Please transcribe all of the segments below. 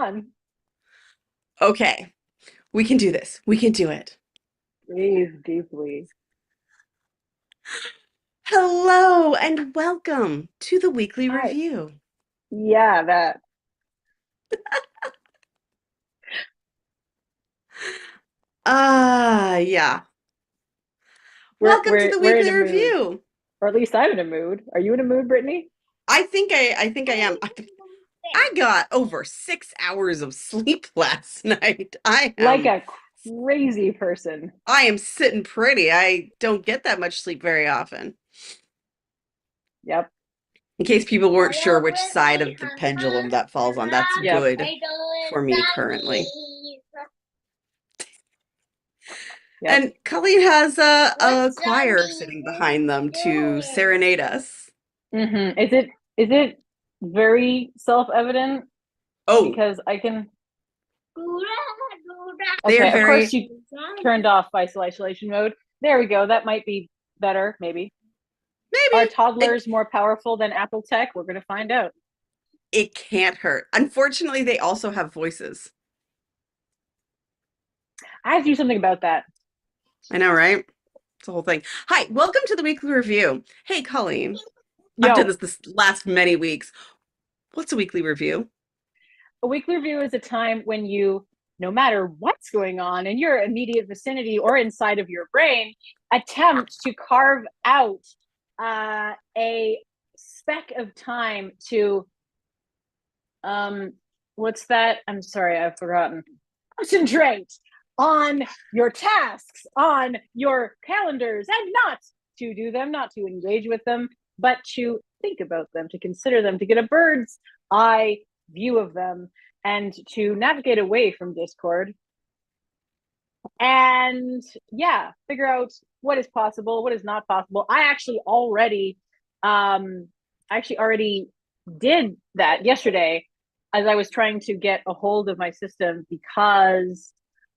on. Okay, we can do this. We can do it. Breathe deeply. Hello and welcome to the weekly Hi. review. Yeah, that. Yeah. We're Welcome to we're the we're in weekly a mood, review. or at least I'm in a mood. Are you in a mood, Brittany? I think I am. I got over 6 hours of sleep last night. Like a crazy person. I am sitting pretty. I don't get that much sleep very often. Yep. In case people weren't sure which side of the pendulum that falls on, that's Yep. good for me currently. Yep. And Colleen has a choir sitting behind them to serenade us. Is it very self-evident? Oh, Because I can. they are Okay, of course very, you turned off isolation mode. There we go. That might be better, maybe. Are maybe toddlers more powerful than Apple Tech? We're gonna find out. it can't hurt. Unfortunately, they also have voices. I have to do something about that. I know, right? It's the whole thing. Hi, welcome to the weekly review. Hey, Colleen, I've done Yo, this last many weeks. What's a weekly review? a weekly review is a time when you, no matter what's going on in your immediate vicinity or inside of your brain, attempt to carve out a speck of time to what's that? I'm sorry, I've forgotten. Concentrate on your tasks, on your calendars, and not to do them, not to engage with them, but to think about them, to consider them, to get a bird's eye view of them, and to navigate away from Discord. And yeah, figure out what is possible, what is not possible. I actually already did that yesterday as I was trying to get a hold of my system because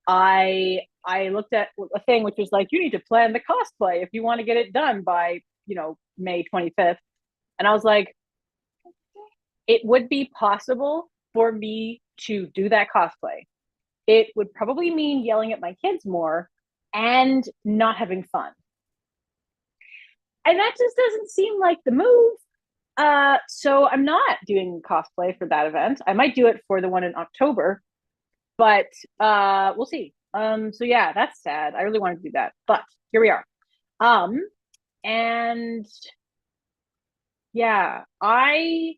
I looked at a thing which was like, you need to plan the cosplay if you want to get it done by, May 25th. And I was like, it would be possible for me to do that cosplay. It would probably mean yelling at my kids more and not having fun. And that just doesn't seem like the move. So I'm not doing cosplay for that event. I might do it for the one in October, but we'll see. So yeah, that's sad. I really wanted to do that, but here we are. And yeah, I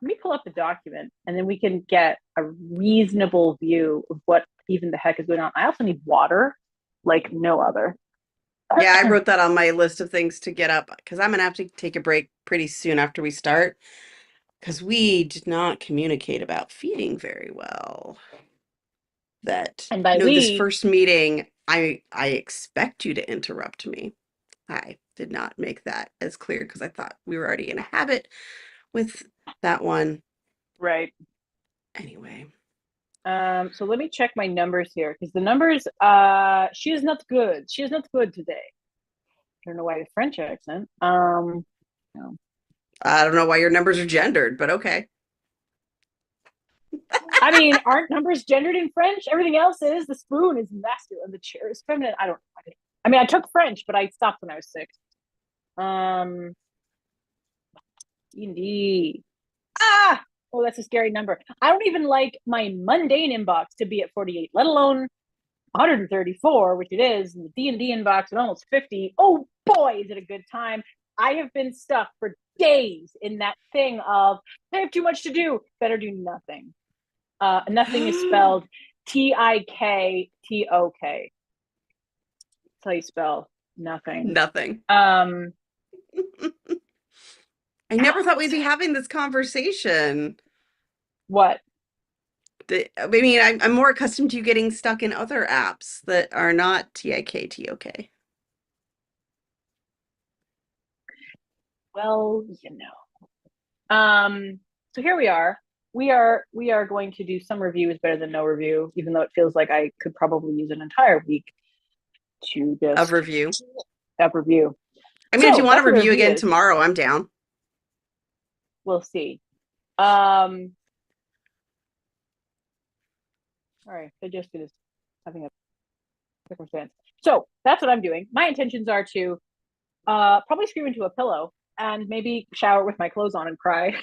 let me pull up the document and then we can get a reasonable view of what even the heck is going on. I also need water like no other. Yeah, I wrote that on my list of things to get up because I'm gonna have to take a break pretty soon after we start because we did not communicate about feeding very well. That, And by this we, first meeting, I expect you to interrupt me. I did not make that as clear because I thought we were already in a habit with that one. right. Anyway, So let me check my numbers here because the numbers, she is not good. She is not good today. I don't know why the French accent. No. I don't know why your numbers are gendered, but okay. I mean, aren't numbers gendered in French? Everything else is. The spoon is masculine, the chair is feminine. I don't know. I mean, I took French, but I stopped when I was 6. Um, indeed. Ah, oh, that's a scary number. I don't even like my mundane inbox to be at 48, let alone 134, which it is, and the D&D inbox at almost 50. Oh boy, is it a good time. I have been stuck for days in that thing of, I have too much to do, better do nothing. Nothing is spelled Tiktok. That's how you spell nothing. Nothing. Um, I never thought we'd be having this conversation. what? I mean, I'm more accustomed to you getting stuck in other apps that are not TIKTOK. Well, so here we are. We are going to do some review is better than no review, even though it feels like I could probably use an entire week to Of just review. have review. I mean, if you So want to that's what a review review again is. tomorrow, I'm down. We'll see. Um, All right. The gist is having a circumstance. So that's what I'm doing. My intentions are to probably scream into a pillow and maybe shower with my clothes on and cry.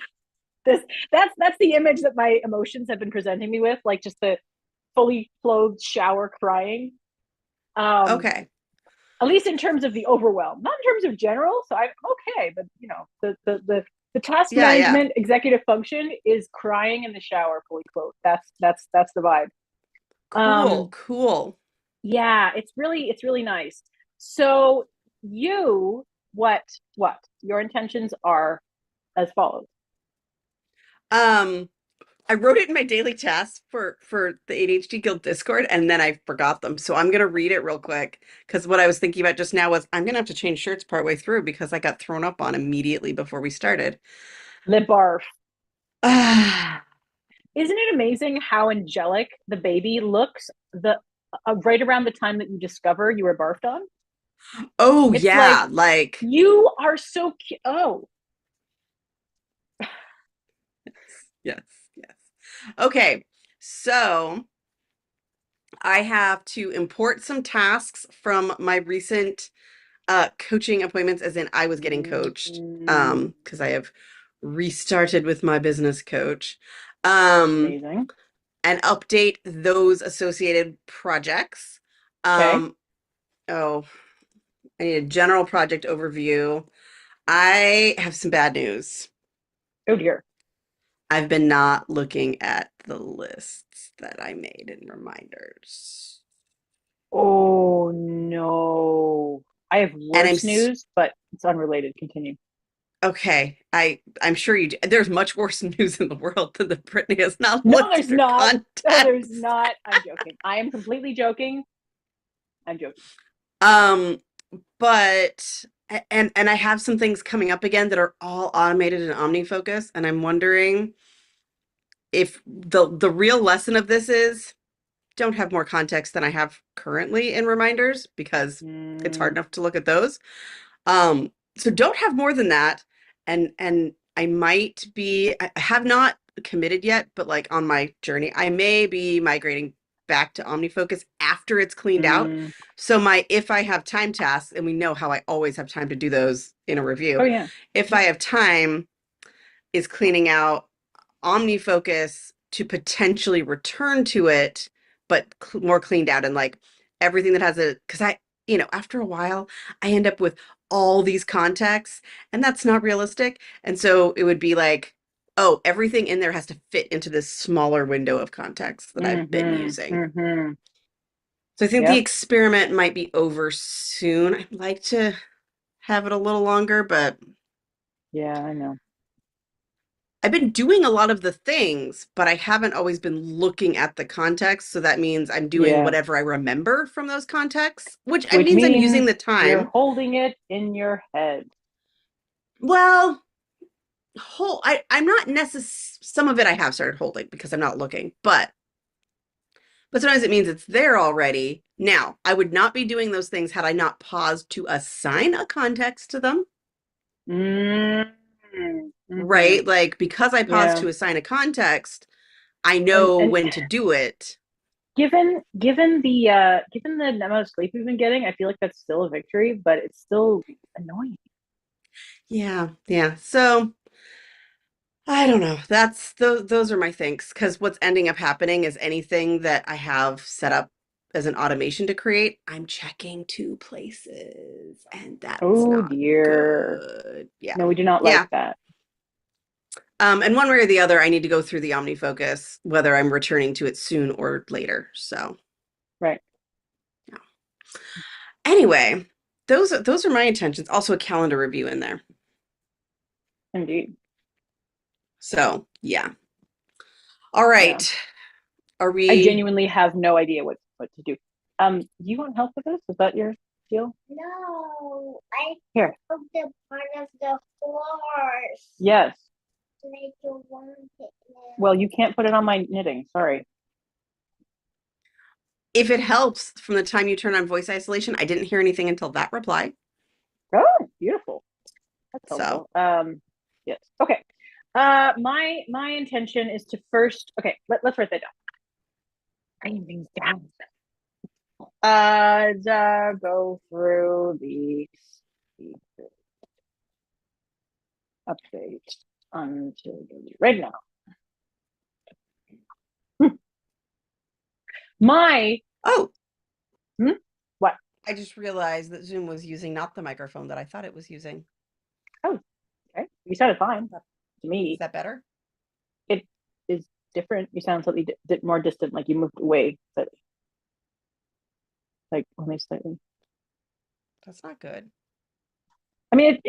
this that's the image that my emotions have been presenting me with, like just the fully clothed shower crying. Um, Okay. at least in terms of the overwhelm, not in terms of general. So I'm okay, but the task Yeah, yeah. management executive function is crying in the shower fully clothed. That's the vibe. Cool, cool. Yeah, it's really nice. So you what your intentions are as follows. Um, I wrote it in my daily tasks for the ADHD Guild Discord, and then I forgot them. So I'm gonna read it real quick because what I was thinking about just now was I'm gonna have to change shirts partway through because I got thrown up on immediately before we started. Le barf. Ah, Isn't it amazing how angelic the baby looks the right around the time that you discover you were barfed on? oh It's like yeah, like you are so cute. Oh, yes, yes. Okay, so I have to import some tasks from my recent coaching appointments, as in I was getting coached, mm, because I have restarted with my business coach. Um, amazing. and update those associated projects. Okay. Um, oh, I need a general project overview. I have some bad news. Oh dear. I've been not looking at the lists that I made in reminders. Oh no. I have And worse news, but it's unrelated. Continue. okay. I'm sure you do. There's much worse news in the world than that Brittany has not No, looked at there's her not. No, there's contacts. not. I'm joking. I am completely joking. I'm joking. Um, but and I have some things coming up again that are all automated in OmniFocus, and I'm wondering if the real lesson of this is don't have more context than I have currently in reminders because it's hard Mm, enough to look at those. So don't have more than that. And I might be, I have not committed yet, but like on my journey, I may be migrating back to OmniFocus after it's cleaned out. mm. So my if I have time tasks, and we know how I always have time to do those in a Oh review, yeah. if Yep. I have time, is cleaning out OmniFocus to potentially return to it, but more cleaned out and like everything that has a, because after a while, I end up with all these contexts, and that's not realistic. And so it would be like, oh, everything in there has to fit into this smaller window of context that I've been Mm-hmm. using. Mm-hmm. So I think the Yep. experiment might be over soon. I'd like to have it a little longer, but Yeah, I know. I've been doing a lot of the things, but I haven't always been looking at the context. So that means I'm doing Yeah. whatever I remember from those contexts, which Which means I'm using means the you're time. holding it in your head. Well, I'm not some of it I have started holding because I'm not looking, but sometimes it means it's there already. Now, I would not be doing those things had I not paused to assign a context to them, Mm-hmm. Mm-hmm. right? Like because I paused Yeah. to assign a context, I And know and when to do it. given the amount of sleep we've been getting, I feel like that's still a victory, but it's still annoying. Yeah, yeah. So I don't know. Those are my things because what's ending up happening is anything that I have set up as an automation to create, I'm checking two places, and that's Oh not dear. good. Yeah. No, we do not like Yeah. that. And one way or the other, I need to go through the OmniFocus, whether I'm returning to it soon or later. So, Right. yeah. Anyway, those are my intentions. Also a calendar review in there. Indeed. So, yeah. All Yeah. right. Are I we genuinely have no idea what to do. You want help with this? Is that your deal? No, I Here. took the part of the horse Yes. to make you want it now. Well, you can't put it on my knitting. Sorry. if it helps from the time you turn on voice isolation, I didn't hear anything until that reply. Oh, beautiful. That's So, helpful. Yes. Okay. My intention is to first. Okay. Let's write that down. Writing down. Go through the update until right now. My Oh, what? I just realized that Zoom was using not the microphone that I thought it was using. Oh, okay. You sounded fine to me. Is that better? It is different. You sound slightly more distant, like you moved away slightly. Like only slightly. That's not good. I mean,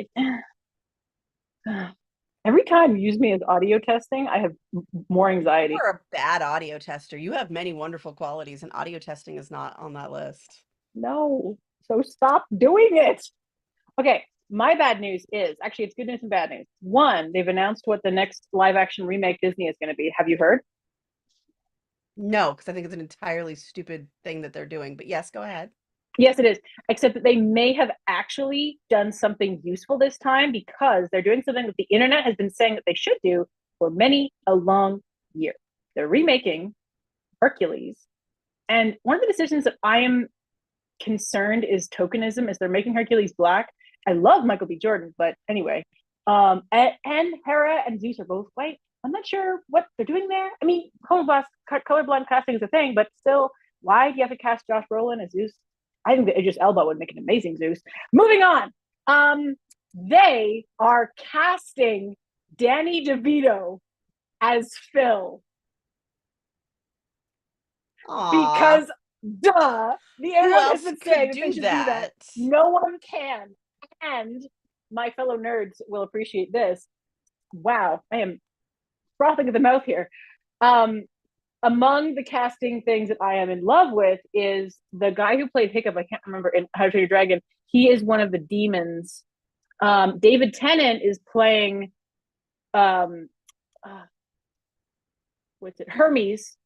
every time you use me as audio testing, I have more anxiety. You're a bad audio tester. You have many wonderful qualities, and audio testing is not on that list. No, so stop doing it. Okay, my bad news is actually it's good news and bad news. One, they've announced what the next live action remake Disney is going to be. Have you heard? No, because I think it's an entirely stupid thing that they're doing. But yes, go ahead. Yes, it is. Except that they may have actually done something useful this time because they're doing something that the internet has been saying that they should do for many a long year. They're remaking Hercules. And one of the decisions that I am concerned is tokenism, is they're making Hercules black. I love Michael B. Jordan, but anyway. And Hera and Zeus are both white. I'm not sure what they're doing there. I mean, colorblind casting is a thing, but still, why do you have to cast Josh Brolin as Zeus? I think that Idris Elba would make an amazing Zeus. Moving on. They are casting Danny DeVito as Phil. Aww. Because duh, the Who internet else has been could saying that do they should do that. that? No one can. And my fellow nerds will appreciate this. Wow, I am frothing at the mouth here. Among the casting things that I am in love with is the guy who played Hiccup. I can't remember in How to Train Your Dragon. He is one of the demons. David Tennant is playing what's it? Hermes.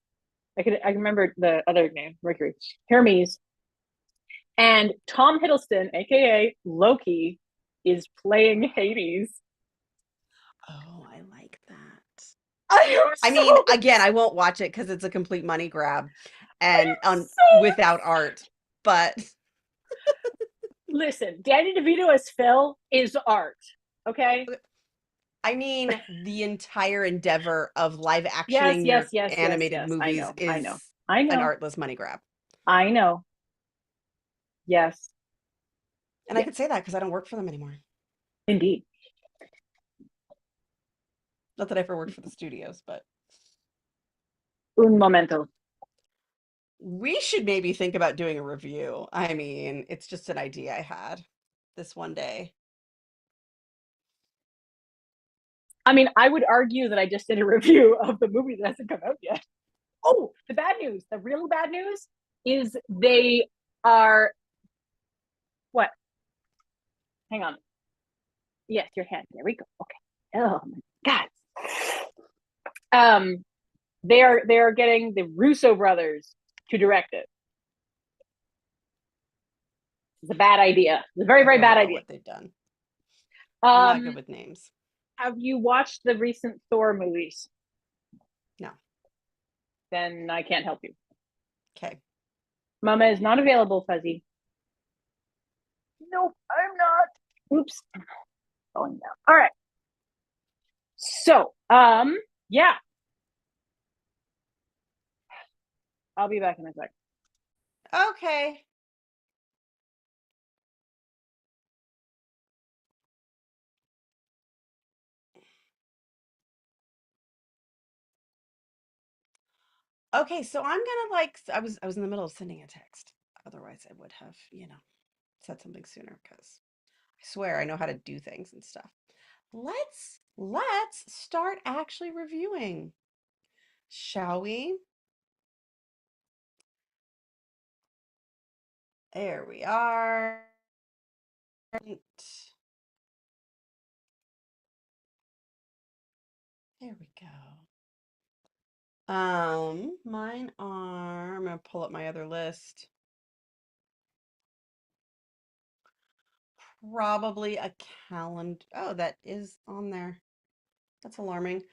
I can remember the other name, Mercury. Hermes. And Tom Hiddleston, aka Loki, is playing Hades. Oh, I like that. I mean, again, I won't watch it because it's a complete money grab and without art. But listen, Danny DeVito as Phil is art. Okay. I mean, the entire endeavor of live actioning your animated movies is an artless money grab. I know. Yes. And I could say that because I don't work for them anymore. Indeed. Not that I ever worked for the studios, but. Un momento. We should maybe think about doing a review. I mean, it's just an idea I had this one day. I mean, I would argue that I just did a review of the movie that hasn't come out yet. Oh, the bad news, the real bad news is they are what? Hang on. Yes, your hand. There we go. Okay. Oh my God. They are getting the Russo brothers to direct it. It's a bad idea. It's a very, very bad idea. What they've done. I'm not good with names. Have you watched the recent Thor movies? No. Then I can't help you. Okay. Mama is not available, Fuzzy. Nope, I'm not. Oops. Going down. All right. So, yeah. I'll be back in a sec. Okay. Okay, so I'm gonna I was in the middle of sending a text. Otherwise I would have, said something sooner because I swear I know how to do things and stuff. Let's start actually reviewing. Shall we? There we are. There we go. Mine are, I'm gonna pull up my other list. Probably a calendar. Oh, that is on there. That's alarming.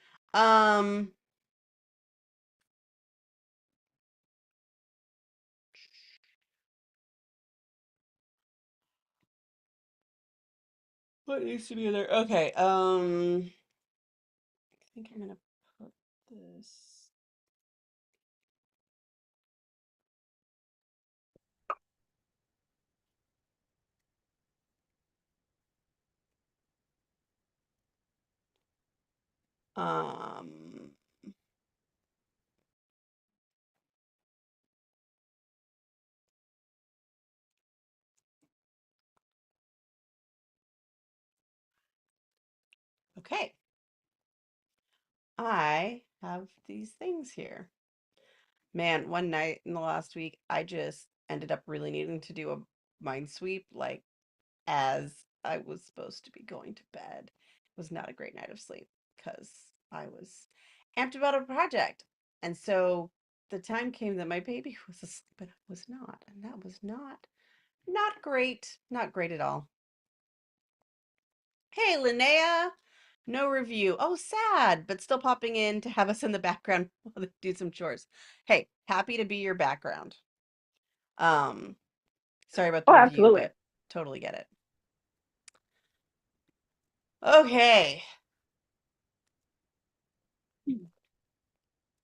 What needs to be in there? Okay. I think I'm gonna put this. Um, okay. I have these things here. Man, one night in the last week, I just ended up really needing to do a mind sweep, like as I was supposed to be going to bed. It was not a great night of sleep because I was amped about a project. And so the time came that my baby was asleep and I was not. And that was not great. Not great at all. Hey, Linnea. No review. Oh, sad, but still popping in to have us in the background while they do some chores. Hey, happy to be your background. Sorry about the Oh, review, absolutely. but totally get it. Okay.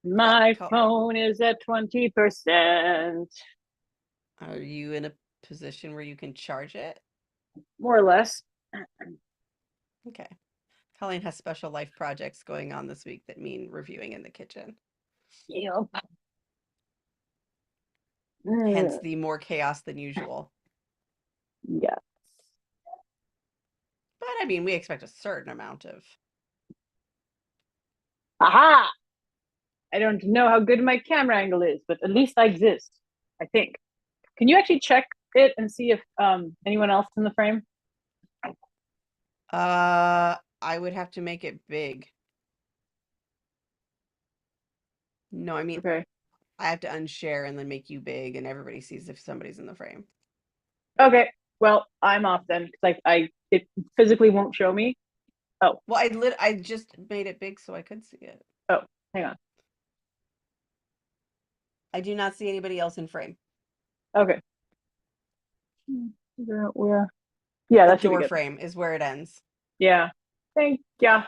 My Call. phone is at 20%, Are you in a position where you can charge it? more or less. Okay. Colleen has special life projects going on this week that mean reviewing in the kitchen. Yep. Hence the more chaos than usual. Yeah. But I mean, we expect a certain amount of. Aha! I don't know how good my camera angle is, but at least I exist, I think. Can you actually check it and see if anyone else is in the frame? I would have to make it big. No, I mean, Okay. I have to unshare and then make you big and everybody sees if somebody's in the frame. Okay. Well, I'm off then because it physically won't show me. Oh. Well, I just made it big so I could see it. Oh, hang on. I do not see anybody else in frame. Okay. Figure out where. Yeah, The that should be door good. frame is where it ends. Yeah. Thank ya.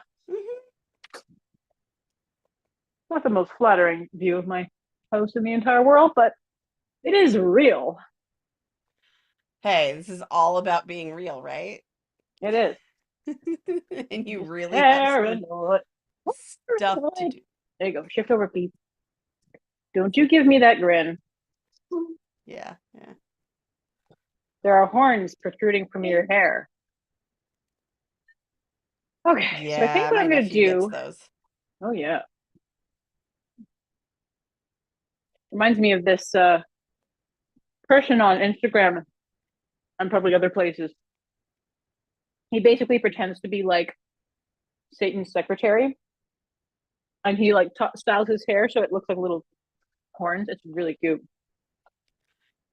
Not the most flattering view of my house in the entire world, but it is real. Hey, this is all about being real, right? It is. And you Just really have some paranoid. stuff to do. There you go. Shift over, Pete. Don't you give me that grin. Yeah. There are horns protruding from your hair. Okay, so I think Yeah, what my I'm going to nephew gets do. those. Oh, yeah. Reminds me of this person on Instagram and probably other places. He basically pretends to be like Satan's secretary, and he like styles his hair so it looks like little horns. It's really cute.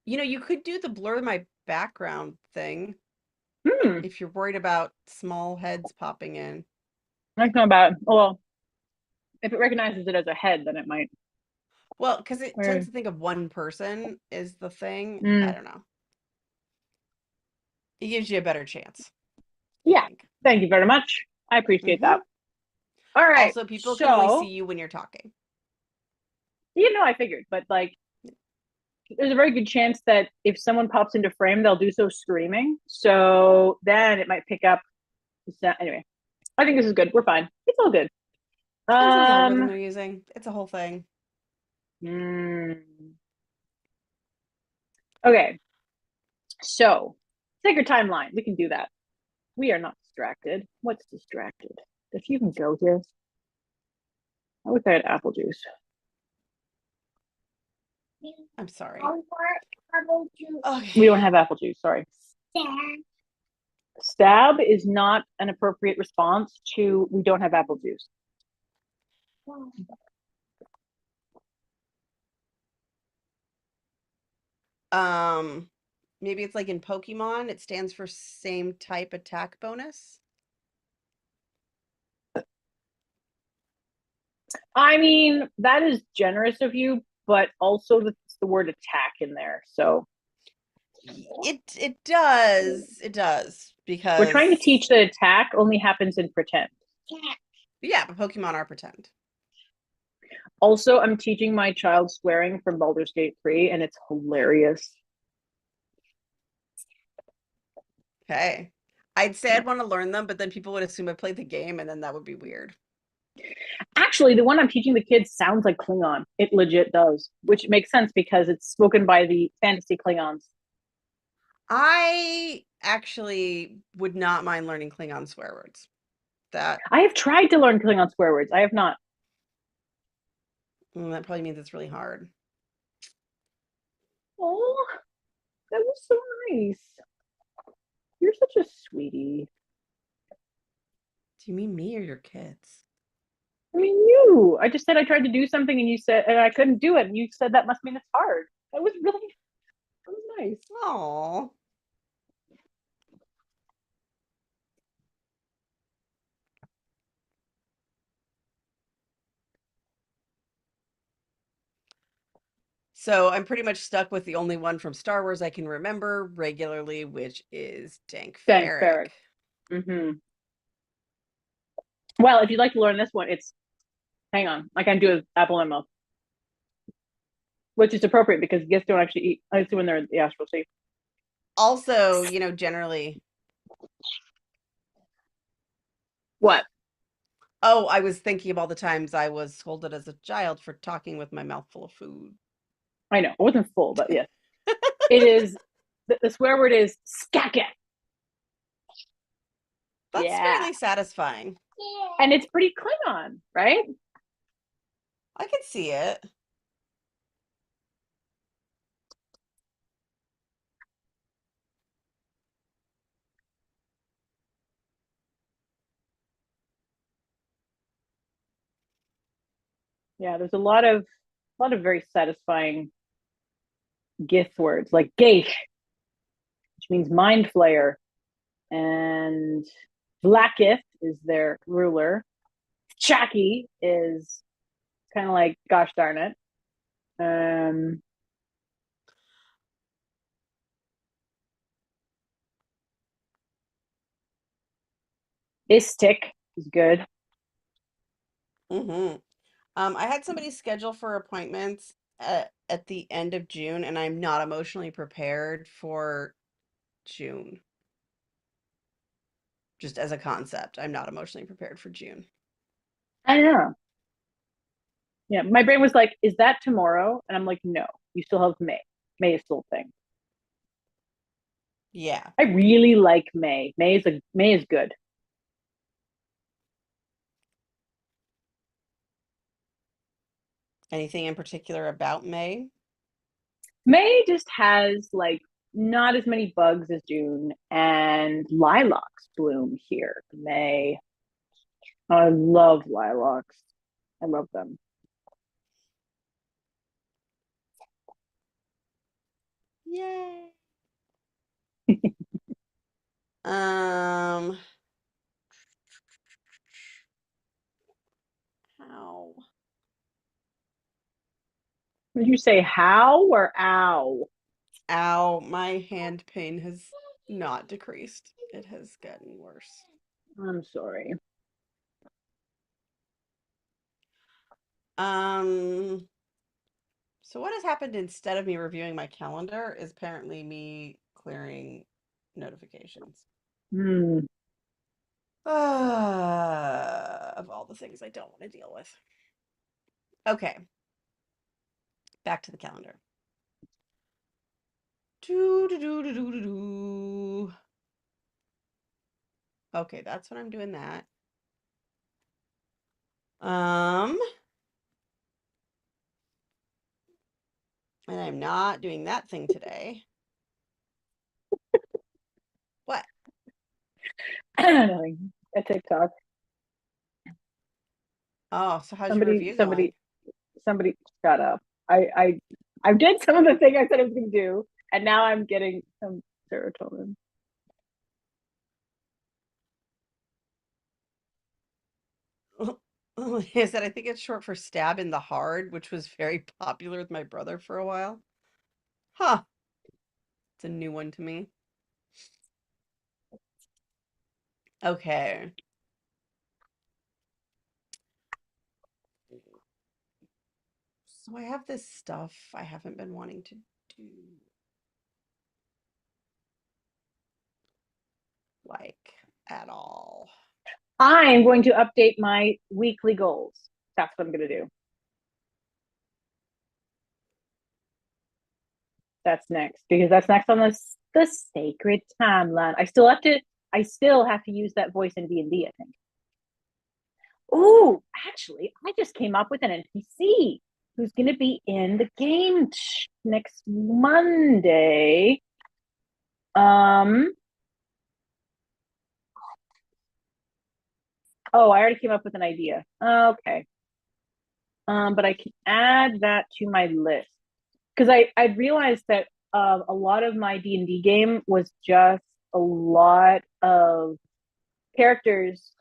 You know, you could do the blur my background thing if you're worried about small heads popping in. That's not bad. Well, if it recognizes it as a head, then it might. Well, because it Where? tends to think of one person is the thing. I Mm. don't know. It gives you a better chance. Yeah. I think. Thank you very much. I appreciate that. All right. Also, people can only So, see you when you're talking. you know, I figured, but like, there's a very good chance that if someone pops into frame, they'll do so screaming. So then it might pick up the sound. Anyway, I think this is good. We're fine. It's all good. Depends on the algorithm they're using. It's a whole thing. Okay. So, sacred timeline. We can do that. We are not distracted. What's distracted? If you can go here. I wish I had apple juice. I'm sorry. Okay. We don't have apple juice. Sorry. Stab is not an appropriate response to we don't have apple juice. Maybe it's like in Pokemon, it stands for same type attack bonus. I mean, that is generous of you, but also the word attack in there. So it does. because We're trying to teach that attack only happens in pretend. Yeah, but Pokemon are pretend. Also, I'm teaching my child swearing from Baldur's Gate 3, and it's hilarious. Okay. I'd say I'd want to learn them, but then people would assume I played the game, and then that would be weird. Actually, the one I'm teaching the kids sounds like Klingon. It legit does, which makes sense because it's spoken by the fantasy Klingons. I actually would not mind learning Klingon swear words. That I have tried to learn Klingon swear words. I have not. that probably means it's really hard. Oh, that was so nice. You're such a sweetie. Do you mean me or your kids? I mean, you. I just said I tried to do something and you said, and I couldn't do it. And you said that must mean it's hard. That was nice. Oh. So I'm pretty much stuck with the only one from Star Wars I can remember regularly, which is Dank Farrik. Mm-hmm. Well, if you'd like to learn this one, hang on. I can't do an apple in my mouth. Which is appropriate because guests don't actually eat. I assume when they're in the astral state. Also, generally. What? Oh, I was thinking of all the times I was scolded as a child for talking with my mouth full of food. I know. It wasn't full, but yes. It is. The swear word is skacket. That's fairly satisfying. And it's pretty Klingon, right? I could see it. Yeah, there's a lot of very satisfying gith words like geish, which means mind flayer, and Vlaakith is their ruler. Chaki is kind of like gosh darn it. Istic is good. Mm-hmm. I had somebody schedule for appointments at the end of June, and I'm not emotionally prepared for June. Just as a concept, I'm not emotionally prepared for June. I don't know. Yeah, my brain was like, "Is that tomorrow?" And I'm like, "No, you still have May. May is still a thing." Yeah. I really like May. May is good. Anything in particular about May? May just has like not as many bugs as June, and lilacs bloom here. May. I love lilacs. I love them. Yay. How? Did you say how or ow? Ow, my hand pain has not decreased. It has gotten worse. I'm sorry. So what has happened instead of me reviewing my calendar is apparently me clearing notifications. Of all the things I don't want to deal with. Okay. Back to the calendar. Okay, that's when I'm doing that. And I'm not doing that thing today. What? Nothing. A TikTok. Oh, so how's your review going? Somebody shut up. I did some of the thing I said I was gonna do, and now I'm getting some serotonin. Is that I think it's short for stab in the hard, which was very popular with my brother for a while. Huh. It's a new one to me. Okay. So I have this stuff I haven't been wanting to do. Like at all. I'm going to update my weekly goals. That's what I'm going to do. That's next because that's next on the sacred timeline. I still have to use that voice in D&D, I think. Oh, actually, I just came up with an NPC who's going to be in the game next Monday. Oh, I already came up with an idea. Okay. But I can add that to my list because I realized that a lot of my D&D game was just a lot of characters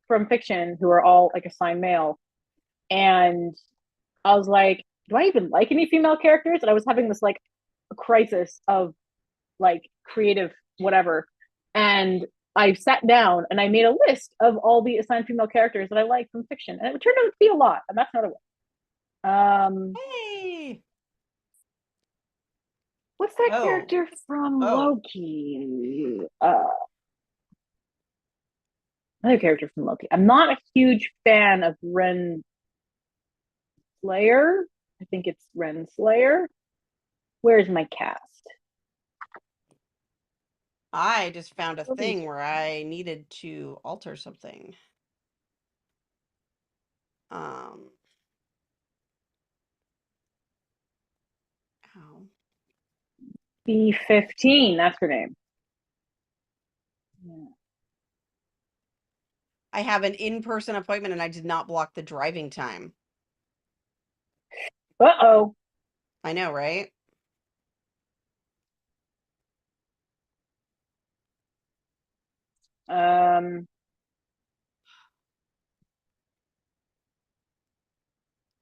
from fiction who are all like assigned male, and I was like, do I even like any female characters? And I was having this like a crisis of like creative whatever, and I sat down and I made a list of all the assigned female characters that I like from fiction, and it turned out to be a lot, and that's another one. Hey. What's that Oh. character from Loki? Another character from Loki. I'm not a huge fan of Ren Slayer. I think it's Ren Slayer. Where's my cast? I just found a thing where I needed to alter something. Ow. B15, that's her name. Yeah. I have an in-person appointment and I did not block the driving time. Uh-oh. I know, right?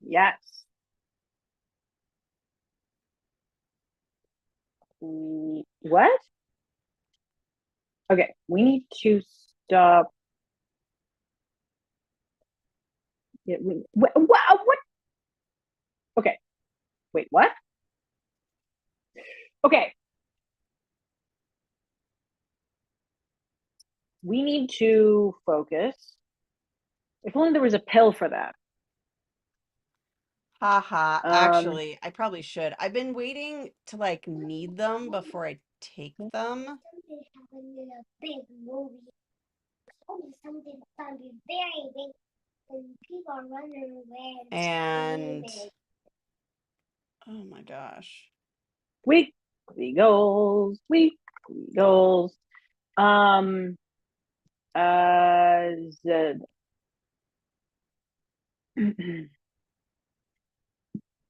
Yes. What? Okay, we need to stop. Yeah, what? Okay, wait, what? Okay. We need to focus. If only there was a pill for that. Haha, actually, I probably should. I've been waiting to like need them before I take them. Something happened in a big movie. Something very big, and people are running away and oh my gosh. Weekly goals. Z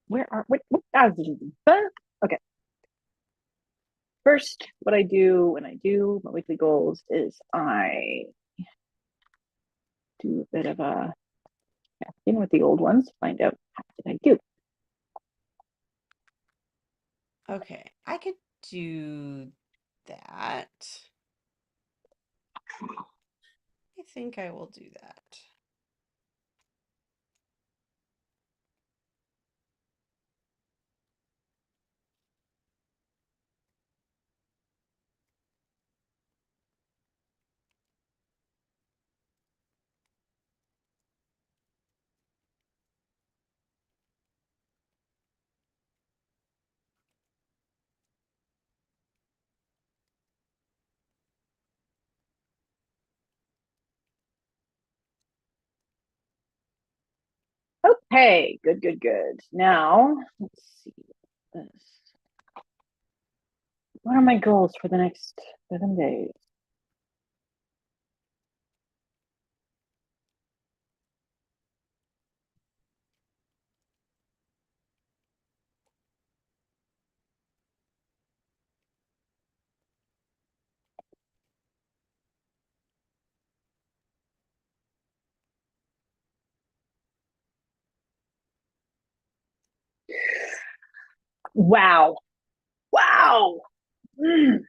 where are what okay. First, what I do when I do my weekly goals is I do a bit of a in with the old ones, find out how did I do. Okay, I could do that. I think I will do that. Okay, good. Now, let's see this. What are my goals for the next 7 days? Wow. Mm.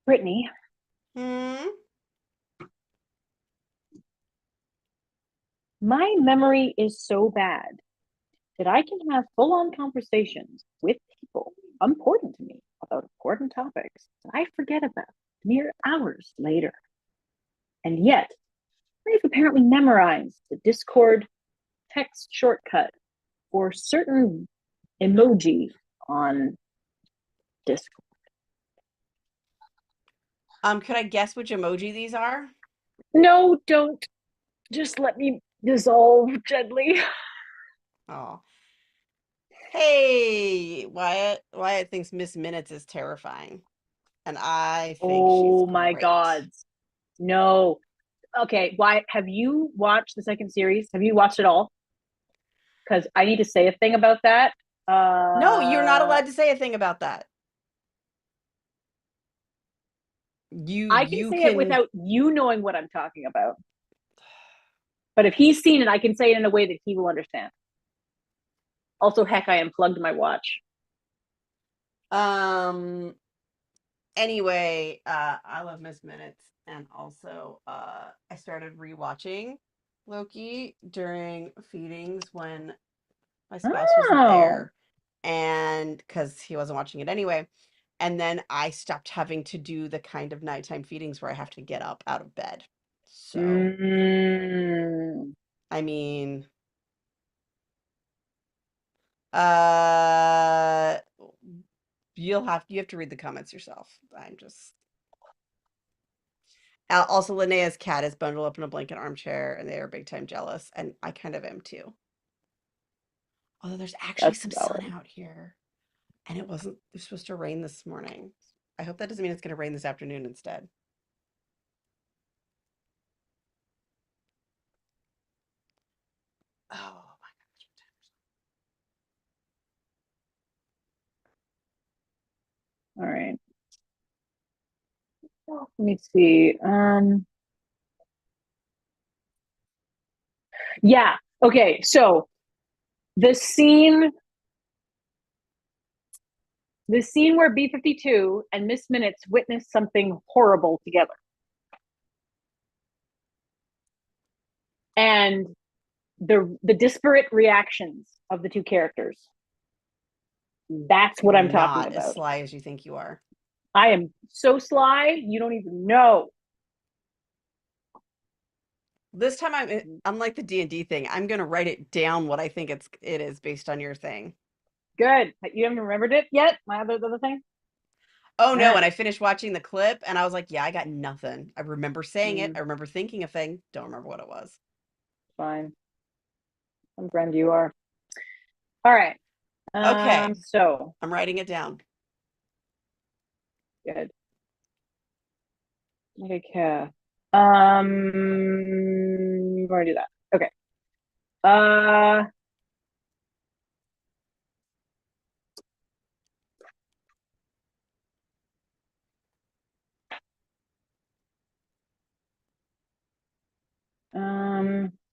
Brittany, Hmm. My memory is so bad that I can have full-on conversations with people important to me about important topics that I forget about mere hours later. And yet, I've apparently memorized the Discord text shortcut for certain emoji on Discord. Could I guess which emoji these are? No, don't. Just let me dissolve gently. Oh. Hey, Wyatt. Wyatt thinks Miss Minutes is terrifying. And I think she's Oh my great. God. No. Okay, why have you watched the second series? Have you watched it all? Because I need to say a thing about that. No, you're not allowed to say a thing about that. I can You say it can. without you knowing what I'm talking about. But if he's seen it, I can say it in a way that he will understand. Also, heck, I unplugged my watch. Anyway, I love Miss Minutes, and also I started rewatching Loki during feedings when my spouse wasn't Oh. there, and because he wasn't watching it anyway. And then I stopped having to do the kind of nighttime feedings where I have to get up out of bed. So, I mean, uh, you have to read the comments yourself. I'm just. Also, Linnea's cat is bundled up in a blanket armchair, and they are big time jealous, and I kind of am too. Although there's actually That's some valid. sun out here, and it was supposed to rain this morning. I hope that doesn't mean it's going to rain this afternoon instead. Oh my All right. Let me see. Yeah. Okay. So the scene where B-52 and Miss Minutes witness something horrible together. And the disparate reactions of the two characters. That's what I'm talking Not as about. sly as you think you are. I am so sly, you don't even know. This time unlike the D&D thing, I'm going to write it down what I think it is based on your thing. Good. You haven't remembered it yet? My other thing? Oh no, and I finished watching the clip and I was like, yeah, I got nothing. I remember saying it. Mm. I remember thinking a thing. Don't remember what it was. Fine. Some friend you are. All right. Okay. So I'm writing it down. good. Okay. We're gonna do that. Okay.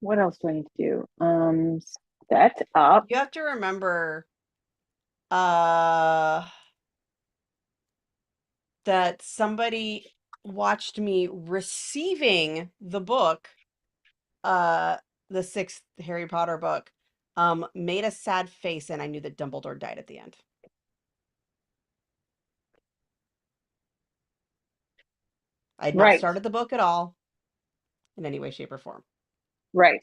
What else do I need to do? Set up. You have to remember that somebody watched me receiving the book, the sixth Harry Potter book, made a sad face, and I knew that Dumbledore died at the end. I had not Right. started the book at all in any way, shape, or form. Right.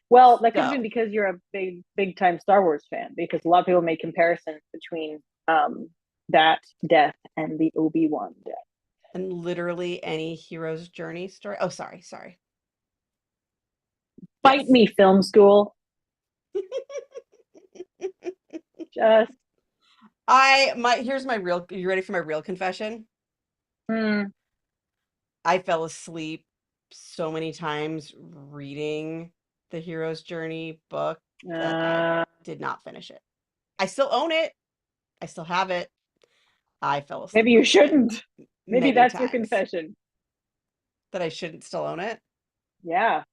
Well, that could have So, been because you're a big time Star Wars fan, because a lot of people make comparisons between that death and the Obi-Wan death. and literally any hero's journey story. Oh, sorry. Fight Yes. me, film school. Just Here's my real, you ready for my real confession? I fell asleep so many times reading the hero's journey book that I did not finish it. I still own it. I still have it. I fell asleep. maybe you shouldn't. Maybe Many that's your times. confession. That I shouldn't still own it. Yeah.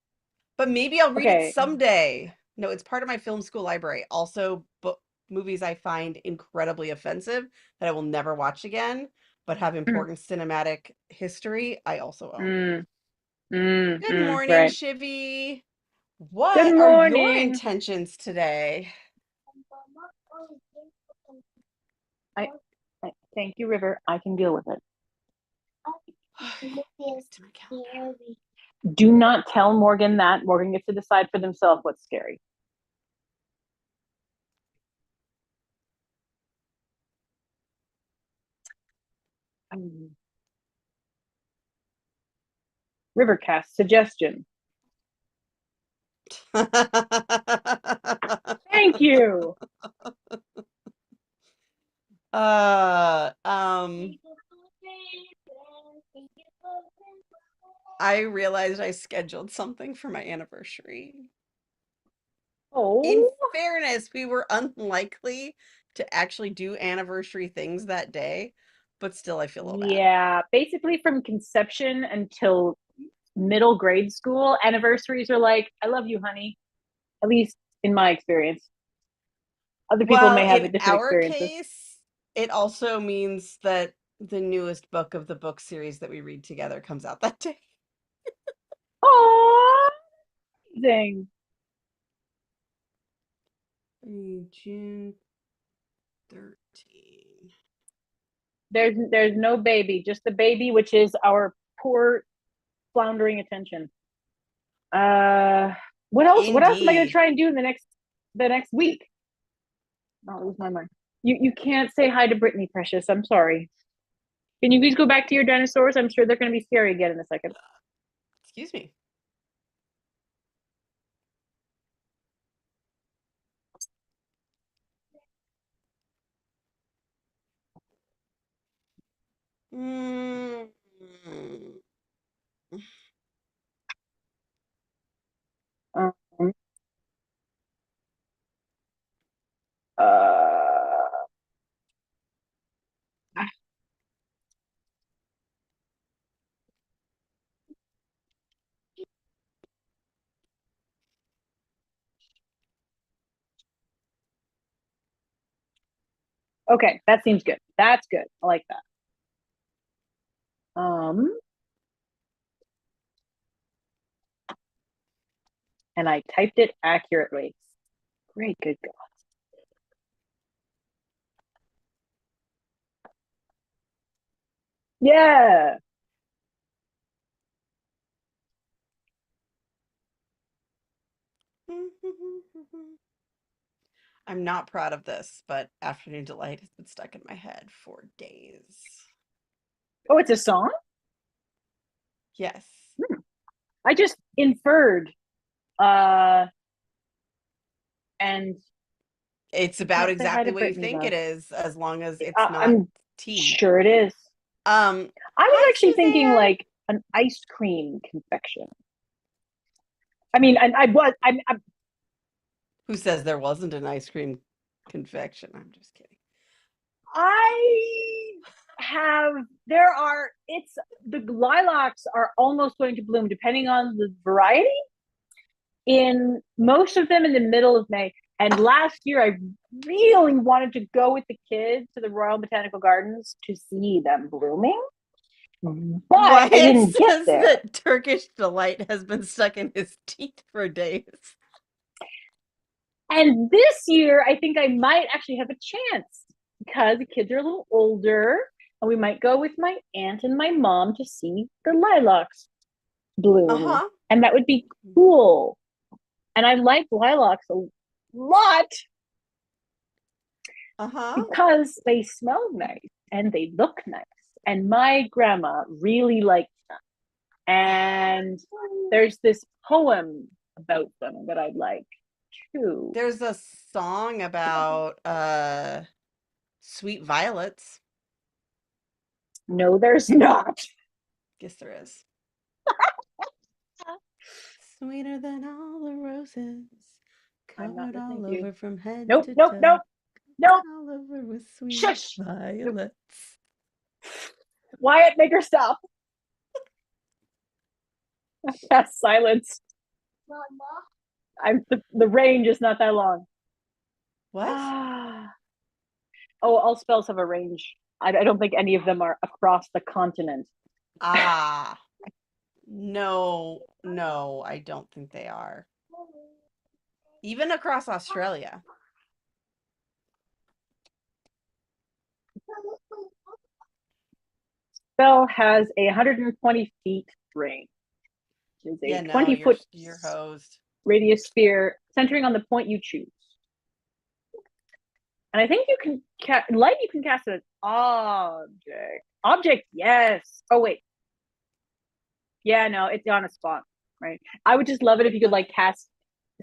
But maybe I'll read it Okay. someday. No, it's part of my film school library. Also, movies I find incredibly offensive that I will never watch again. but have important cinematic history, I also own. Good morning, Right. Shivy. What Good are your morning. intentions today? I thank you, River. I can deal with it. To my calendar. Do not tell Morgan that. Morgan gets to decide for themselves what's scary. Rivercast suggestion. Thank you. I realized I scheduled something for my anniversary. Oh. In fairness, we were unlikely to actually do anniversary things that day, but still I feel a little bad. Yeah, basically from conception until middle grade school, anniversaries are like, I love you, honey. At least in my experience. Other people may have in different our experiences. case, it also means that the newest book of the book series that we read together comes out that day. Oh, amazing. June 13. There's no baby, just the baby, which is our poor floundering attention. What else? What else am I gonna Indeed. try and do in the next week? I'll lose my mind. You can't say hi to Brittany, precious. I'm sorry. Can you please go back to your dinosaurs? I'm sure they're gonna be scary again in a second. Excuse me. Mm. Um, uh, okay, that seems good. That's good. I like that. And I typed it accurately. Great, good God. Yeah. I'm not proud of this, but Afternoon Delight has been stuck in my head for days. Oh, it's a song? Yes. I just inferred. And It's about can't say hi exactly to what you Brittany, think though. it is, as long as it's not I'm tea. sure it is. I was Hi, actually thinking Suzanne. like an ice cream confection. I mean, I'm Who says there wasn't an ice cream confection? I'm just kidding. the lilacs are almost going to bloom depending on the variety. In most of them in the middle of May. And last year, I really wanted to go with the kids to the Royal Botanical Gardens to see them blooming. But I didn't get says there. that Turkish Delight has been stuck in his teeth for days. And this year, I think I might actually have a chance because the kids are a little older, and we might go with my aunt and my mom to see the lilacs bloom. And that would be cool. And I like lilacs a lot because they smell nice and they look nice. And my grandma really liked them. And there's this poem about them that I'd like too. There's a song about sweet violets. No, there's not. Guess there is. Sweeter than all the roses, covered all over from head to toe. Nope. All over with sweet Shush. violets. Wyatt, make her stop. That's silence. The range is not that long. What? Oh, all spells have a range. I don't think any of them are across the continent. Ah, no, I don't think they are. Even across Australia. Bell has a 120 feet range. Which is a Yeah, no, 20-foot you're hosed. radius sphere centering on the point you choose. And I think you can light. You can cast an object. Object, yes. Oh wait. Yeah, no, it's on a spot, right? I would just love it if you could like cast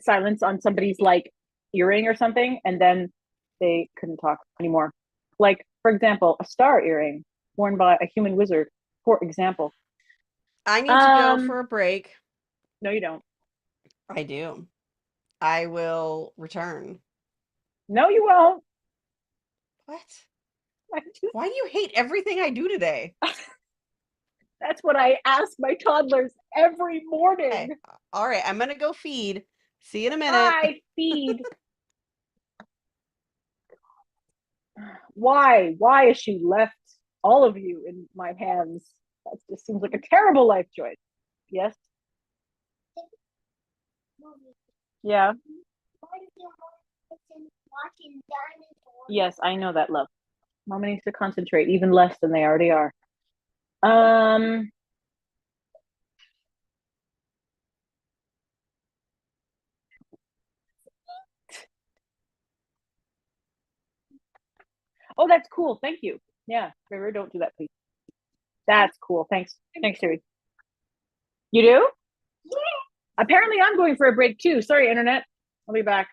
silence on somebody's like earring or something, and then they couldn't talk anymore. Like, for example, a star earring worn by a human wizard, for example. I need to go for a break. No, you don't. I do. I will return. No, you won't. What? Just, Why do you hate everything I do today? that's what I ask my toddlers every morning. Okay. All right, I'm gonna go feed. See you in a minute. I feed. Why? Why has she left all of you in my hands? That just seems like a terrible life choice. Yes? Yeah. Yes, I know that, love. Mama needs to concentrate even less than they already are. Oh, that's cool. Thank you. Yeah, River, don't do that, please. That's cool. Thanks. Thanks, Terry. You do? Yeah. Apparently, I'm going for a break too. Sorry, internet. I'll be back.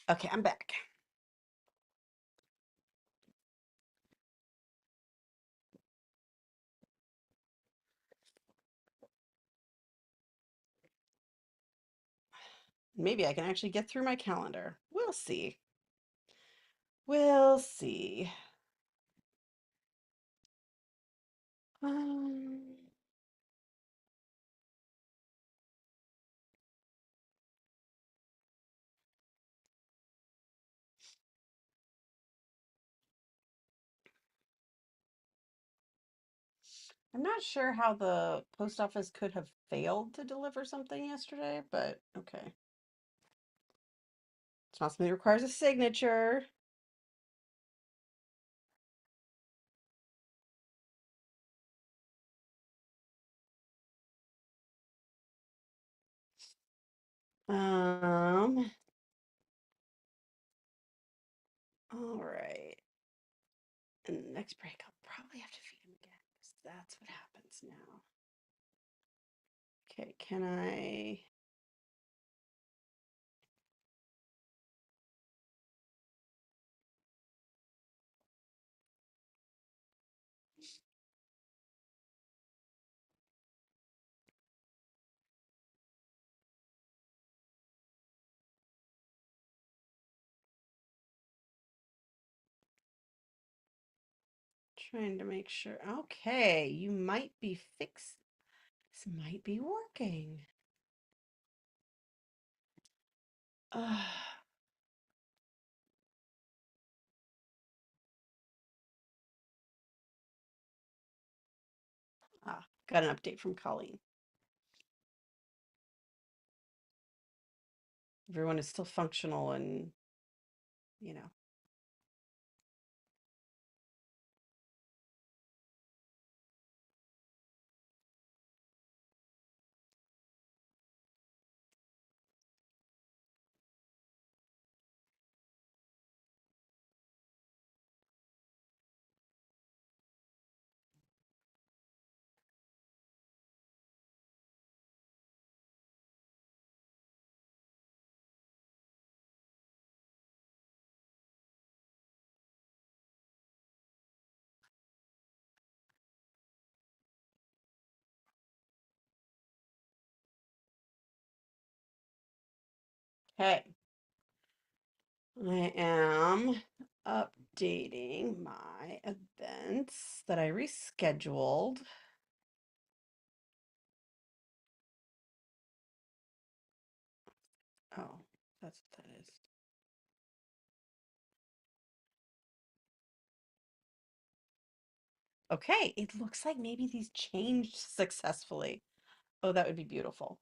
Okay, I'm back. Maybe I can actually get through my calendar. We'll see. We'll see. Um, I'm not sure how the post office could have failed to deliver something yesterday, but okay. It's not something that requires a signature. Um, all right. And the next break, I'll probably have to feed him again because that's what happens now. Okay, can I? Trying to make sure. Okay, you might be fixed. This might be working. Got an update from Colleen. Everyone is still functional and, you know. Okay. I am updating my events that I rescheduled. Oh, that's what that is. Okay, it looks like maybe these changed successfully. Oh, that would be beautiful.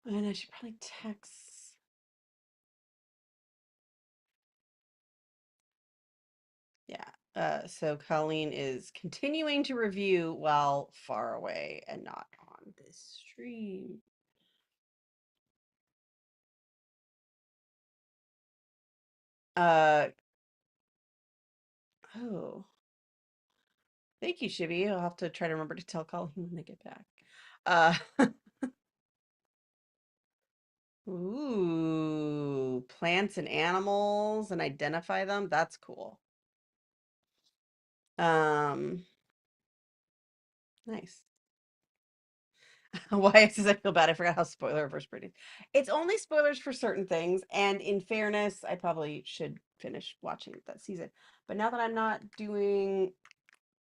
And I should probably text. Yeah. So Colleen is continuing to review while far away and not on this stream. Oh, thank you, Shibby. I'll have to try to remember to tell Colleen when they get back. Uh, ooh, plants and animals and identify them. That's cool. Nice. Why does I feel bad? I forgot how spoiler averse Brittany. It's only spoilers for certain things, and in fairness, I probably should finish watching that season. But now that I'm not doing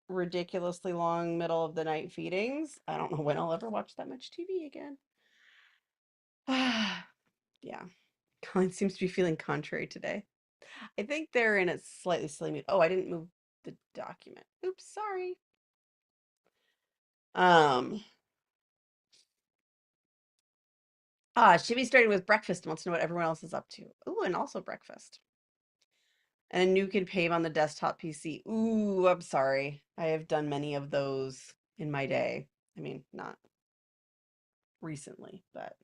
ridiculously long middle of the night feedings, I don't know when I'll ever watch that much TV again. Yeah. Colin seems to be feeling contrary today. I think they're in a slightly silly mood. Oh, I didn't move the document. Oops, sorry. Should be starting with breakfast and wants to know what everyone else is up to. Ooh, and also breakfast. And a new kid pave on the desktop PC. Ooh, I'm sorry. I have done many of those in my day. I mean, not recently, but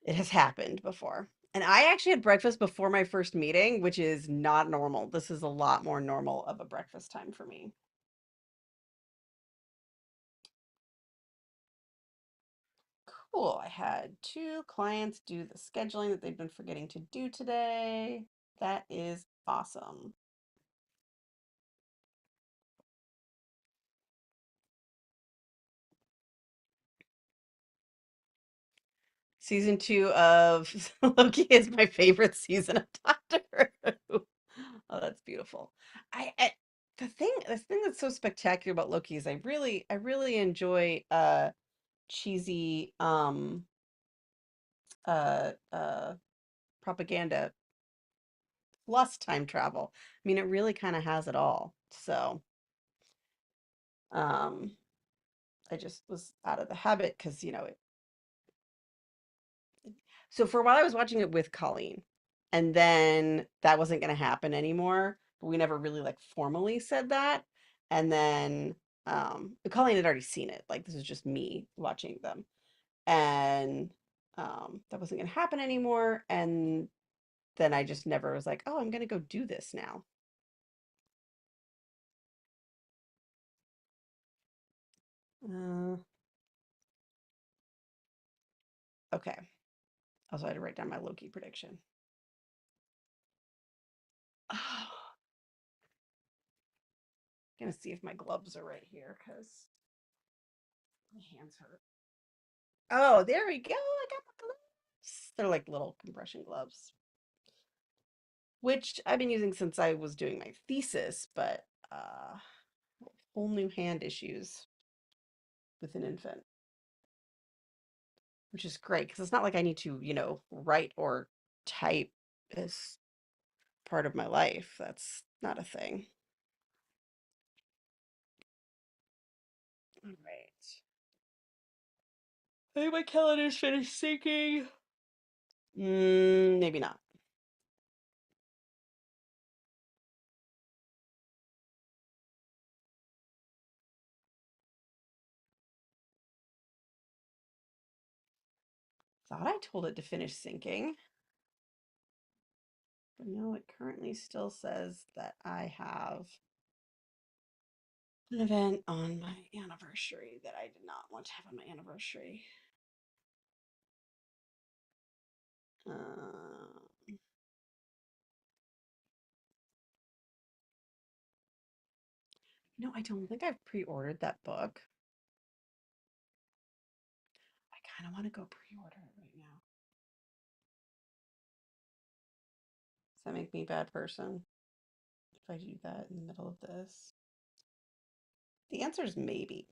it has happened before. And I actually had breakfast before my first meeting, which is not normal. This is a lot more normal of a breakfast time for me. Cool. I had 2 clients do the scheduling that they've been forgetting to do today. That is awesome. Season 2 of Loki is my favorite season of Doctor Who. Oh, that's beautiful. I the thing that's so spectacular about Loki is I really enjoy cheesy uh uh propaganda plus time travel. I mean, it really kind of has it all. So, um I just was out of the habit because, so for a while I was watching it with Colleen, and then that wasn't going to happen anymore. But we never really like formally said that. And then Colleen had already seen it. Like this was just me watching them, and that wasn't going to happen anymore. And then I just never was like, oh, I'm going to go do this now. Uh, okay. Also, I had to write down my Loki prediction. Oh, gonna see if my gloves are right here because my hands hurt. Oh, there we go. I got my gloves. They're like little compression gloves, which I've been using since I was doing my thesis, but whole new hand issues with an infant, which is great because it's not like I need to, write or type as part of my life. That's not a thing. All right. I think my calendar's finished syncing. Maybe not. Thought I told it to finish syncing. But no, it currently still says that I have an event on my anniversary that I did not want to have on my anniversary. I don't think I've pre-ordered that book. I kind of want to go pre-order it right now. Does that make me a bad person if I do that in the middle of this? The answer is maybe.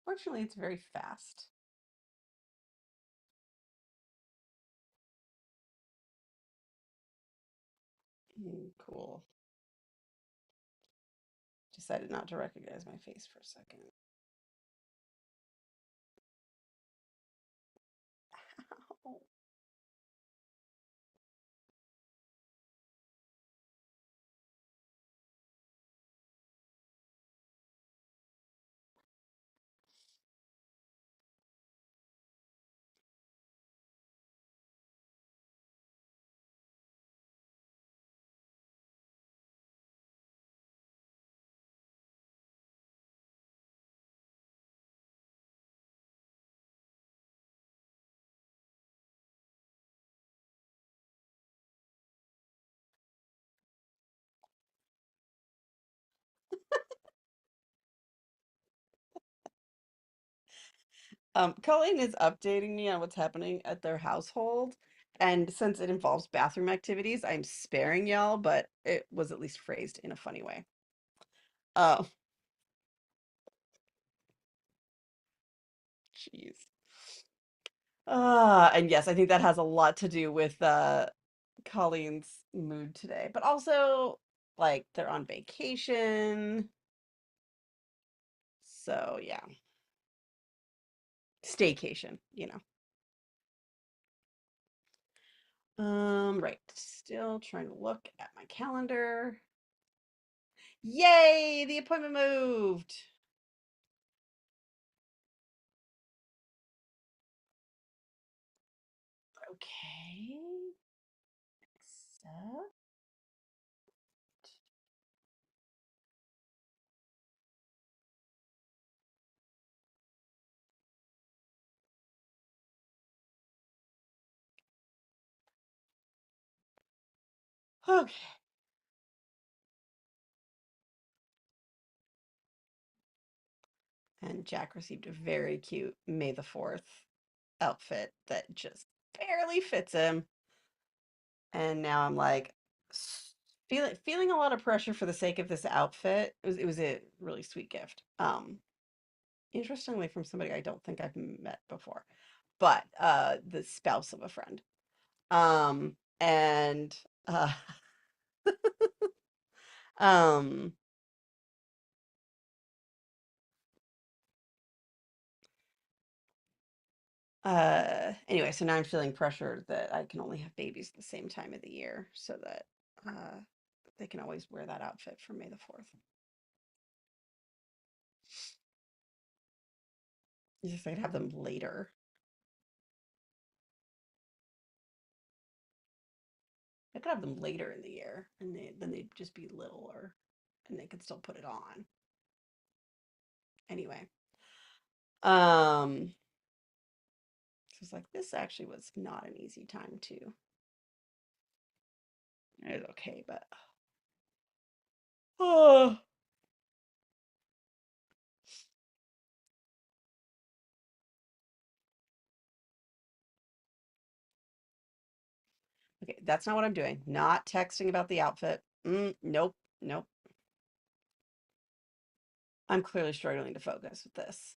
Fortunately, it's very fast. Cool. Decided not to recognize my face for a second. Colleen is updating me on what's happening at their household. And since it involves bathroom activities, I'm sparing y'all, but it was at least phrased in a funny way. Oh, jeez. And yes, I think that has a lot to do with Colleen's mood today, but also like they're on vacation. So yeah, staycation. Right. Still trying to look at my calendar. Yay, the appointment moved. Okay. Accept. Okay. And Jack received a very cute May the 4th outfit that just barely fits him. And now I'm like feeling a lot of pressure for the sake of this outfit. It was a really sweet gift. Interestingly from somebody I don't think I've met before, but the spouse of a friend. And um anyway, so now I'm feeling pressure that I can only have babies the same time of the year so that they can always wear that outfit for May the 4th. It's just I could have them later. I could have them later in the year and then they'd just be littler and they could still put it on. Anyway. So it's like this actually was not an easy time to. It was okay, but oh. Okay, that's not what I'm doing. Not texting about the outfit. Nope, nope. I'm clearly struggling to focus with this.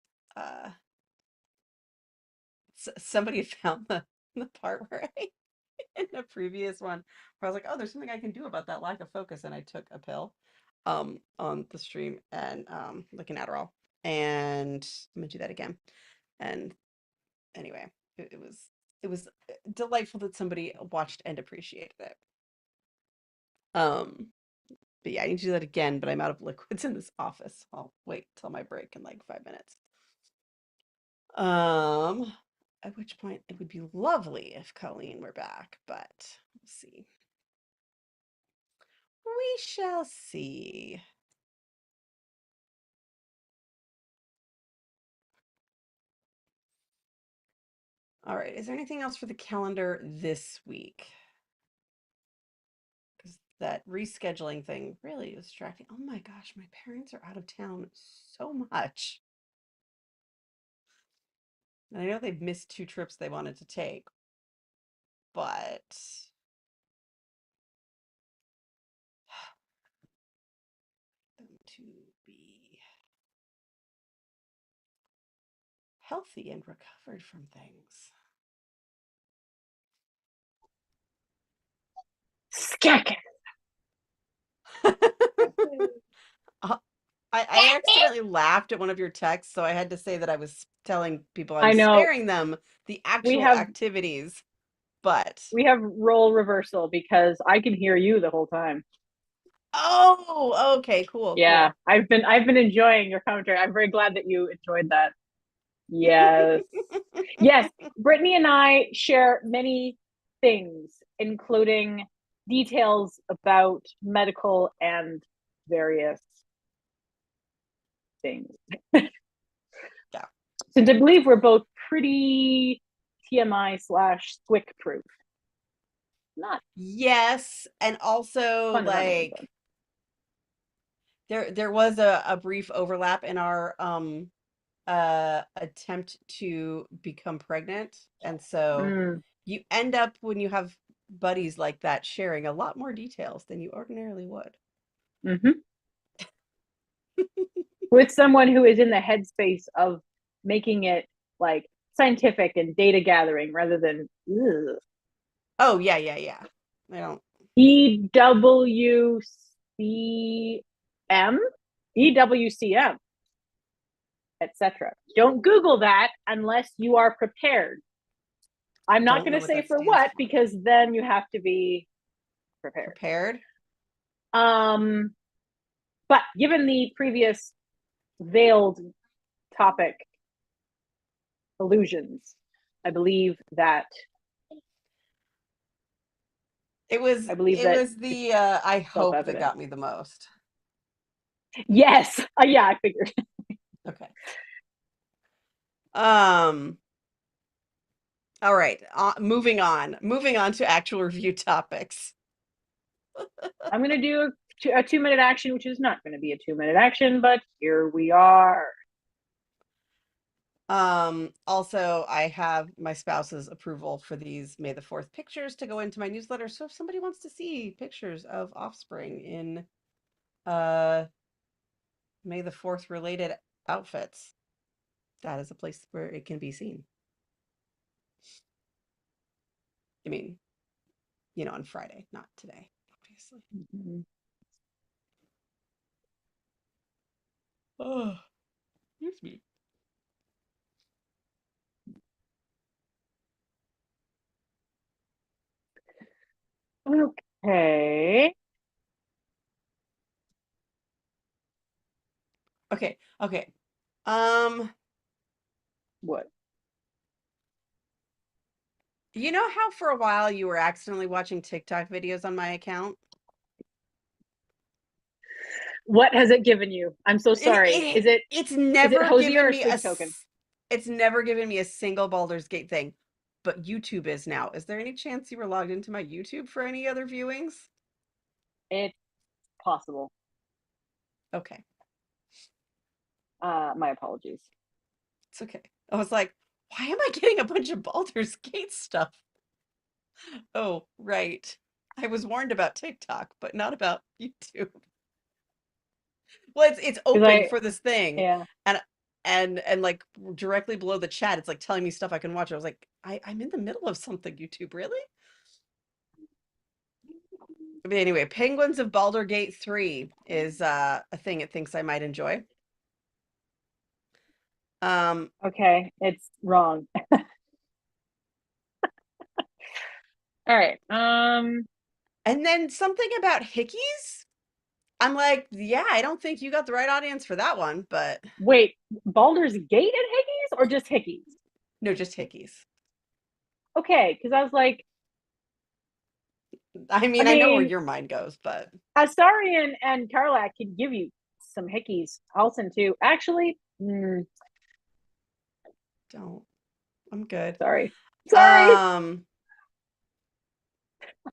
Somebody found the part where I, in a previous one, where I was like, oh, there's something I can do about that lack of focus, and I took a pill, on the stream and like an Adderall, and I'm gonna do that again. And anyway, it was delightful that somebody watched and appreciated it. But yeah, I need to do that again, but I'm out of liquids in this office. I'll wait till my break in like 5 minutes. At which point it would be lovely if Colleen were back, but we'll see. We shall see. All right, is there anything else for the calendar this week? Because that rescheduling thing really is distracting. Oh my gosh, my parents are out of town so much. And I know they've missed 2 trips they wanted to take, but them to be healthy and recovered from things. Scack. I accidentally laughed at one of your texts, so I had to say that I was telling people I I was know. sparing them the actual activities, but We have role reversal because I can hear you the whole time. oh, okay, cool. Yeah, cool. I've been enjoying your commentary. I'm very glad that you enjoyed that. Yes. Yes, Brittany and I share many things, including details about medical and various things. Yeah. Since I believe we're both pretty TMI/SWIC proof. Not Yes, and also like there was a brief overlap in our attempt to become pregnant, and so you end up when you have buddies like that sharing a lot more details than you ordinarily would. With someone who is in the headspace of making it like scientific and data gathering rather than ugh. Oh yeah. I don't. EWCM, etc. Don't Google that unless you are prepared. I'm not don't going know to what say that for stands what for. because then you have to be prepared. Prepared? But given the previous veiled topic illusions, I believe that It was the I hope that self-evident. got me the most. Yes. Yeah, I figured. Okay. All right. Moving on to actual review topics. I'm going to do a 2-minute action, which is not going to be a 2-minute action, but here we are. Also, I have my spouse's approval for these May the 4th pictures to go into my newsletter. So if somebody wants to see pictures of offspring in May the 4th related outfits, that is a place where it can be seen. I mean, on Friday, not today, obviously. Mm-hmm. Oh, excuse me. Okay. Okay. What? You know how for a while you were accidentally watching TikTok videos on my account? What has it given you? I'm so sorry. It's is never it Hosier given or me Sleep Token? it's never given me a single Baldur's Gate thing, but YouTube is now. Is there any chance you were logged into my YouTube for any other viewings? It's possible. Okay. My apologies. It's okay. I was like, why am I getting a bunch of Baldur's Gate stuff? Oh, right. I was warned about TikTok, but not about YouTube. Well, it's open for this thing, Yeah. and like directly below the chat, it's like telling me stuff I can watch. I was like, I'm in the middle of something, YouTube, really? But anyway, Penguins of Baldur Gate 3 is a thing it thinks I might enjoy. Okay, it's wrong. All right. And then something about hickeys. I'm like, yeah, I don't think you got the right audience for that one, but Wait, Baldur's Gate and Hickeys or just Hickeys? no, just hickeys. Okay, because I was like, I mean, I know where your mind goes, but Astarion and Karlak can give you some Hickeys. Halson too. Actually, don't. I'm good. Sorry. Um,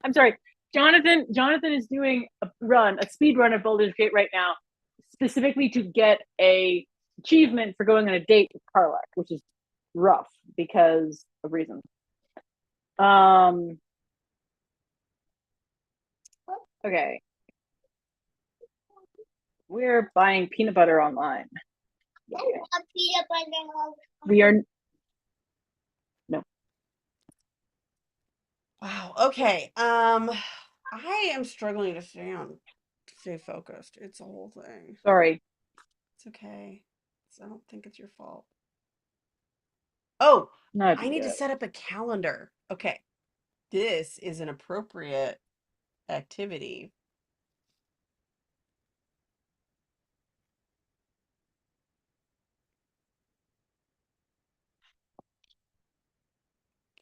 I'm sorry. Jonathan is doing a speed run of Baldur's Gate right now, specifically to get a achievement for going on a date with Karlak, which is rough because of reasons. Okay. We're buying peanut butter online. A peanut butter. We are no. wow. Okay. I am struggling to stay focused. It's a whole thing. Sorry. It's okay. I don't think it's your fault. Oh, No, I need to set up a calendar. Okay. This is an appropriate activity.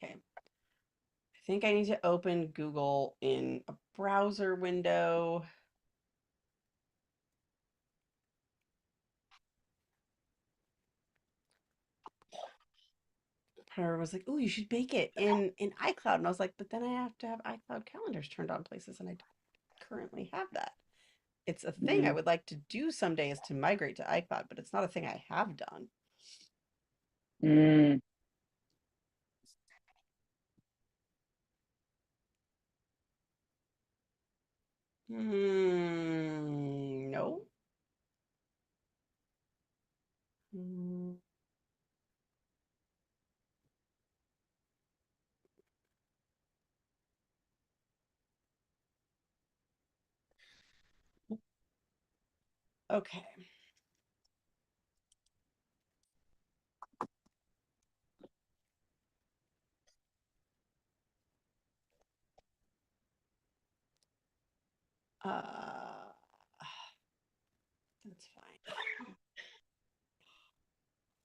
Okay. I think I need to open Google in a browser window. Her was like, "Oh, you should make it in iCloud," and I was like, "But then I have to have iCloud calendars turned on places, and I don't currently have that." It's a thing I would like to do someday is to migrate to iCloud, but it's not a thing I have done. No. Okay. That's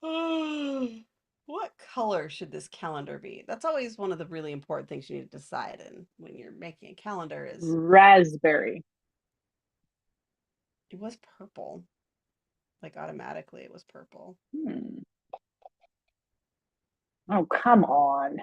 fine. What color should this calendar be? That's always one of the really important things you need to decide in when you're making a calendar is Raspberry. it was purple. Like automatically it was purple. Oh, come on.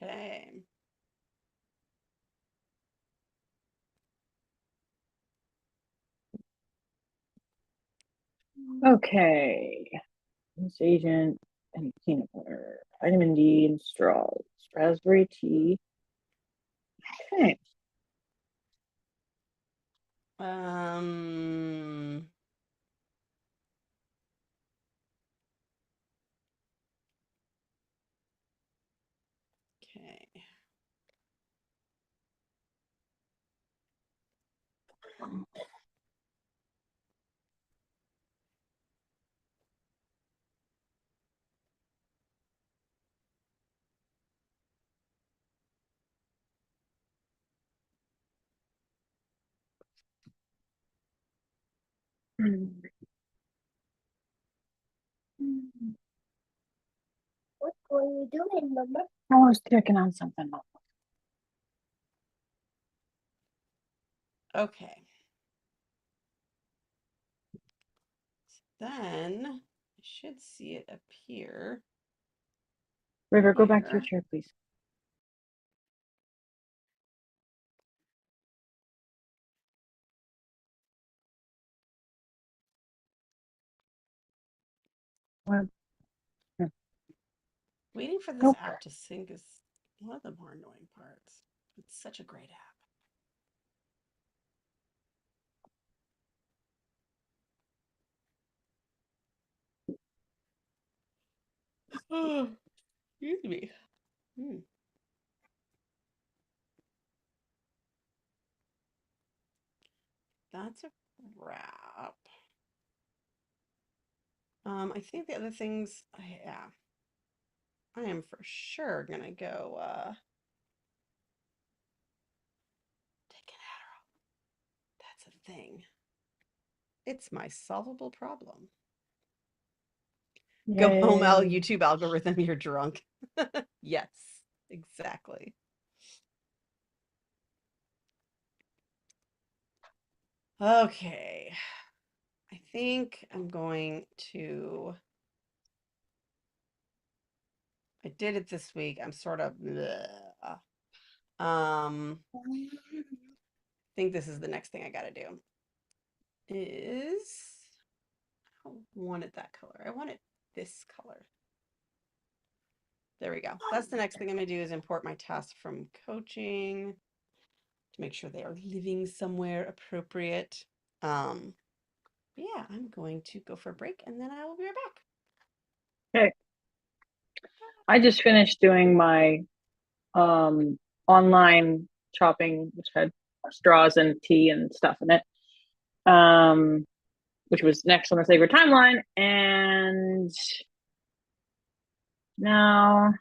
Okay. Okay. This agent and peanut butter, vitamin D and straws, raspberry tea. Okay. Okay. What were you doing, Mama? I was checking on something. Okay. Then I should see it appear. River, go back to your here. chair, please. What? Waiting for this Nope. app to sync is one of the more annoying parts. It's such a great app. Oh, excuse me. That's a wrap. I think the other things, yeah, I am for sure gonna go take an Adderall. That's a thing. It's my solvable problem. Yay. Go home, YouTube algorithm, you're drunk. Yes, exactly. Okay. I think I'm going to. I did it this week. I'm sort of. Bleh. I think this is the next thing I got to do. Is I wanted that color. I wanted this color. There we go. That's the next thing I'm going to do is import my tasks from coaching to make sure they are living somewhere appropriate. Yeah, I'm going to go for a break and then I will be right back. Okay. I just finished doing my online shopping, which had straws and tea and stuff in it. Which was next on the Sacred Timeline. And now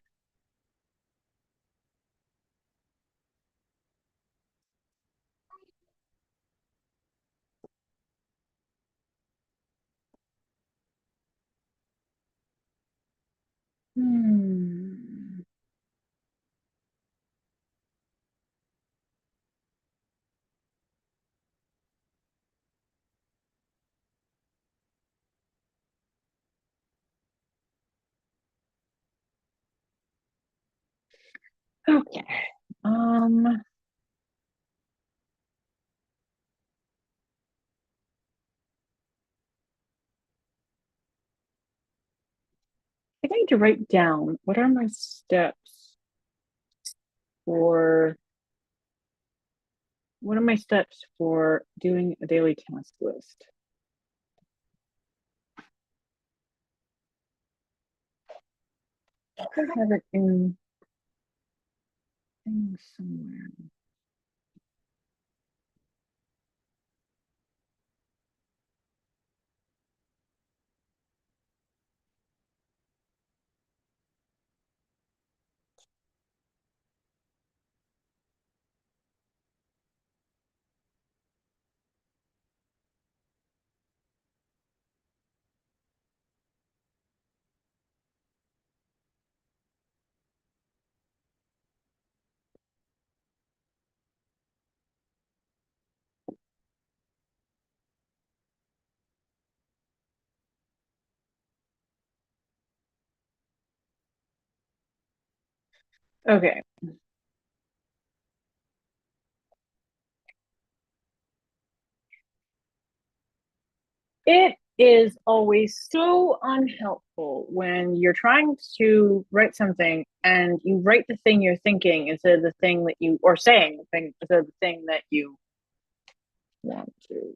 okay. I think I need to write down what are my steps for doing a daily task list. have it in things somewhere. Okay. It is always so unhelpful when you're trying to write something and you write the thing you're thinking instead of the thing that you, or saying the thing instead of the thing that you want to.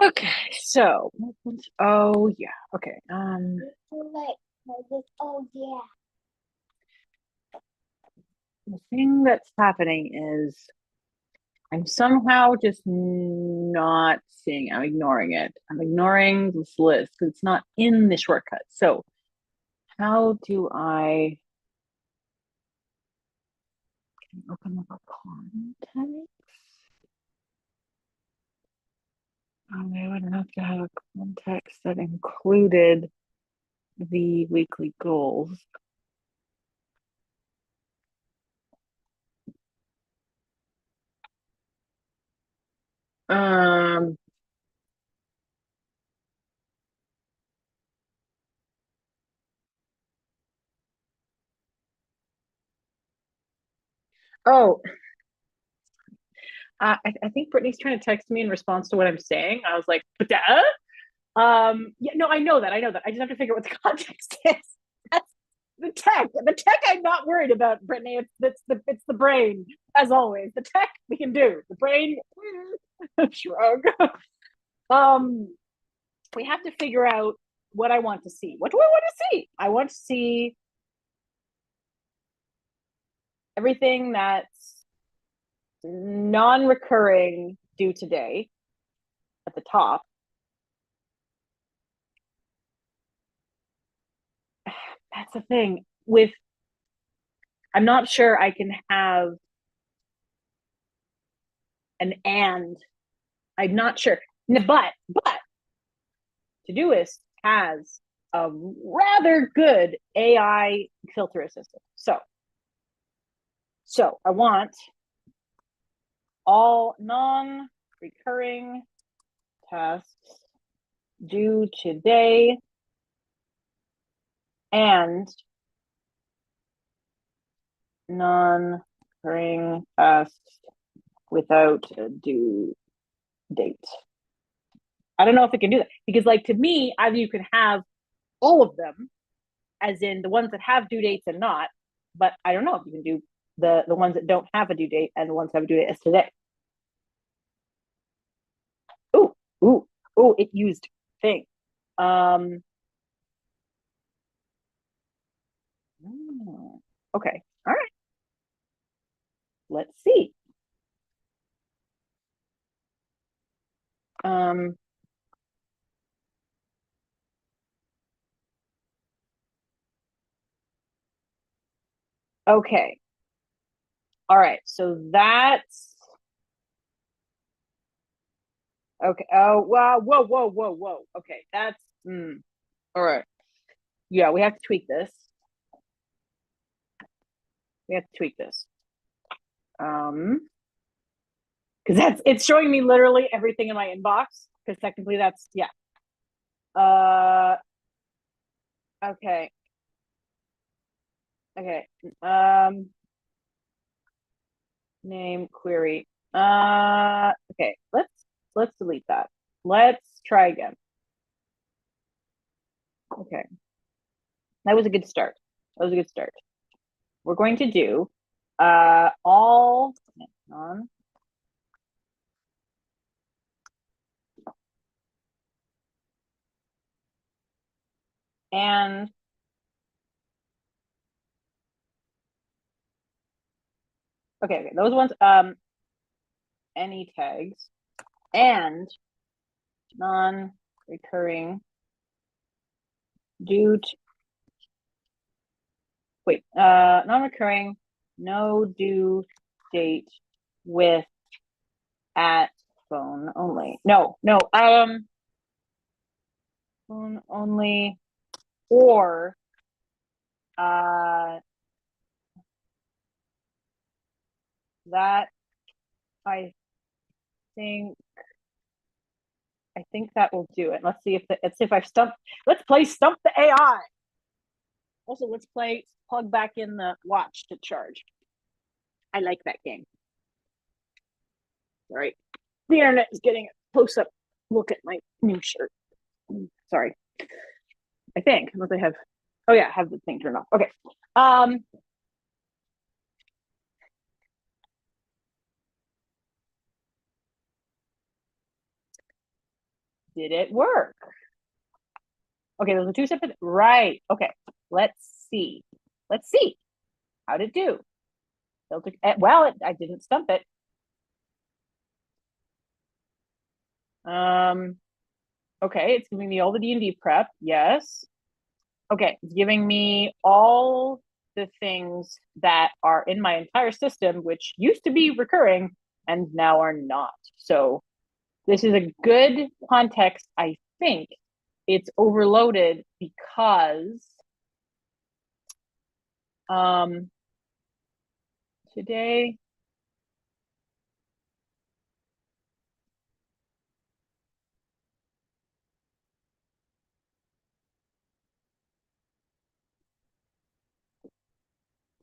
Okay, so oh yeah, okay. Oh yeah. The thing that's happening is I'm somehow just not seeing. I'm ignoring it. I'm ignoring this list because it's not in the shortcut. So how do I open up a context? I would have to have a context that included the weekly goals. Um, oh, I think Brittany's trying to text me in response to what I'm saying. I was like, yeah, no, I know that. I just have to figure out what the context is. That's the tech. The tech I'm not worried about, Brittany. It's the brain, as always. The tech we can do. The brain, shrug. We have to figure out what I want to see. What do I want to see? I want to see everything that's non-recurring due today at the top. That's the thing with, I'm not sure I can have an and. I'm not sure. But Todoist has a rather good AI filter assistant. So I want all non-recurring tasks due today and non-recurring tasks without a due date. I don't know if it can do that because, like, to me, either you can have all of them, as in the ones that have due dates and not, but I don't know if you can do the ones that don't have a due date and the ones that have a due date as today. Ooh, it used thing. Okay, all right. Let's see. Okay. All right, so that's okay. Oh, wow, whoa. Okay, that's all right. Yeah, we have to tweak this. Because it's showing me literally everything in my inbox. Because technically that's okay. Name query. Okay, let's delete that. Let's try again. Okay. That was a good start. We're going to do all on and okay, those ones any tags and non-recurring due to non-recurring, no due date with at phone only. No, phone only or that I think that will do it. Let's see if I've stumped. Let's play Stump the AI. Also, let's plug back in the watch to charge. I like that game. All right. The internet is getting a close-up look at my new shirt. Sorry. I think, unless I have, oh yeah, I have the thing turned off. Okay. Did it work? Okay, those are two separate, right. Okay, let's see. How'd it do? Well, I didn't stump it. Okay, it's giving me all the D&D prep. Yes. Okay, it's giving me all the things that are in my entire system, which used to be recurring and now are not. So this is a good context. I think it's overloaded because today,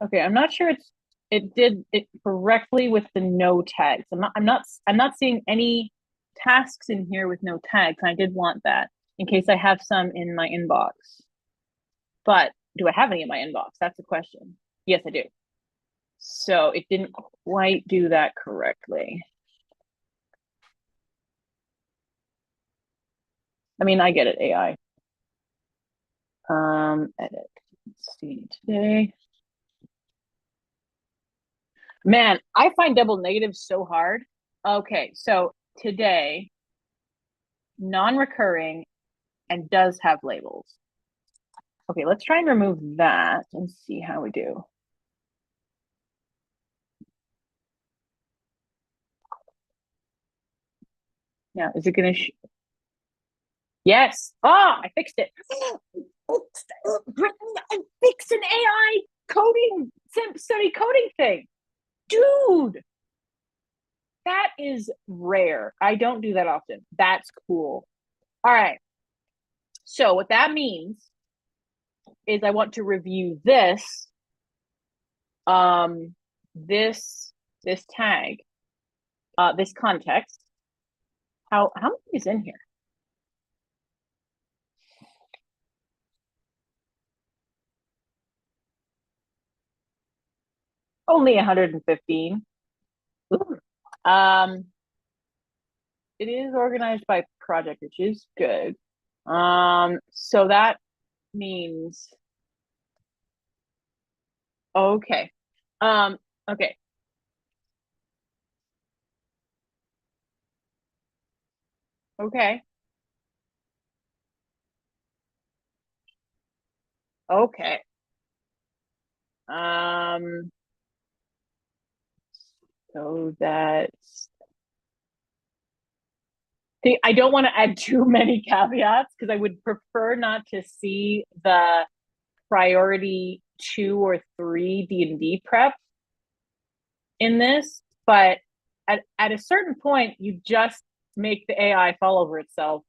okay, I'm not sure it did it correctly with the no tags. I'm not seeing any tasks in here with no tags. I did want that in case I have some in my inbox. But do I have any in my inbox? That's the question. Yes, I do. So it didn't quite do that correctly. I mean, I get it, AI. Edit. Let's see today. Man, I find double negatives so hard. Okay, so today, non-recurring and does have labels. Okay, let's try and remove that and see how we do. Now, is it gonna yes. Oh, I fixed it. Brittany, I fixed an AI coding, study coding thing. Dude, that is rare. I don't do that often. That's cool. All right. So what that means is I want to review this, this tag, this context. How many is in here? Only 115. Ooh. It is organized by project, which is good. So that means okay. Okay. Okay. Okay. So that's see, I don't want to add too many caveats because I would prefer not to see the priority 2 or 3 D&D prep in this, but at a certain point, you just make the AI fall over itself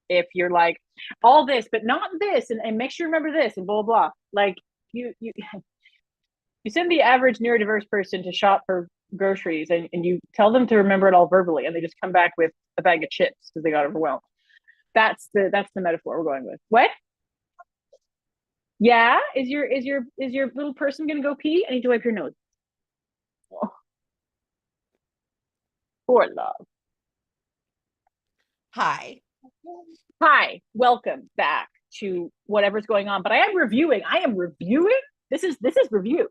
if you're like all this, but not this, and make sure you remember this, and blah blah. Like you send the average neurodiverse person to shop for groceries, and you tell them to remember it all verbally, and they just come back with a bag of chips because they got overwhelmed. That's the metaphor we're going with. What? Yeah, is your little person gonna go pee? I need to wipe your nose. Oh, poor love. Hi. Hi, welcome back to whatever's going on. But I am reviewing. This is review.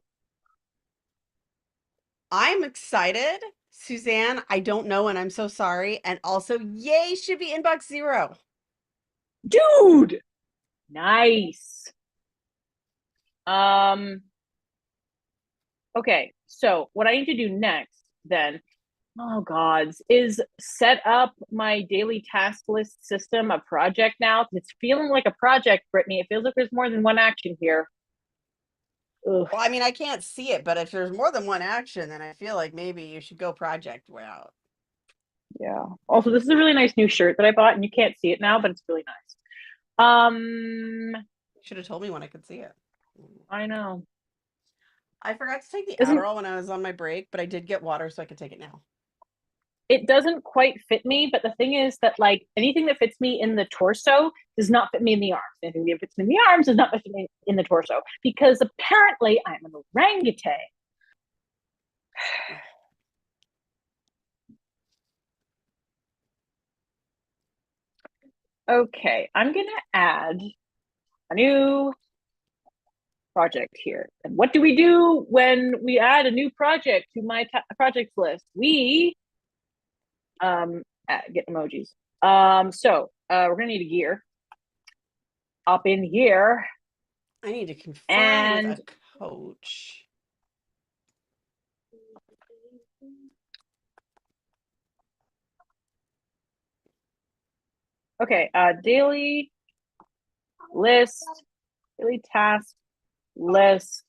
I'm excited. Suzanne, I don't know, and I'm so sorry. And also, yay, should be inbox 0. Dude, nice. Okay, so what I need to do next then, oh gods, is set up my daily task list system, a project now. It's feeling like a project, Brittany. It feels like there's more than one action here. Ugh. Well, I mean, I can't see it, but if there's more than one action, then I feel like maybe you should go project route. Yeah. Also, this is a really nice new shirt that I bought, and you can't see it now, but it's really nice. Should have told me when I could see it. I know. I forgot to take the Doesn't Adderall when I was on my break, but I did get water, so I could take it now. it doesn't quite fit me, but the thing is that like anything that fits me in the torso does not fit me in the arms. Anything that fits me in the arms does not fit me in the torso because apparently I'm an orangutan. Okay, I'm gonna add a new project here. And what do we do when we add a new project to my projects list? We get emojis. So we're gonna need a gear. Up in here, I need to confirm And with a coach. okay, daily list, daily task list.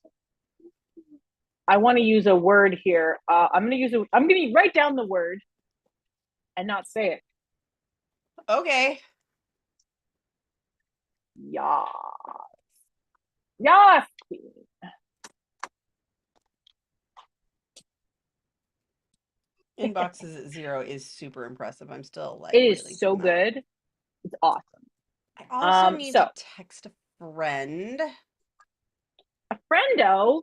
I want to use a word here. I'm going to write down the word and not say it. Okay. Yeah. Yes. Inboxes at 0 is super impressive. I'm still like It is reeling so from that. good. It's awesome. I also need So to text a friend. a friendo,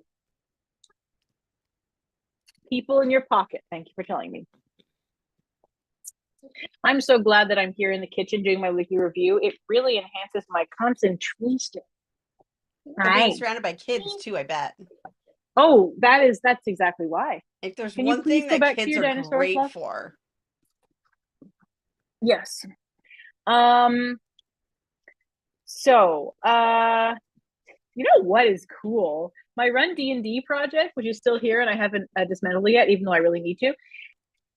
people in your pocket. Thank you for telling me. I'm so glad that I'm here in the kitchen doing my weekly review. It really enhances my concentration. And being surrounded by kids too, I bet. Oh, that's exactly why. If there's Can you one please thing go that back to kids your are dinosaur great sloth? for. Yes. So, you know what is cool? My Run D&D project, which is still here and I haven't dismantled it yet, even though I really need to.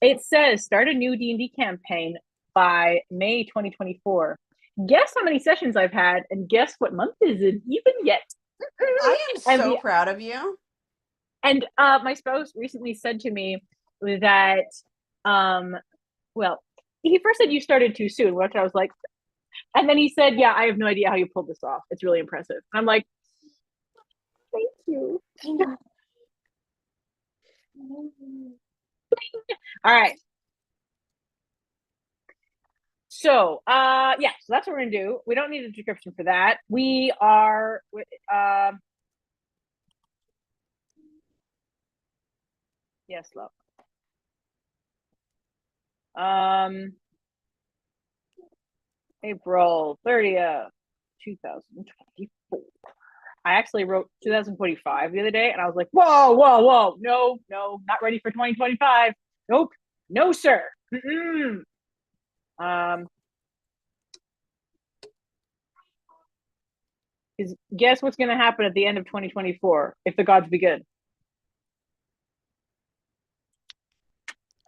It says start a new D&D campaign by May 2024. Guess how many sessions I've had, and guess what month is it even yet? I am so proud of you. And my spouse recently said to me that, well, he first said you started too soon, which I was like, and then he said, yeah, I have no idea how you pulled this off. It's really impressive. I'm like, thank you. All right. So, yeah, so that's what we're gonna do. We don't need a description for that. We are, yes, love. April 30th, 2024. I actually wrote 2025 the other day, and I was like, whoa, no, not ready for 2025. Nope, no, sir. Guess what's going to happen at the end of 2024 if the gods be good?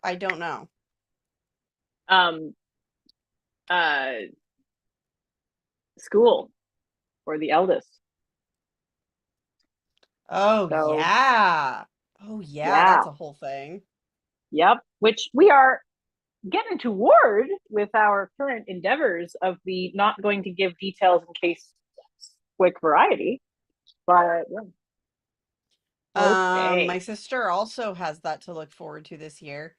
I don't know. School for the eldest. Oh, So, yeah. Oh, yeah, that's a whole thing. Yep, which we are getting toward with our current endeavors of the not going to give details in case quick variety. But yeah. Okay. My sister also has that to look forward to this year.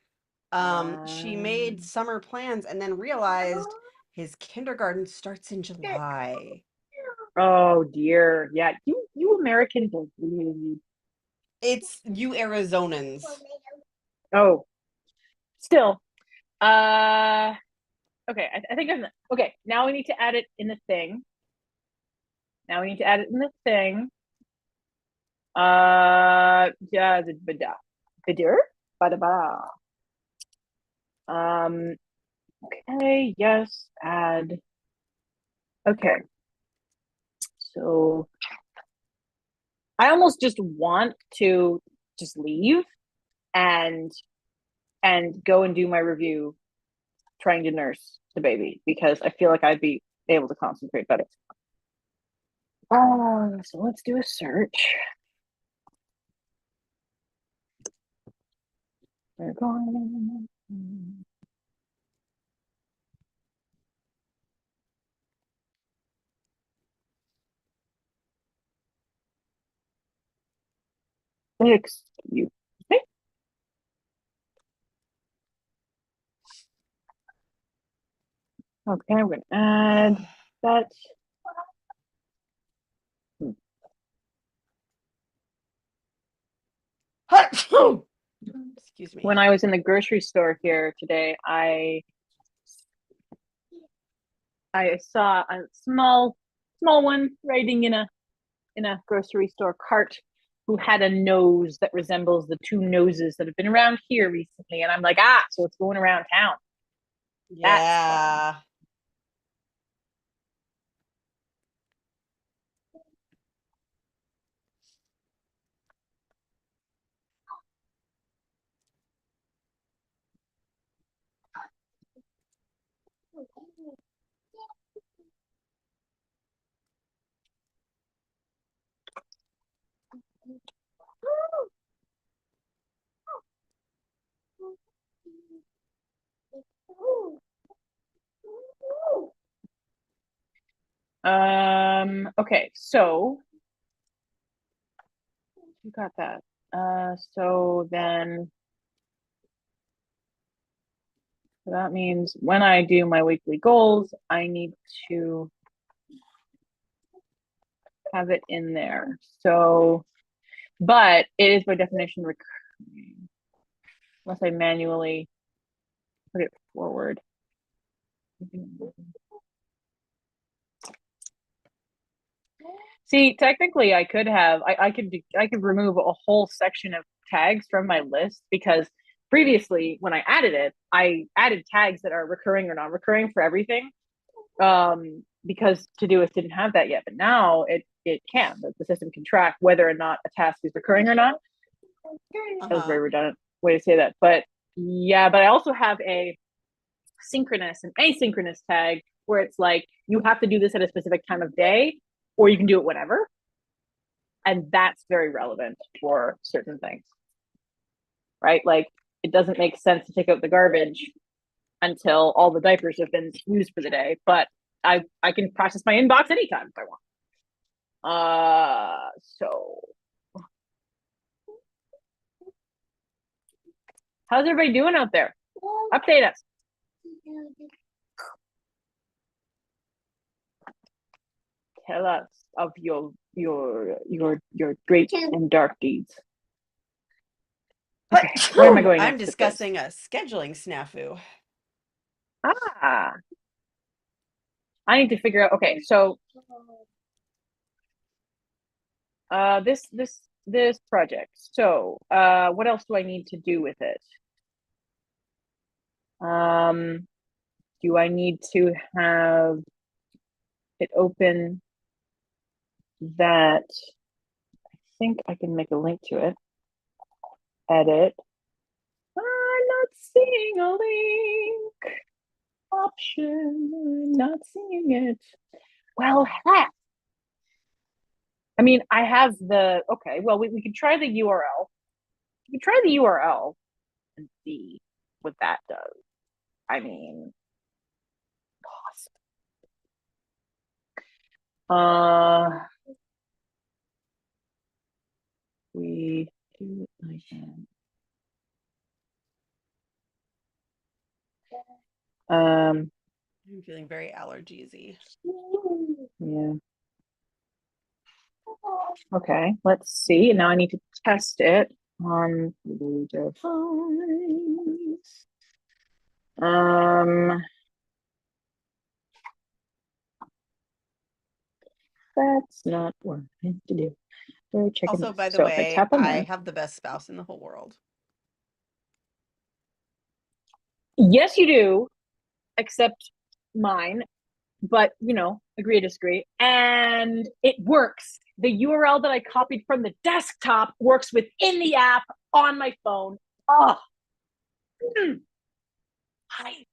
She made summer plans and then realized his kindergarten starts in July. Oh dear. Yeah, you Americans are really. It's you Arizonans. Oh, still. Okay, I think I'm okay. Now we need to add it in the thing. Yeah, the bidir, bada. Okay, yes, add. Okay. So I almost just want to just leave and go and do my review trying to nurse the baby because I feel like I'd be able to concentrate better. So let's do a search. We're going. Excuse me. Okay, I'm gonna add that. Excuse me. When I was in the grocery store here today, I saw a small one riding in a grocery store cart who had a nose that resembles the two noses that have been around here recently. And I'm like, so it's going around town. Yeah. Okay, so you got that. So then that means when I do my weekly goals, I need to have it in there. So, but it is by definition recurring, unless I manually put it forward. See, technically I could have, I could remove a whole section of tags from my list, because previously when I added it, I added tags that are recurring or non-recurring for everything. Because Todoist didn't have that yet, but now it can. The system can track whether or not a task is recurring or not. That was a very redundant way to say that, but yeah. But I also have a synchronous and asynchronous tag where it's like you have to do this at a specific time of day, or you can do it whenever, and that's very relevant for certain things, right? Like it doesn't make sense to take out the garbage until all the diapers have been used for the day, but I can process my inbox anytime if I want. So how's everybody doing out there? Update us. Tell us of your great and dark deeds. Okay, where am I going? I'm discussing a scheduling snafu. I need to figure out. Okay, so this project. So what else do I need to do with it? Do I need to have it open that? I think I can make a link to it. Edit. I'm not seeing a link option. Not seeing it. Well, heck. I mean, I have the, okay, well, we can try the URL. We can try the URL and see what that does. I mean, awesome. We do it again. I'm feeling very allergies-y. Yeah. Okay, let's see. Now I need to test it on the device. That's not what I need to do. Also, by the way, I have the best spouse in the whole world. Yes, you do, except mine. But, you know, agree to disagree. And it works. The URL that I copied from the desktop works within the app on my phone. Oh, I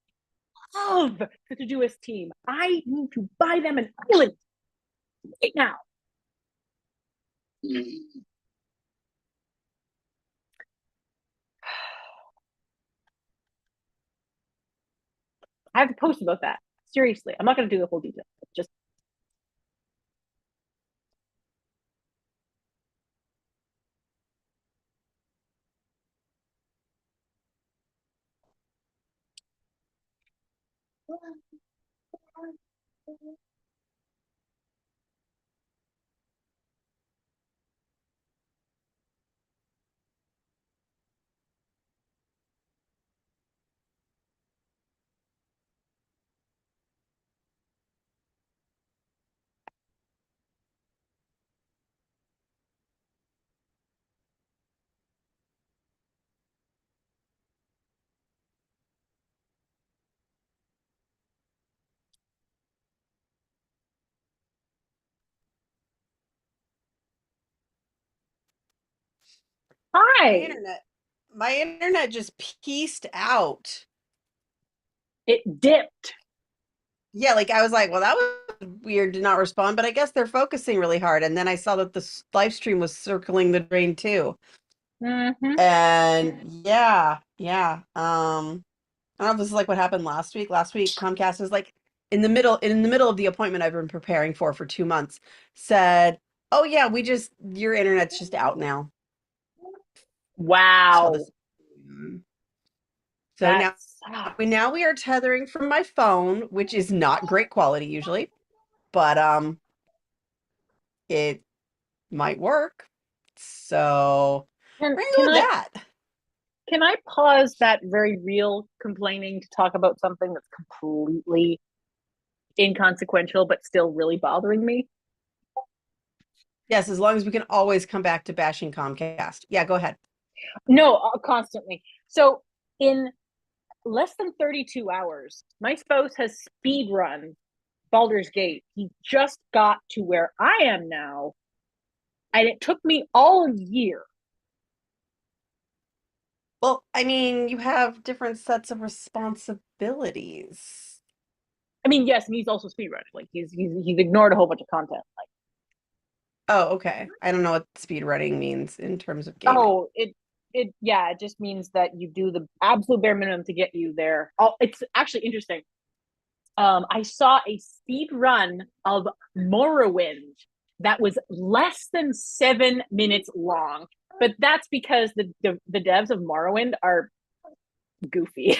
love the Todoist team. I need to buy them an island right now. I have to post about that. Seriously, I'm not going to do the whole detail. Just hi. My internet just pieced out. It dipped. Yeah, like I was like, well, that was weird to not respond, but I guess they're focusing really hard. And then I saw that the live stream was circling the drain too. Mm-hmm. And yeah. I don't know if this is like what happened last week. Last week, Comcast was like, in the middle of the appointment I've been preparing for 2 months, said, "Oh yeah, your internet's just out now." So Wow. this, so now That's we are tethering from my phone, which is not great quality usually, but it might work. So can we're gonna go can with I that. can I pause that very real complaining to talk about something that's completely inconsequential but still really bothering me? Yes, as long as we can always come back to bashing Comcast. Yeah, go ahead. No, constantly. So in less than 32 hours, my spouse has speed run Baldur's Gate. He just got to where I am now, and it took me all year. Well, I mean, you have different sets of responsibilities. I mean, yes, and he's also speed running. Like he's ignored a whole bunch of content. Like, Oh, okay. I don't know what speed running means in terms of gaming. oh, it yeah, it just means that you do the absolute bare minimum to get you there. Oh, it's actually interesting. I saw a speed run of Morrowind that was less than 7 minutes long, but that's because the devs of Morrowind are goofy.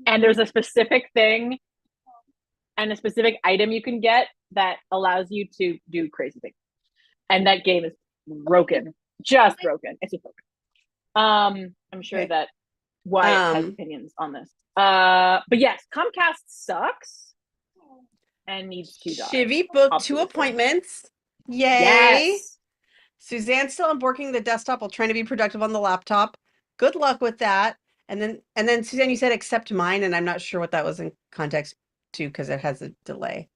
And there's a specific thing and a specific item you can get that allows you to do crazy things. And that game is broken, just broken. It's just broken. I'm sure Okay. that Wyatt has opinions on this. But yes, Comcast sucks and needs to die. Shivy booked 2 obviously. appointments. Yay. Yes. Suzanne's still on working the desktop while trying to be productive on the laptop. Good luck with that. And then Suzanne, you said accept mine, and I'm not sure what that was in context to because it has a delay.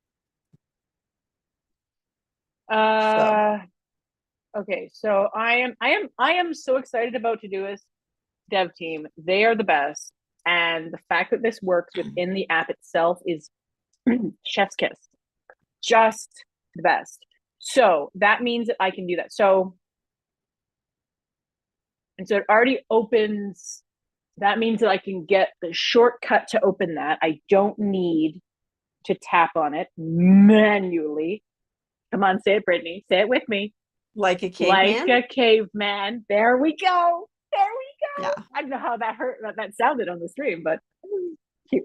Okay, so I am so excited about Todoist dev team. They are the best. And the fact that this works within the app itself is chef's kiss. Just the best. So that means that I can do that. So it already opens. That means that I can get the shortcut to open that. I don't need to tap on it manually. Come on, say it, Brittany. Say it with me. Like a caveman? Like a caveman. There we go. There we go. Yeah. I don't know how that sounded on the stream, but cute.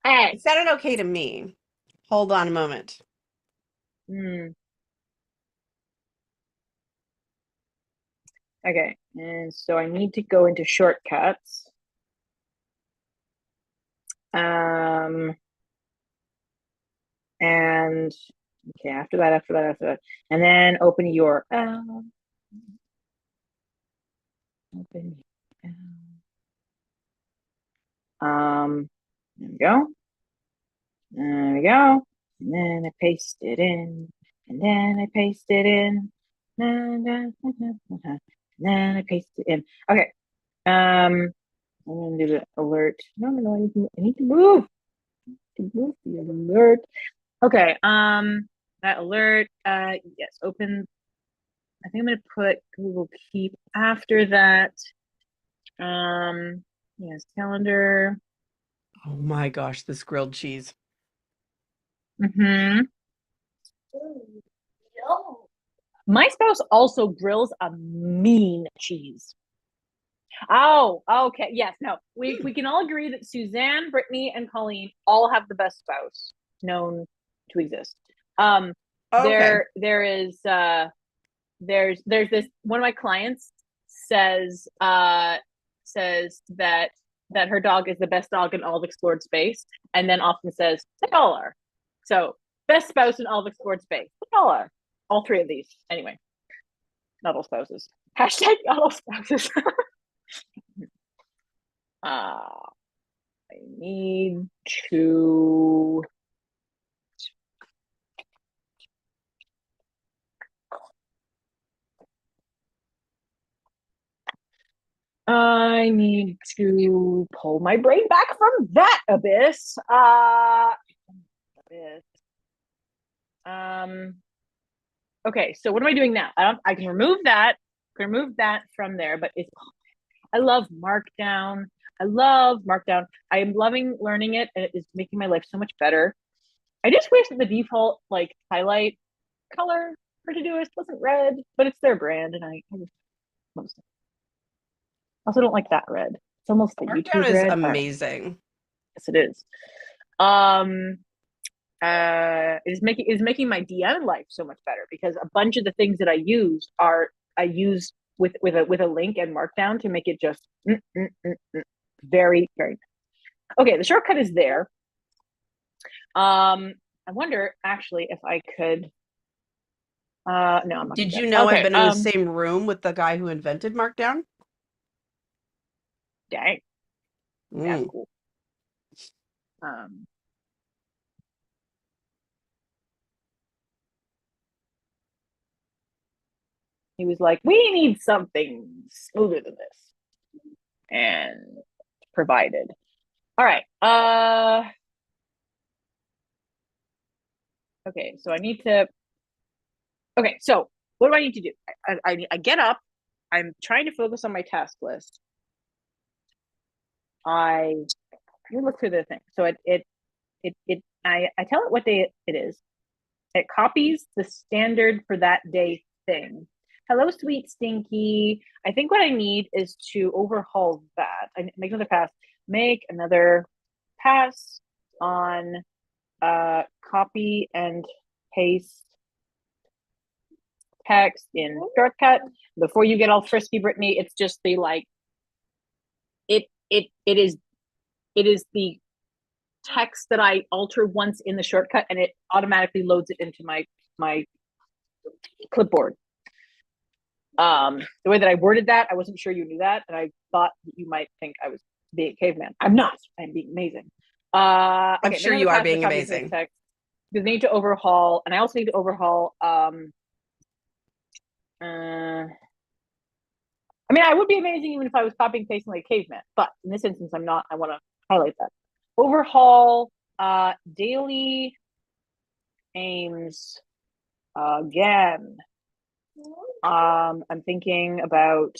Hey. It sounded okay to me. Hold on a moment. Okay, and so I need to go into shortcuts. And okay, after that, and then open URL. Open. There we go. There we go. And then I paste it in. And then I paste it in. And then I paste it in. Okay. I'm gonna do the alert. No, I need to move. To move the alert. Okay. That alert. Yes. Open. I think I'm gonna put Google Keep after that. Yes. Calendar. Oh my gosh, this grilled cheese. Mm-hmm. No. My spouse also grills a mean cheese. Oh, okay. Yes, no. We can all agree that Suzanne, Brittany, and Colleen all have the best spouse known to exist. Okay. There's this one of my clients says that her dog is the best dog in all of explored space, and then often says they all are. So best spouse in all of explored space. They all are. All three of these. Anyway, not all spouses. Hashtag not all spouses. I need to. I need to pull my brain back from that abyss. Okay, so what am I doing now? I can remove that. From there, but I love Markdown. I love Markdown. I am loving learning it, and it is making my life so much better. I just wish that the default like highlight color for Todoist wasn't red, but it's their brand, and I just love it. Also don't like that red. It's almost like Markdown YouTube is red. amazing. Yes, it is. It is making my DM life so much better because a bunch of the things that I use with a link and Markdown to make it just very, very nice. Okay, the shortcut is there. I wonder actually if I could. No, I'm not. Did you know I've been in the same room with the guy who invented Markdown? Dang, that's cool. He was like, "We need something smoother than this," and provided. All right. Okay, so I need to. Okay, so what do I need to do? I get up. I'm trying to focus on my task list. Let me look through the thing. So I tell it what day it is. It copies the standard for that day thing. Hello, sweet Stinky. I think what I need is to overhaul that. I make another pass. Make another pass on copy and paste text in shortcut. Before you get all frisky, Brittany, it's just the like it is the text that I alter once in the shortcut, and it automatically loads it into my clipboard. The way that I worded that, I wasn't sure you knew that, and I thought that you might think I was being caveman. I'm not. I'm being amazing. I'm sure you are being amazing. Text. You need to overhaul, and I also need to overhaul. I mean, I would be amazing even if I was copying pasting like a caveman, but in this instance, I'm not. I want to highlight that. Overhaul daily aims again. I'm thinking about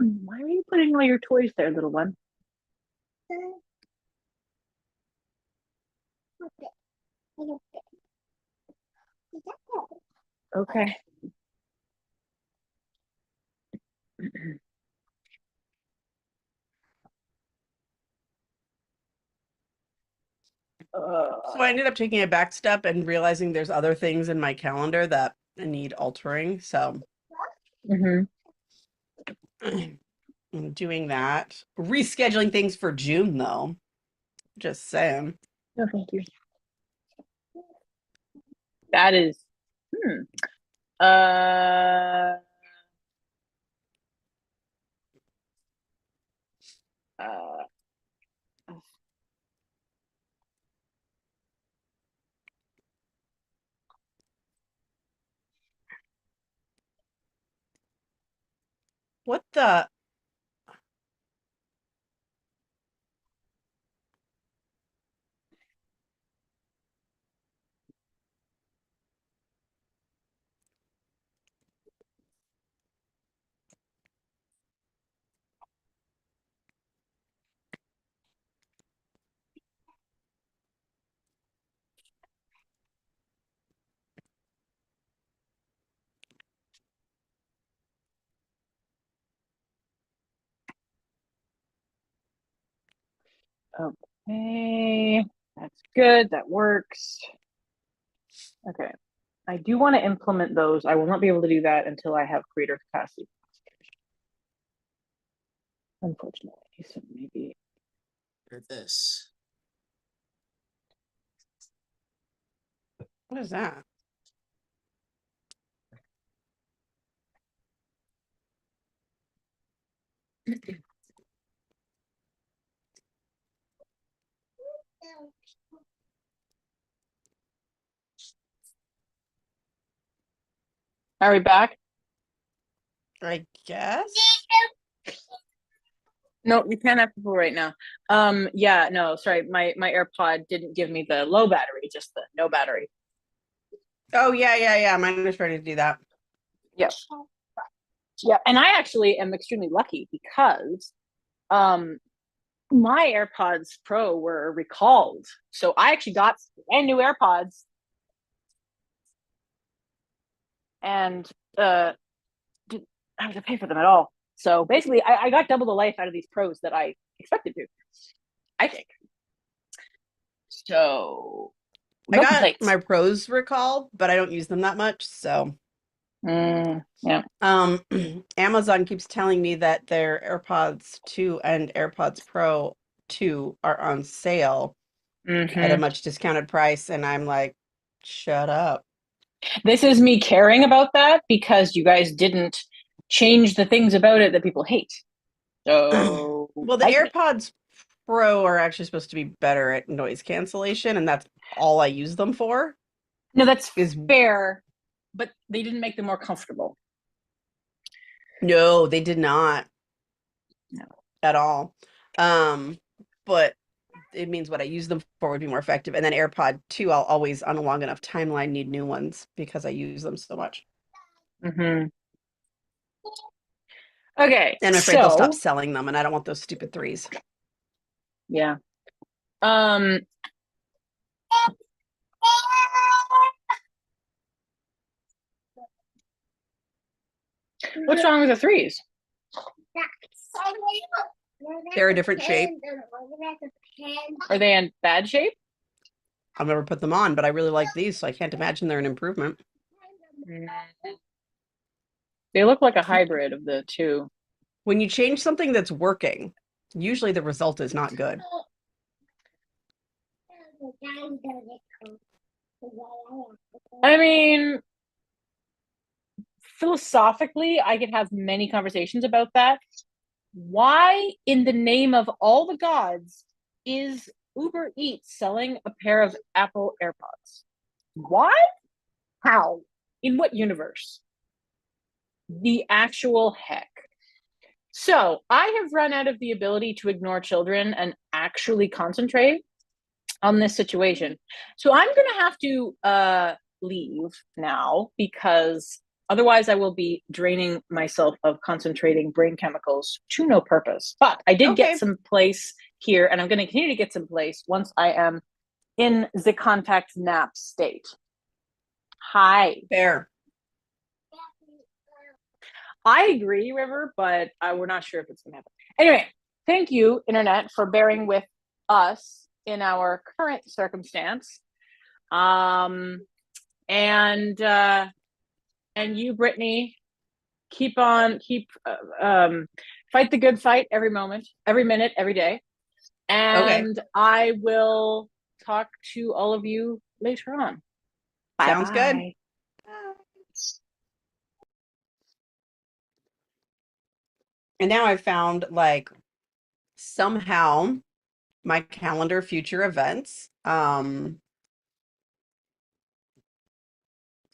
why are you putting all your toys there, little one? Okay. So I ended up taking a back step and realizing there's other things in my calendar that need altering. So I'm doing that. Rescheduling things for June, though. Just saying. No, thank you. That is. What the? Okay, that's good. That works. Okay, I do want to implement those. I will not be able to do that until I have creator capacity. unfortunately. So maybe. Or this. What is that? Are we back? I guess. No, you can't have people right now. Yeah, no, sorry. My AirPod didn't give me the low battery, just the no battery. Oh, yeah. Mine was ready to do that. Yep. Yeah, and I actually am extremely lucky because my AirPods Pro were recalled. So I actually got brand new AirPods and didn't have to pay for them at all. So basically I got double the life out of these pros that I expected to, I think. So I no got complaints. my pros recalled, but I don't use them that much. So Yeah. Amazon keeps telling me that their AirPods 2 and AirPods Pro 2 are on sale at a much discounted price. And I'm like, shut up. This is me caring about that because you guys didn't change the things about it that people hate. So Well, the AirPods Pro are actually supposed to be better at noise cancellation, and that's all I use them for. No, that's fair, but they didn't make them more comfortable. No, they did not. No. At all. But it means what I use them for would be more effective. And then AirPod 2, I'll always, on a long enough timeline, need new ones because I use them so much. Okay. And I'm afraid they'll stop selling them, and I don't want those stupid 3s. Yeah. What's wrong with the 3s? They're a different shape. Are they in bad shape? I've never put them on, but I really like these, so I can't imagine they're an improvement. They look like a hybrid of the two. When you change something that's working, usually the result is not good. I mean, philosophically, I could have many conversations about that. Why, in the name of all the gods, is Uber Eats selling a pair of Apple AirPods? Why? How? In what universe? The actual heck. So I have run out of the ability to ignore children and actually concentrate on this situation. So I'm going to have to leave now because otherwise I will be draining myself of concentrating brain chemicals to no purpose. But I did get some place here, and I'm going to continue to get some place once I am in the contact nap state. Hi. Fair. I agree, River, but we're not sure if it's going to happen. Anyway, thank you, Internet, for bearing with us in our current circumstance. And you, Brittany, keep fight the good fight every moment, every minute, every day. And I will talk to all of you later on. Sounds good. Bye. And now I've found, like, somehow my calendar future events have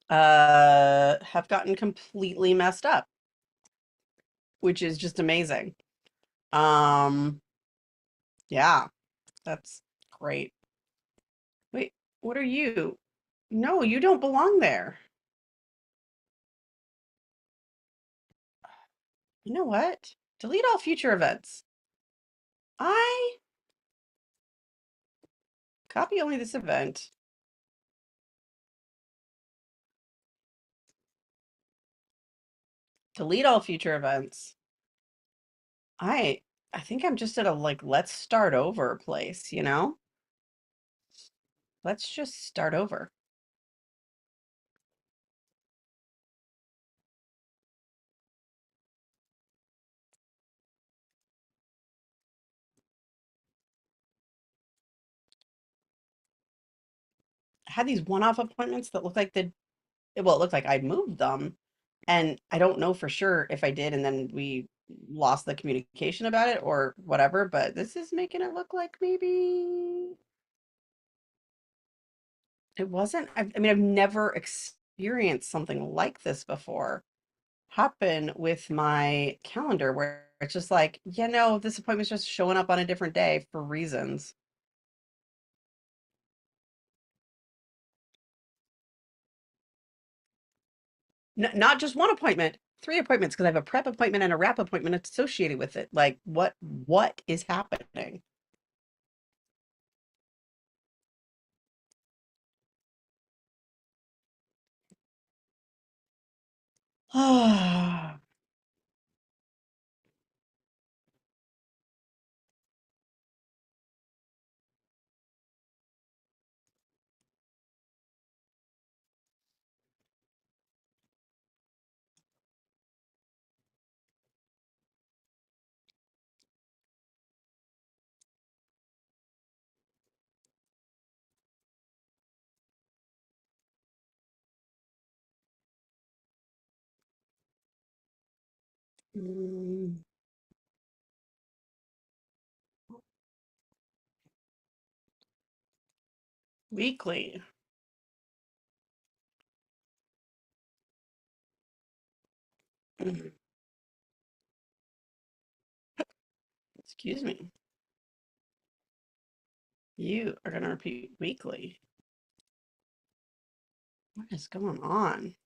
gotten completely messed up, which is just amazing. Yeah, that's great. Wait, what are you? No, you don't belong there. You know what? Delete all future events. Copy only this event. Delete all future events. I think I'm just at a, like, let's start over place, you know? Let's just start over. had these one-off appointments that looked like it looked like I'd moved them. And I don't know for sure if I did, and then we lost the communication about it or whatever, but this is making it look like maybe it wasn't. I mean, I've never experienced something like this before happen with my calendar where it's just like, this appointment's just showing up on a different day for reasons. Not just one appointment, 3 appointments, because I have a prep appointment and a wrap appointment associated with it. Like, what is happening? Mm, weekly. Mm, excuse me. You are going to repeat weekly. What is going on?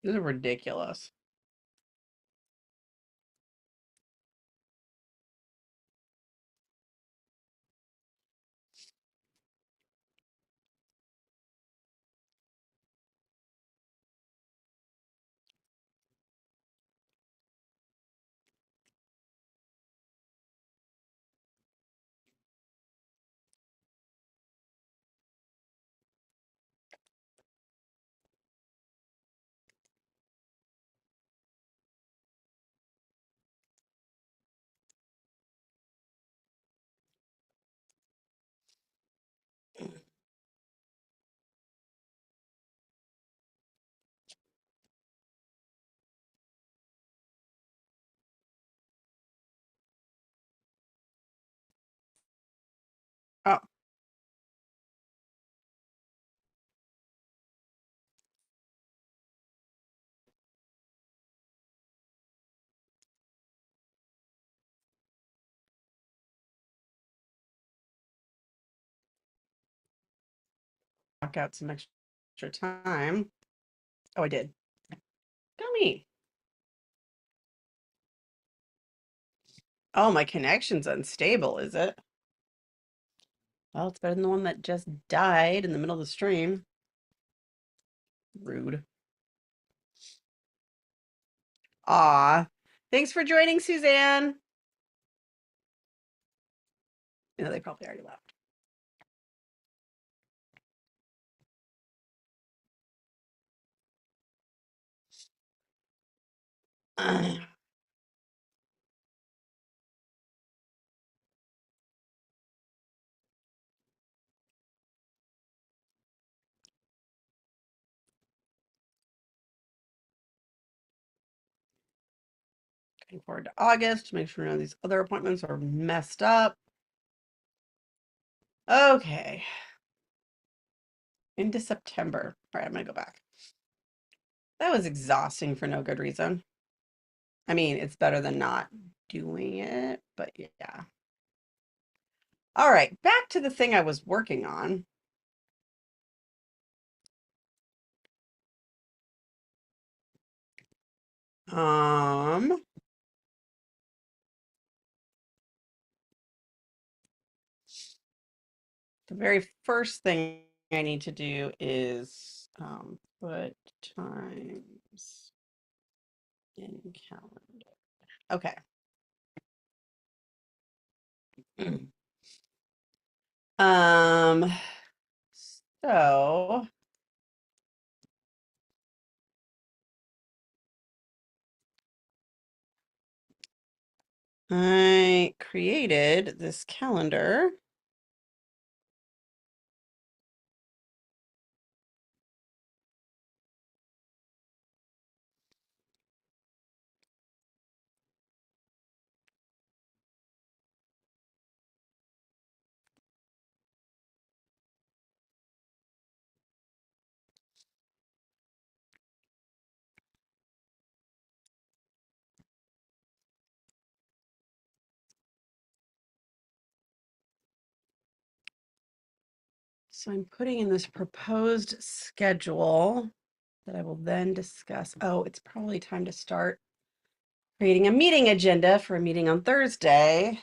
This is ridiculous. Oh, knock out some extra time. Oh, I did. Go me. Oh, my connection's unstable, is it? Well, it's better than the one that just died in the middle of the stream. Rude. Aw. Thanks for joining, Suzanne. They probably already left. Looking forward to August to make sure none of these other appointments are messed up. Okay. Into September. All right, I'm going to go back. That was exhausting for no good reason. I mean, it's better than not doing it, but yeah. All right, back to the thing I was working on. Um, the very first thing I need to do is put times in calendar. Okay. Um, so I created this calendar. So I'm putting in this proposed schedule that I will then discuss. Oh, it's probably time to start creating a meeting agenda for a meeting on Thursday.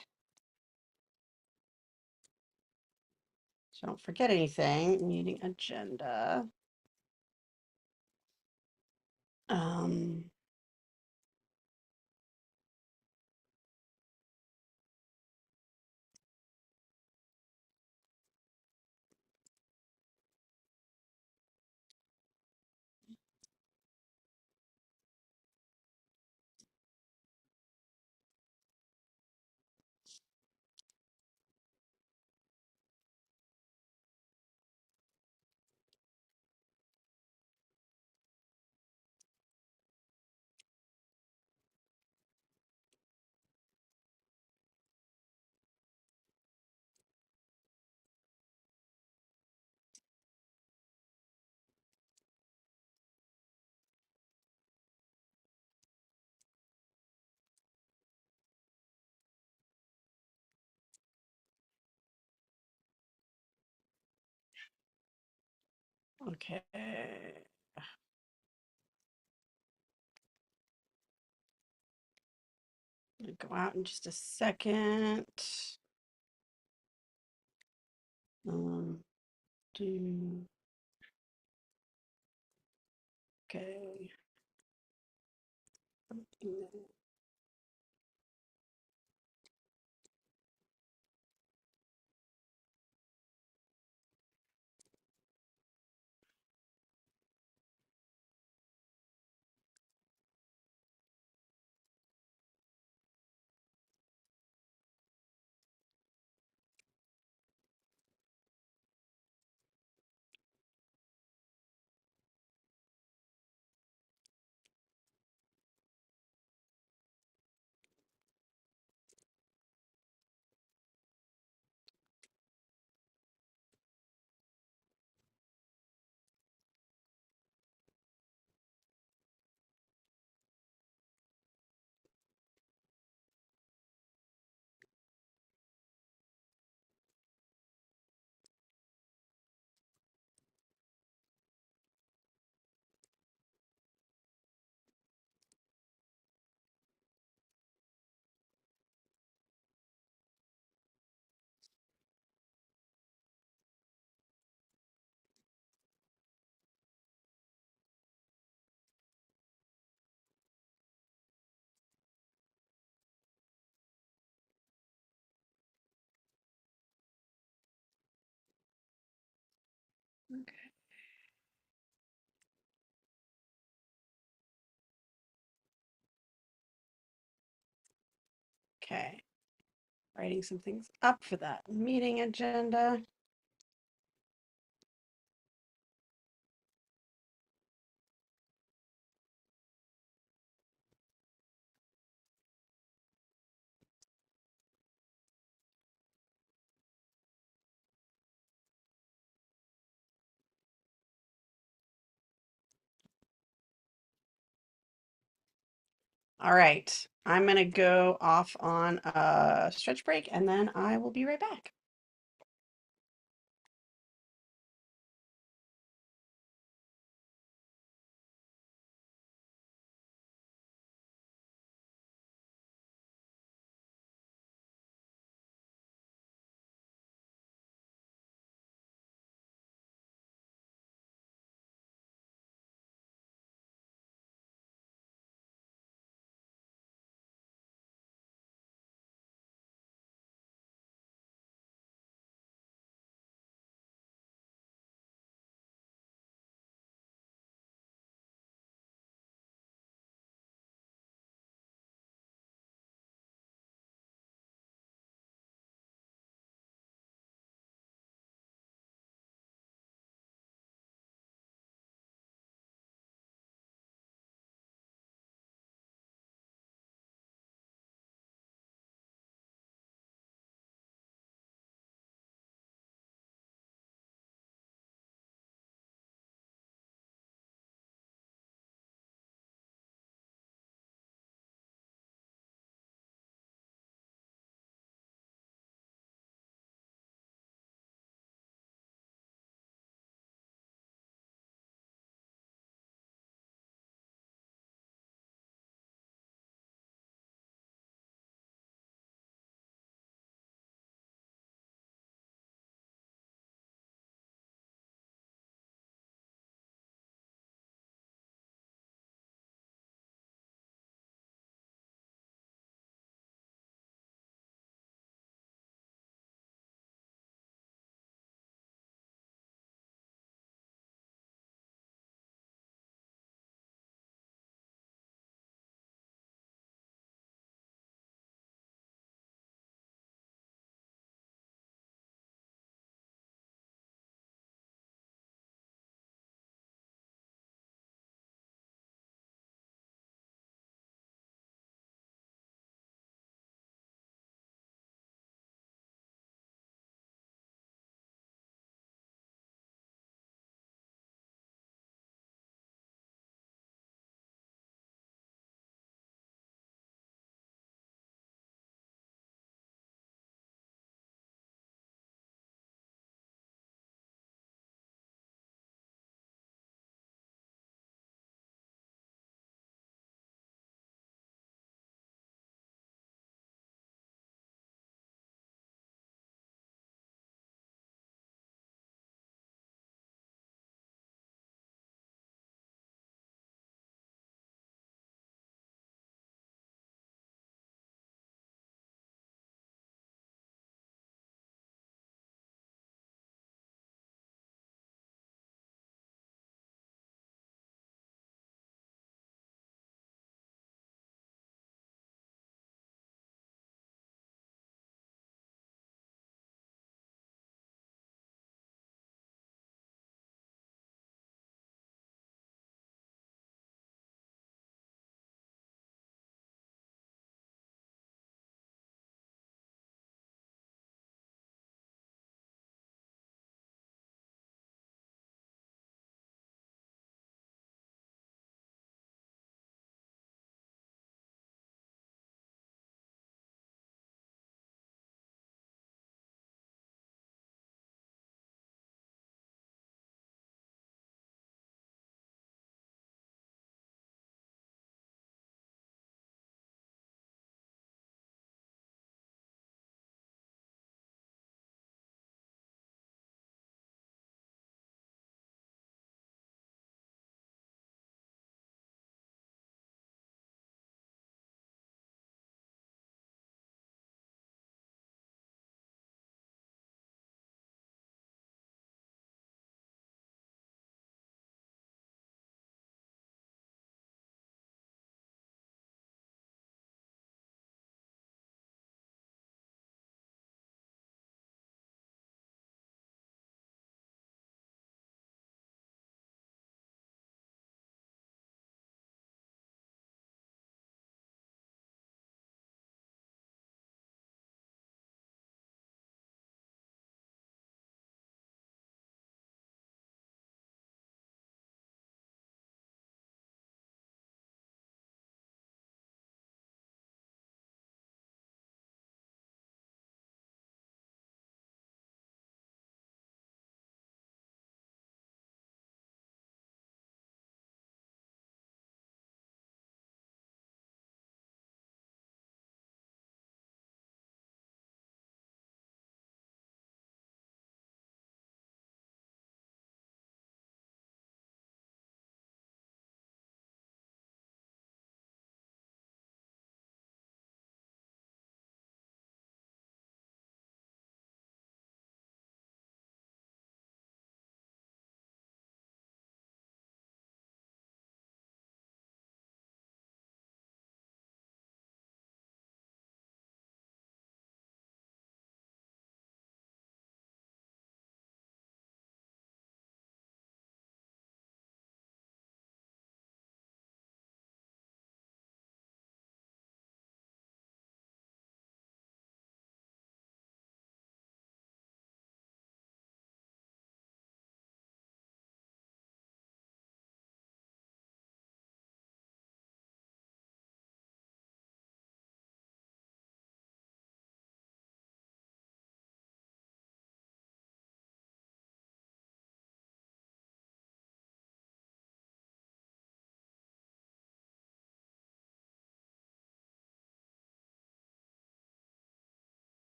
So don't forget anything. Meeting agenda. Um, okay. I'll go out in just a second. Do okay. Okay. Okay. Writing some things up for that meeting agenda. All right, I'm going to go off on a stretch break and then I will be right back.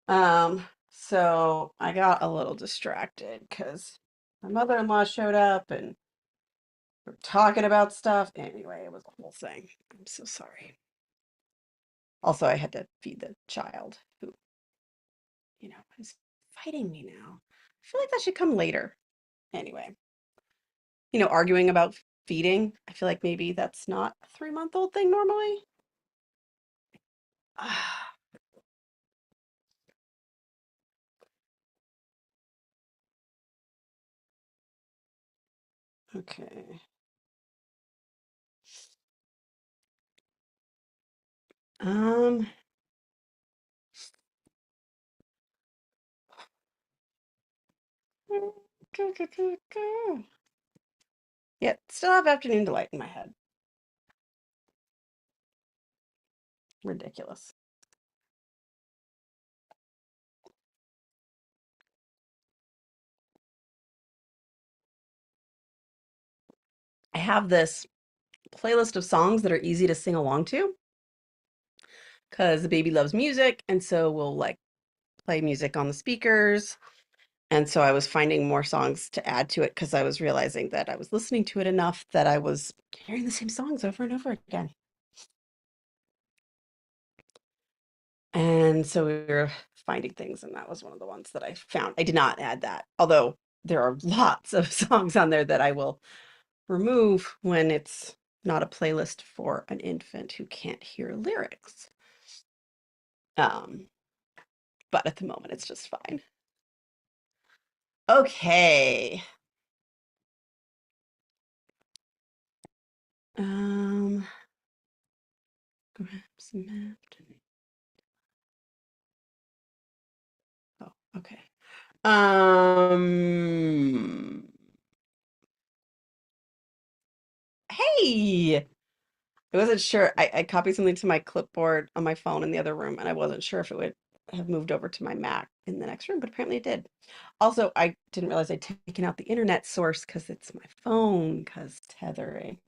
So I got a little distracted because my mother-in-law showed up and we're talking about stuff. Anyway, it was a whole thing. I'm so sorry. Also, I had to feed the child who, is fighting me now. I feel like that should come later. Anyway, arguing about feeding. I feel like maybe that's not a 3-month-old thing normally. Okay. Um, yeah, still have afternoon delight in my head. Ridiculous. I have this playlist of songs that are easy to sing along to because the baby loves music, and so we'll like play music on the speakers. And so I was finding more songs to add to it because I was realizing that I was listening to it enough that I was hearing the same songs over and over again. And so we were finding things, and that was one of the ones that I found. I did not add that, although there are lots of songs on there that I will remove when it's not a playlist for an infant who can't hear lyrics. But at the moment, it's just fine. Okay. Grab some afternoon. Oh, okay. Hey, I wasn't sure. I copied something to my clipboard on my phone in the other room, and I wasn't sure if it would have moved over to my Mac in the next room, but apparently it did. Also, I didn't realize I'd taken out the internet source because it's my phone, because tethering.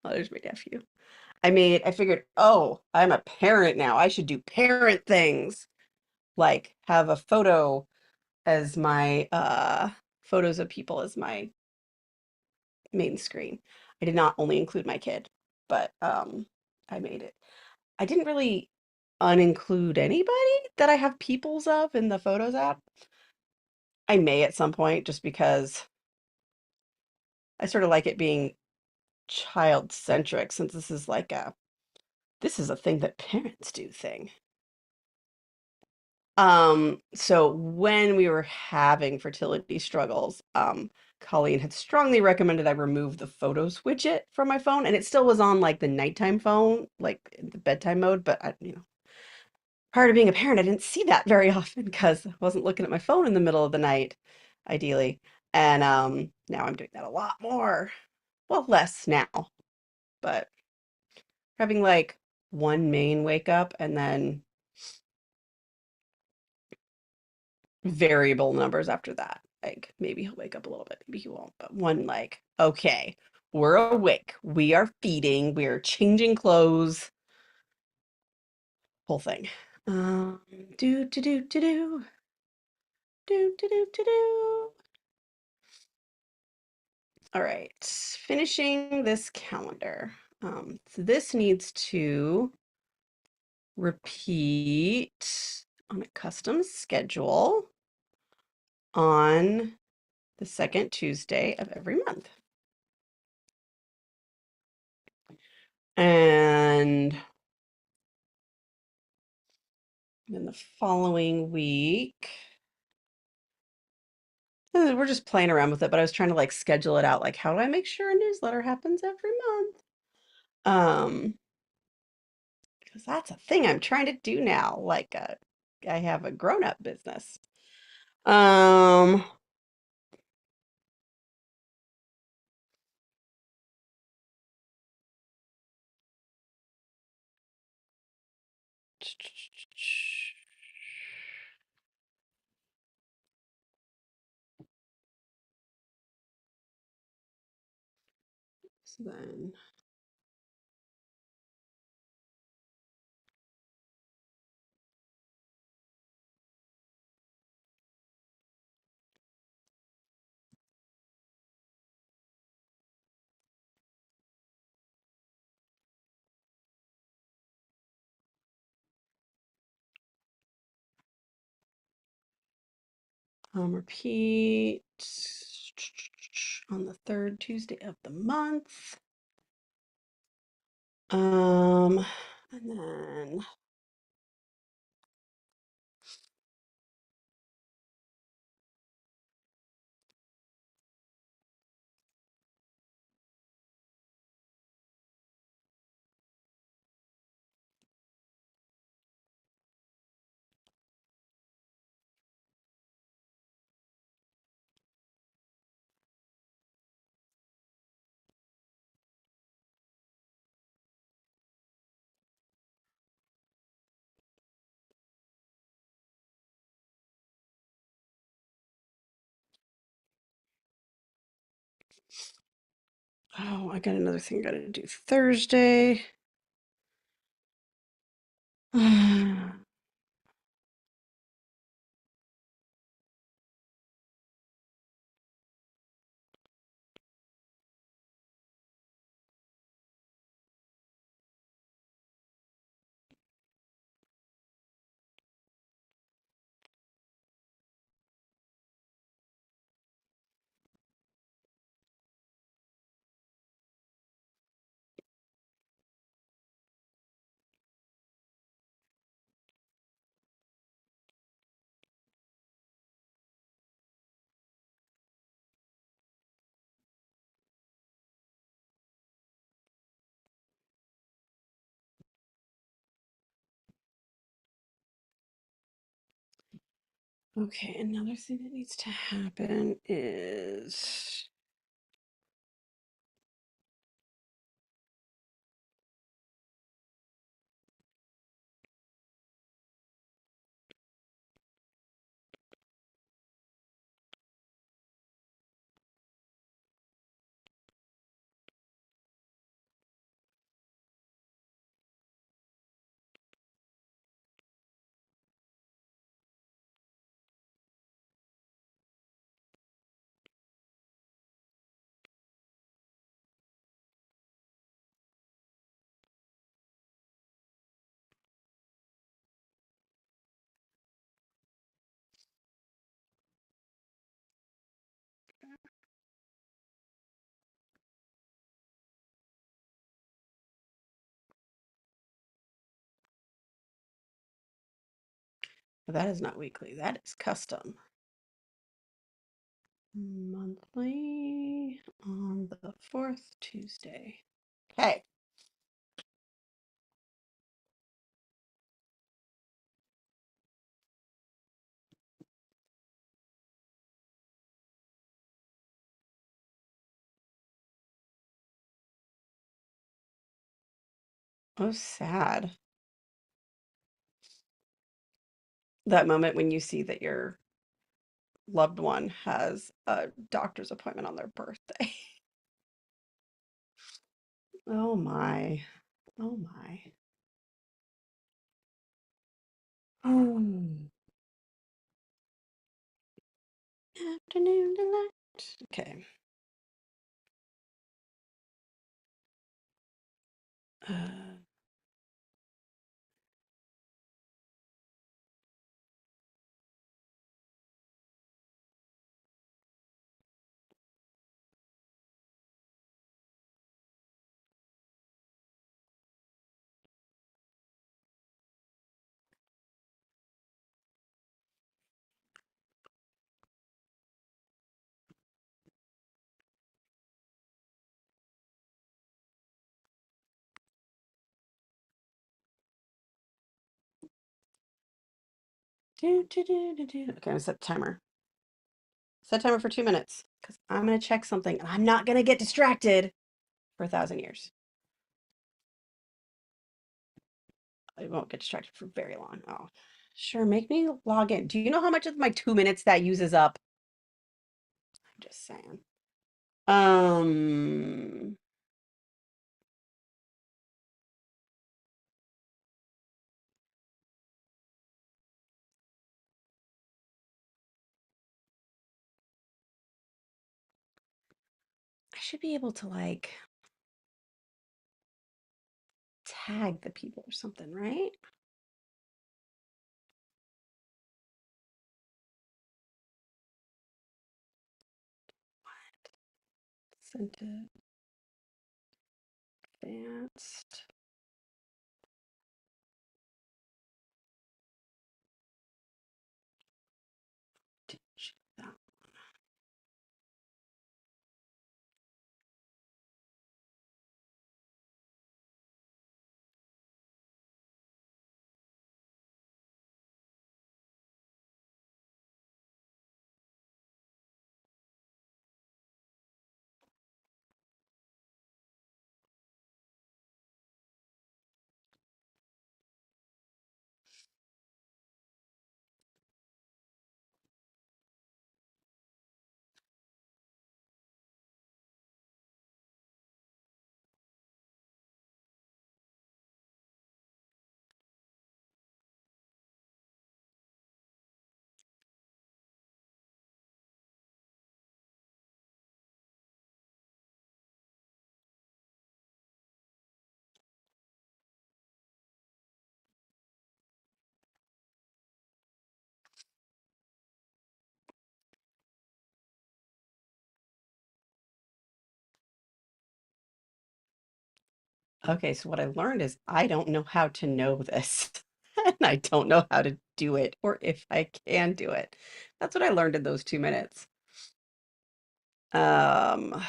Oh, there's my nephew. I figured, oh, I'm a parent now. I should do parent things, like have a photo as my photos of people as my main screen. I did not only include my kid, but I made it. I didn't really uninclude anybody that I have peoples of in the Photos app. I may at some point just because I sort of like it being child centric since this is a thing that parents do thing. So when we were having fertility struggles, Colleen had strongly recommended I remove the photos widget from my phone, and it still was on like the nighttime phone, like the bedtime mode, but prior to being a parent, I didn't see that very often because I wasn't looking at my phone in the middle of the night, ideally. And now I'm doing that a lot more. Well, less now, but having like one main wake up and then variable numbers after that. Like maybe he'll wake up a little bit, maybe he won't, but one like, okay, we're awake, we are feeding, we're changing clothes, whole thing. Do do do do do do do do do do. All right, finishing this calendar. So this needs to repeat on a custom schedule on the second Tuesday of every month. And then the following week, we're just playing around with it, but I was trying to like schedule it out. Like, how do I make sure a newsletter happens every month? Because that's a thing I'm trying to do now. Like, I have a grown-up business. Um, so then Repeat on the third Tuesday of the month. And then oh, I got another thing I gotta do Thursday. Okay, another thing that needs to happen is that is not weekly, that is custom. Monthly on the fourth Tuesday. Okay. Oh, sad. That moment when you see that your loved one has a doctor's appointment on their birthday. Oh my. Oh my. Oh. Afternoon delight. Okay. Uh, Okay, I'm gonna set the timer. Set timer for 2 minutes because I'm gonna check something and I'm not gonna get distracted for 1,000 years. I won't get distracted for very long. Oh, sure. Make me log in. Do you know how much of my 2 minutes that uses up? I'm just saying. Um, I should be able to like tag the people or something, right? Presented. Advanced. Teach that. Okay, so what I learned is I don't know how to know this, and I don't know how to do it, or if I can do it. That's what I learned in those 2 minutes. Um,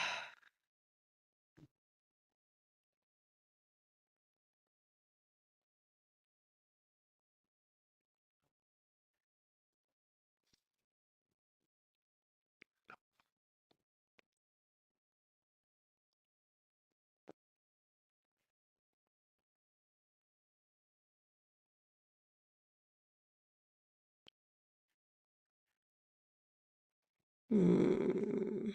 hmm.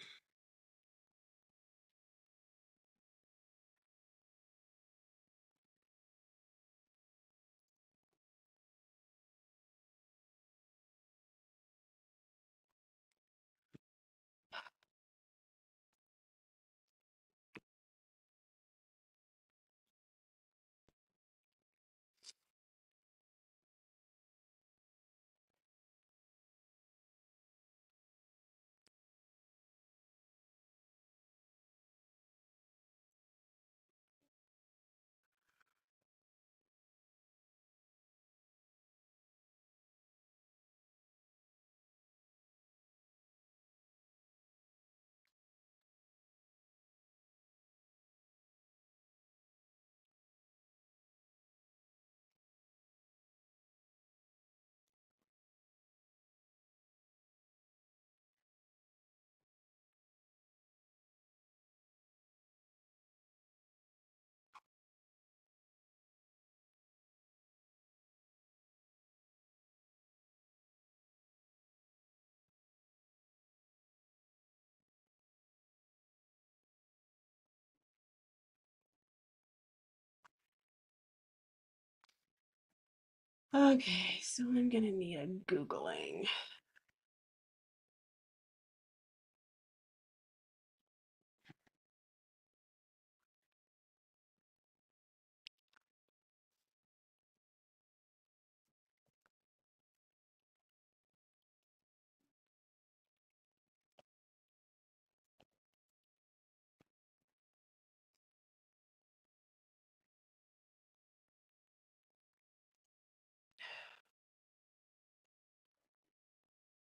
Okay, so I'm gonna need a Googling.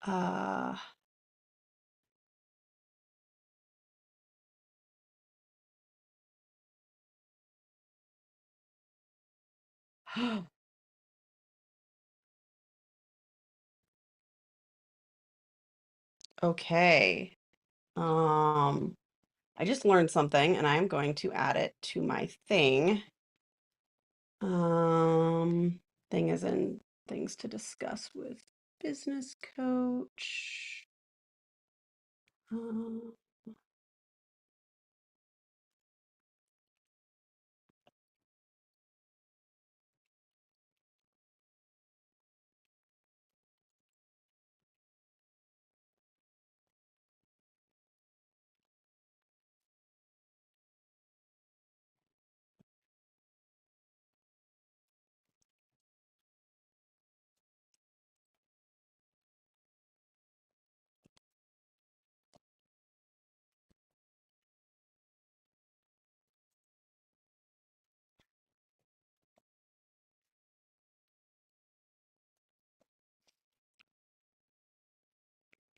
Uh, okay. I just learned something and I'm going to add it to my thing. Thing as in things to discuss with business coach. Um,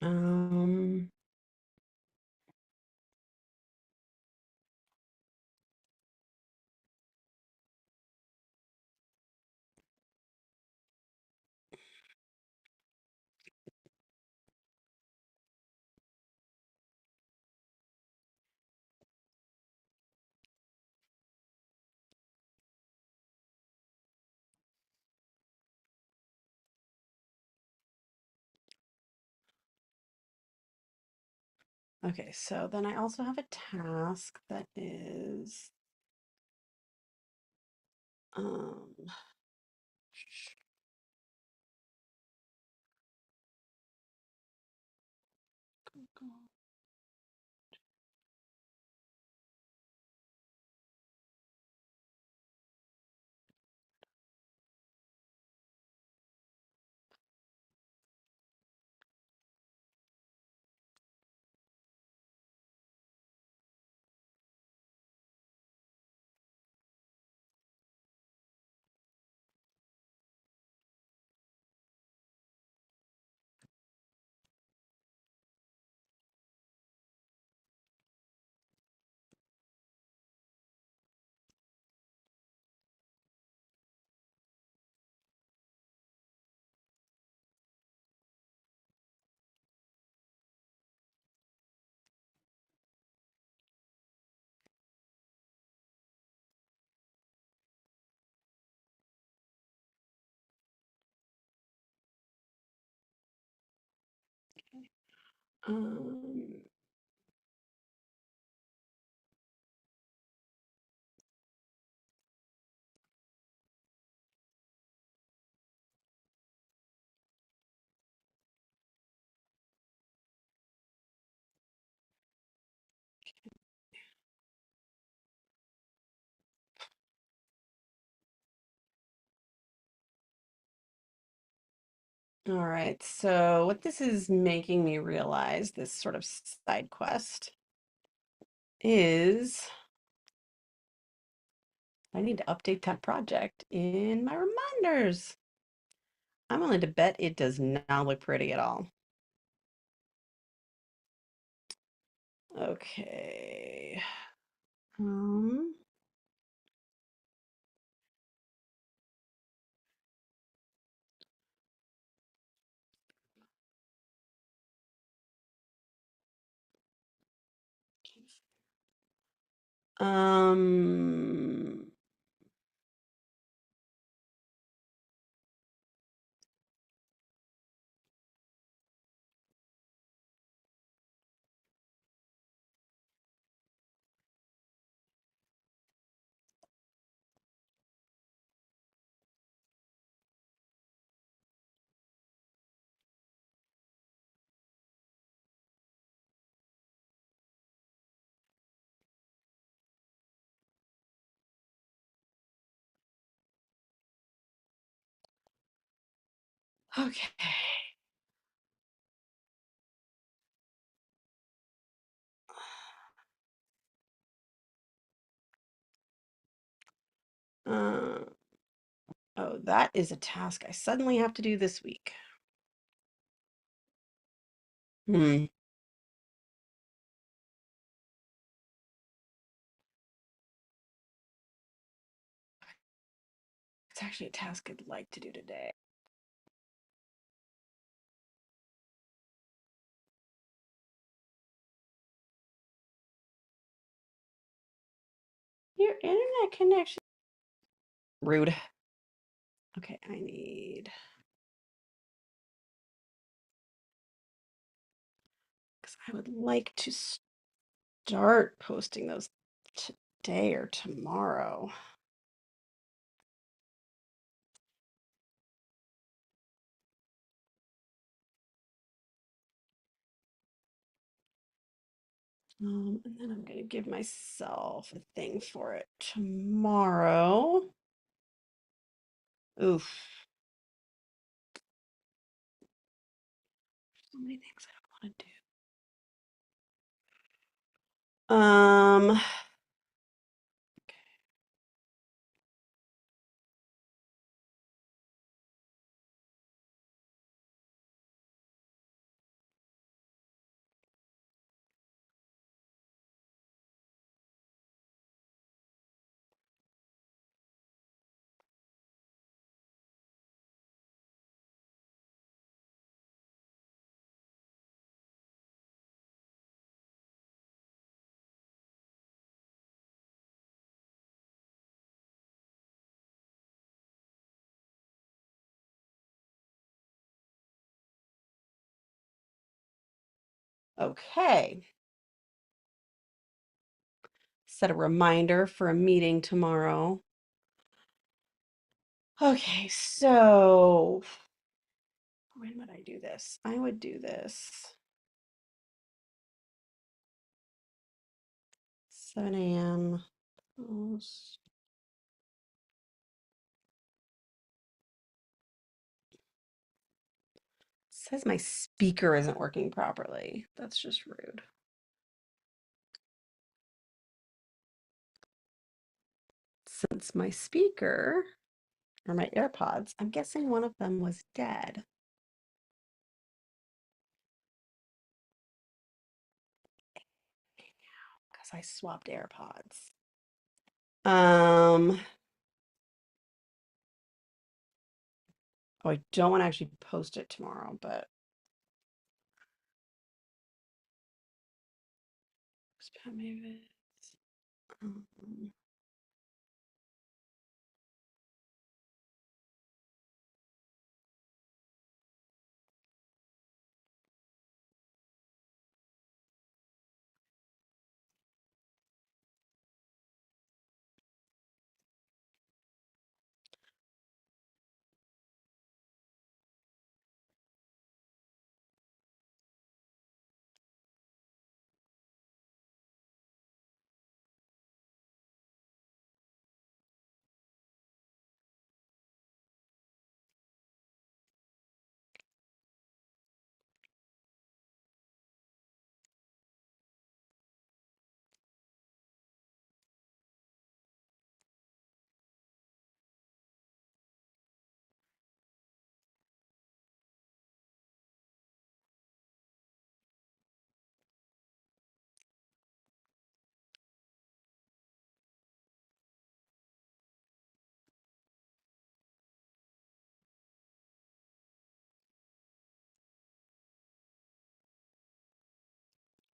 Um, okay, so then I also have a task that is um um all right, so what this is making me realize, this sort of side quest, is I need to update that project in my reminders. I'm willing to bet it does not look pretty at all. Okay. Um, um, okay. Uh, oh, that is a task I suddenly have to do this week. Hmm. It's actually a task I'd like to do today. Your internet connection. Rude. Okay, I need, because I would like to start posting those today or tomorrow. And then I'm gonna give myself a thing for it tomorrow. Oof. So many things I don't want to do. Okay. Set a reminder for a meeting tomorrow. Okay, so when would I do this? I would do this 7 a.m. Post. Says my speaker isn't working properly. That's just rude. Since my speaker or my AirPods, I'm guessing one of them was dead. Because I swapped AirPods. Oh, I don't want to actually post it tomorrow, but maybe it's,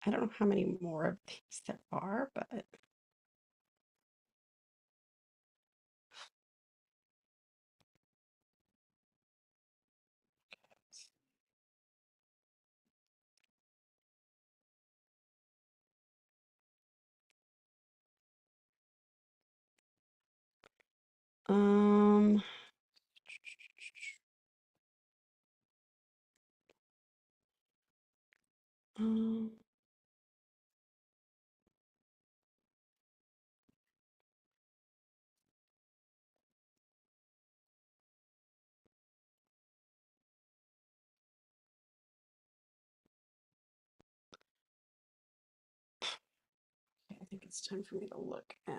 I don't know how many more of these there are, but um, um, okay, I think it's time for me to look at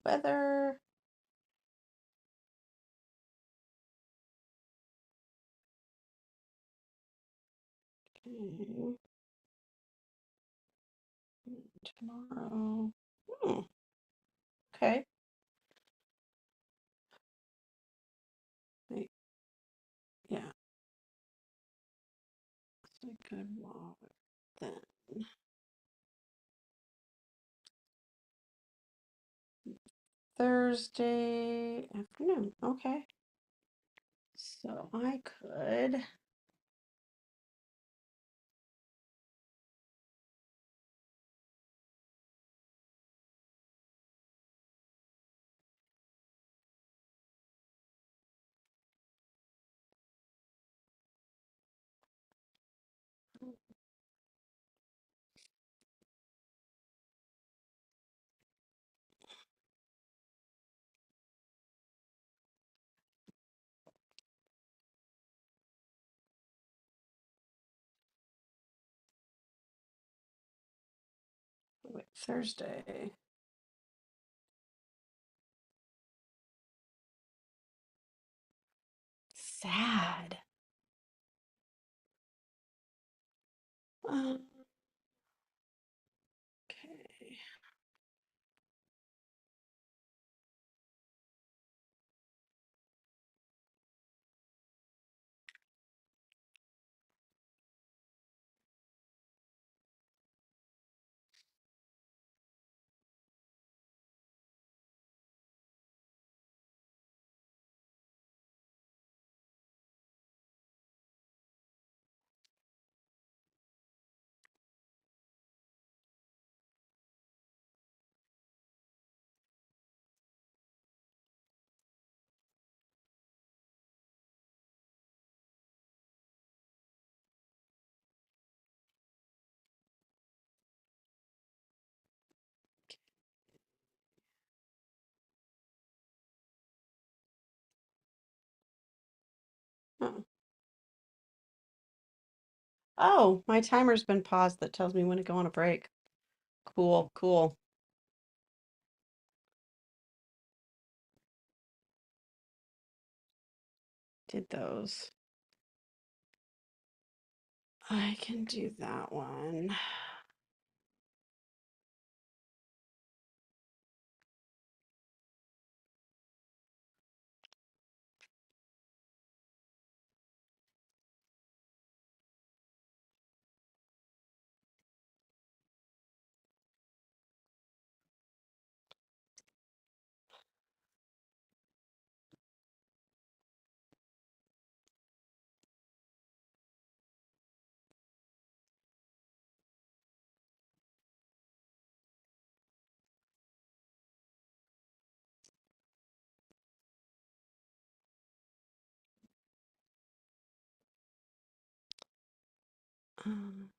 weather. Okay. Tomorrow. Okay. Wait, yeah. It's a good walk then. Thursday afternoon. Okay. So I could. Wait, Thursday. Sad. Um, okay. Oh, my timer's been paused that tells me when to go on a break. Cool, cool. Did those. I can do that one. Um,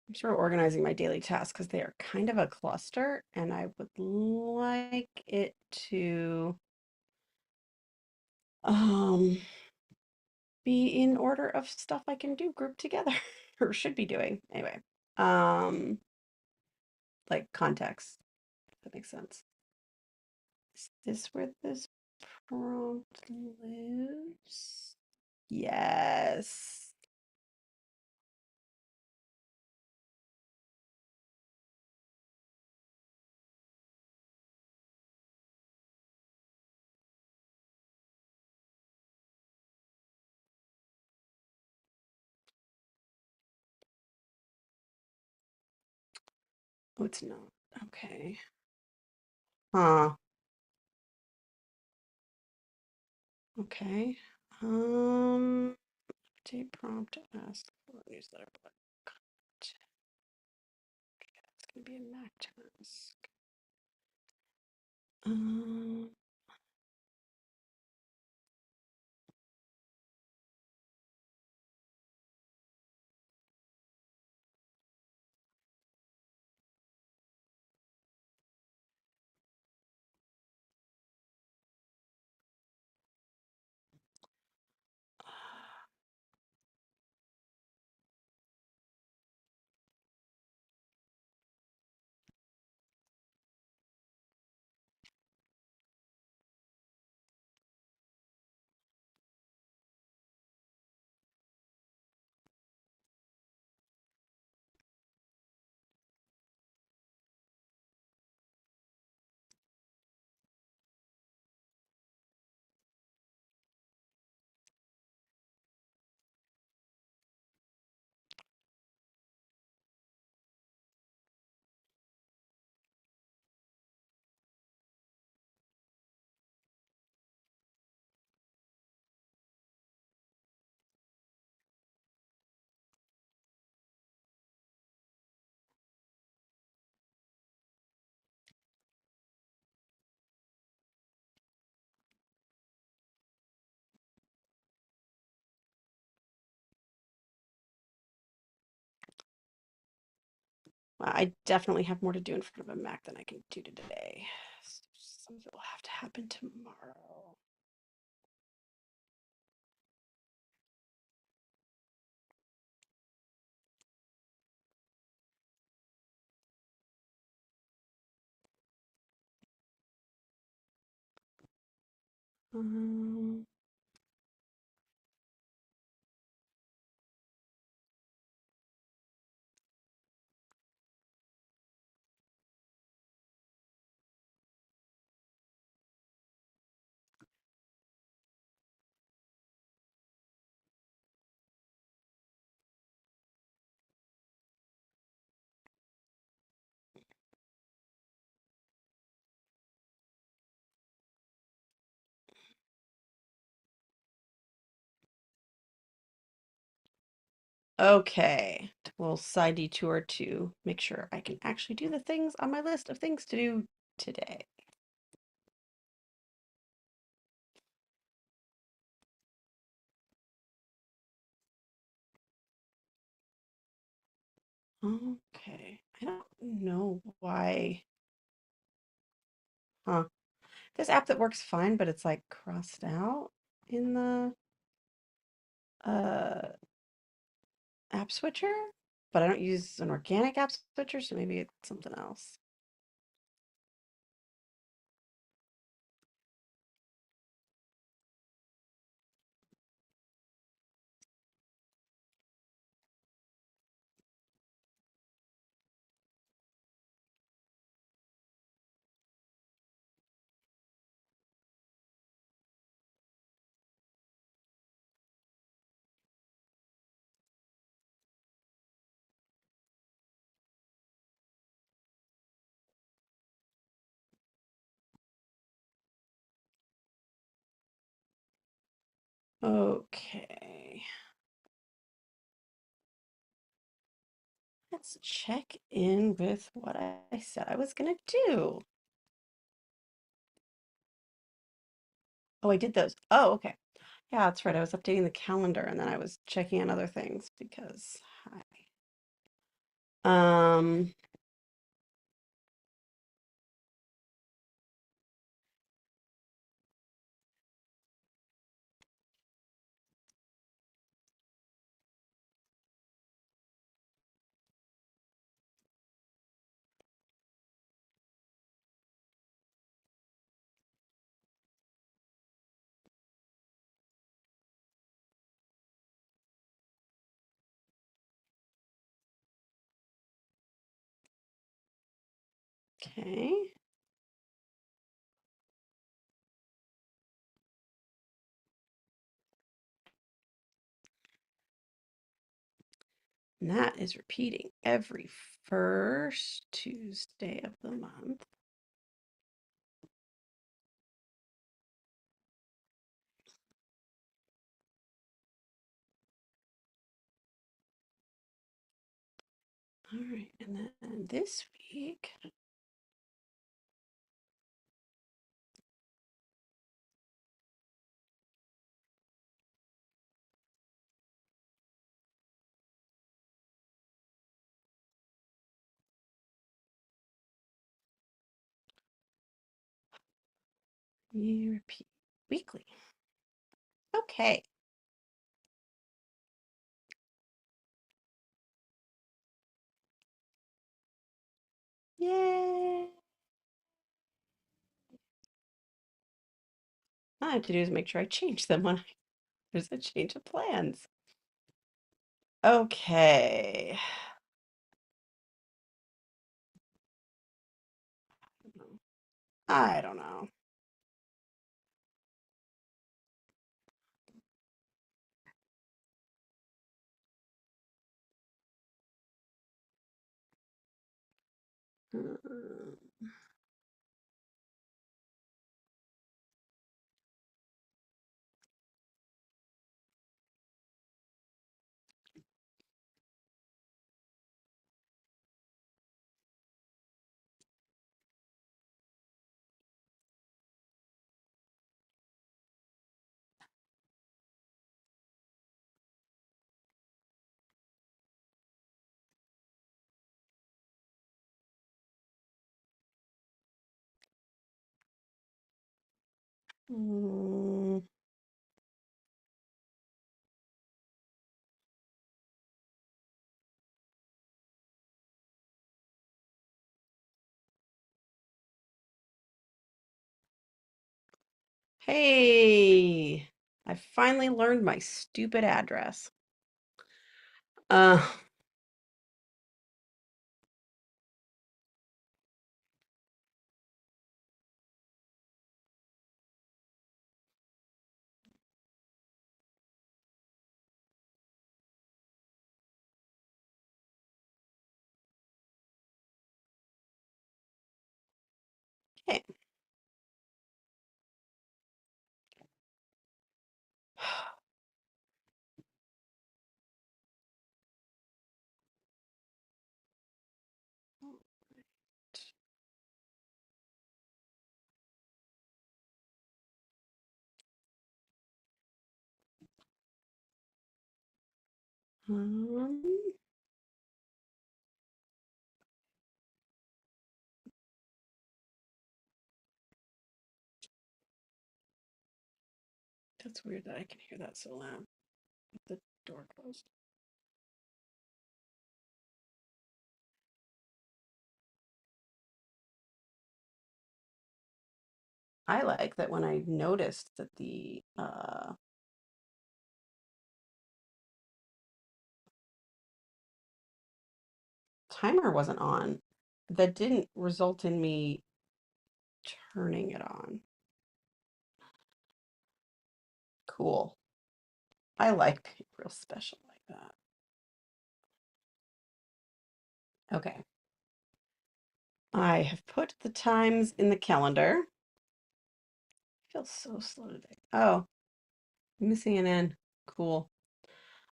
I'm sort of organizing my daily tasks because they are kind of a cluster, and I would like it to um be in order of stuff I can do grouped together or should be doing. Anyway, um like context, if that makes sense. Is this where this prompt lives? Yes. Oh, it's not. Okay. Huh. Okay. Update prompt to ask for a newsletter. But it's gonna be a Mac task. Um, well, I definitely have more to do in front of a Mac than I can do today. So some of it will have to happen tomorrow. Um, Okay, we'll side detour to make sure I can actually do the things on my list of things to do today. Okay, I don't know why. Huh. This app that works fine, but it's like crossed out in the uh app switcher, but I don't use an organic app switcher, so maybe it's something else. Okay. Let's check in with what I said I was gonna do. Oh, I did those. Oh, okay. Yeah, that's right. I was updating the calendar and then I was checking on other things because hi. Um, okay. And that is repeating every first Tuesday of the month. All right, and then this week, you repeat weekly. Okay. Yay. All I have to do is make sure I change them when there's a change of plans. Okay. I don't know. Mm, Hey, I finally learned my stupid address. Uh, okay. Um, that's weird that I can hear that so loud with the door closed. I like that when I noticed that the timer wasn't on, that didn't result in me turning it on. Cool. I like being real special like that. Okay. I have put the times in the calendar. I feel so slow today. Oh, missing an N. Cool.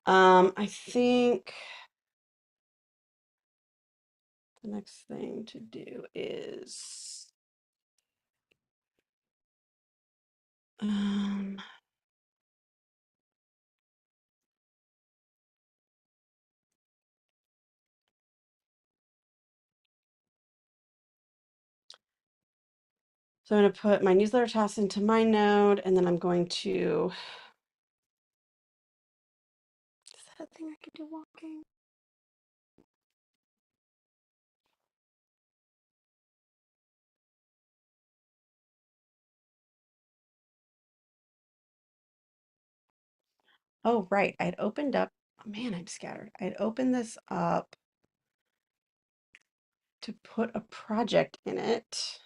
I think the next thing to do is so I'm going to put my newsletter tasks into my node, and then I'm going to. Is that a thing I can do walking? Oh, right. I had opened up. Oh, man, I'm scattered. I had opened this up to put a project in it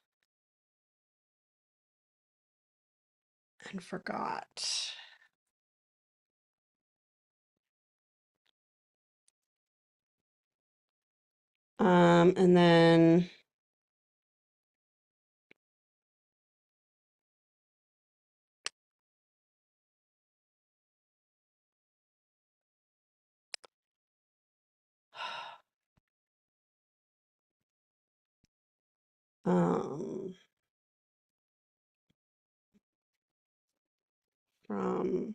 and forgot. And then from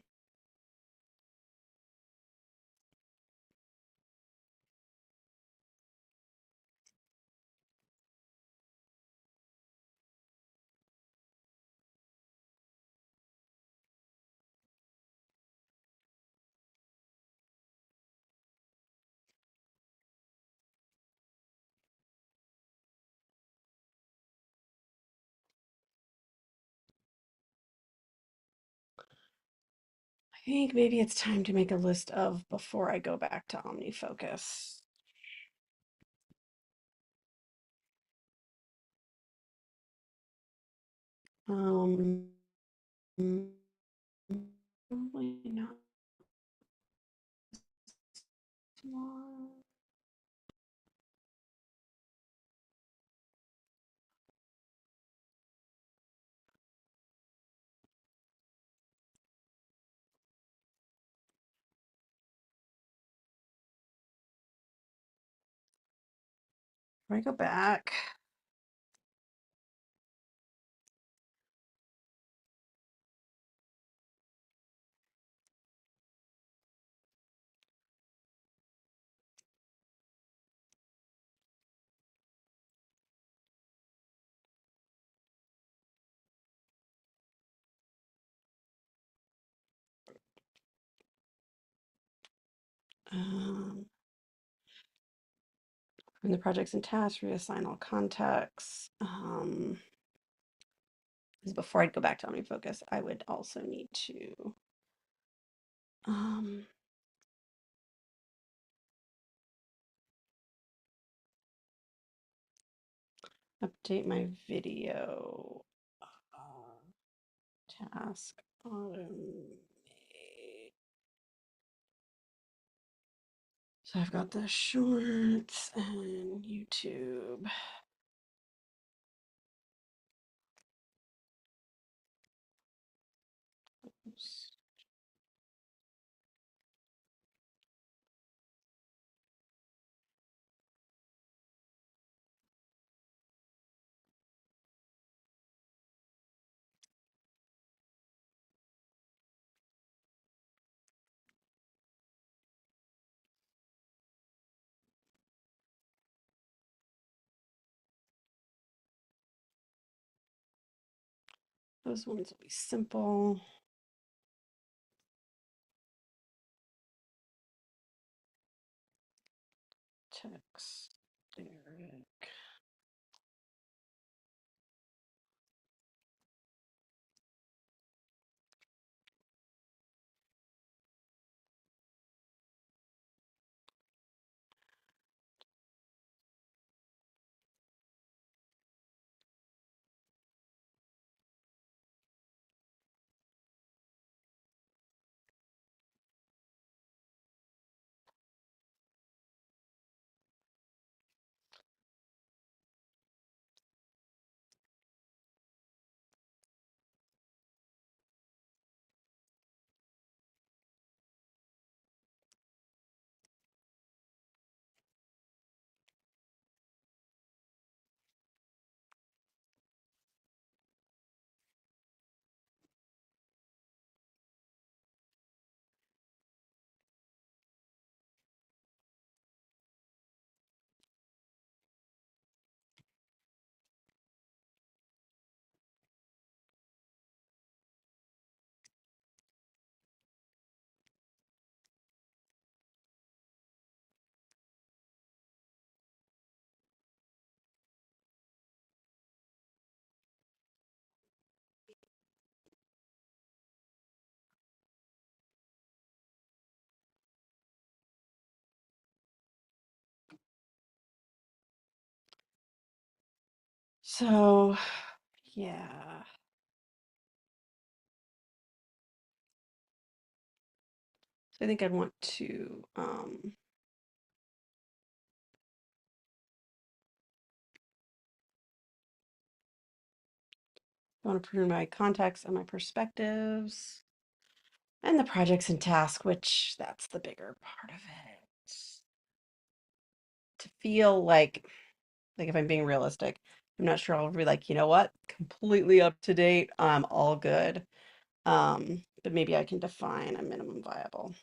I think maybe it's time to make a list of before I go back to OmniFocus. Probably not tomorrow. Before I go back. In the projects and tasks, reassign all contacts. Before I'd go back to OmniFocus, I would also need to update my video task automate. So I've got the shorts and YouTube. Oops. Those ones will be simple. Text, Derek. So, yeah. So I think I'd want to I want to prune my context and my perspectives and the projects and tasks, which that's the bigger part of it. To feel like if I'm being realistic, I'm not sure I'll be like, you know what, completely up to date, I'm all good. But maybe I can define a minimum viable.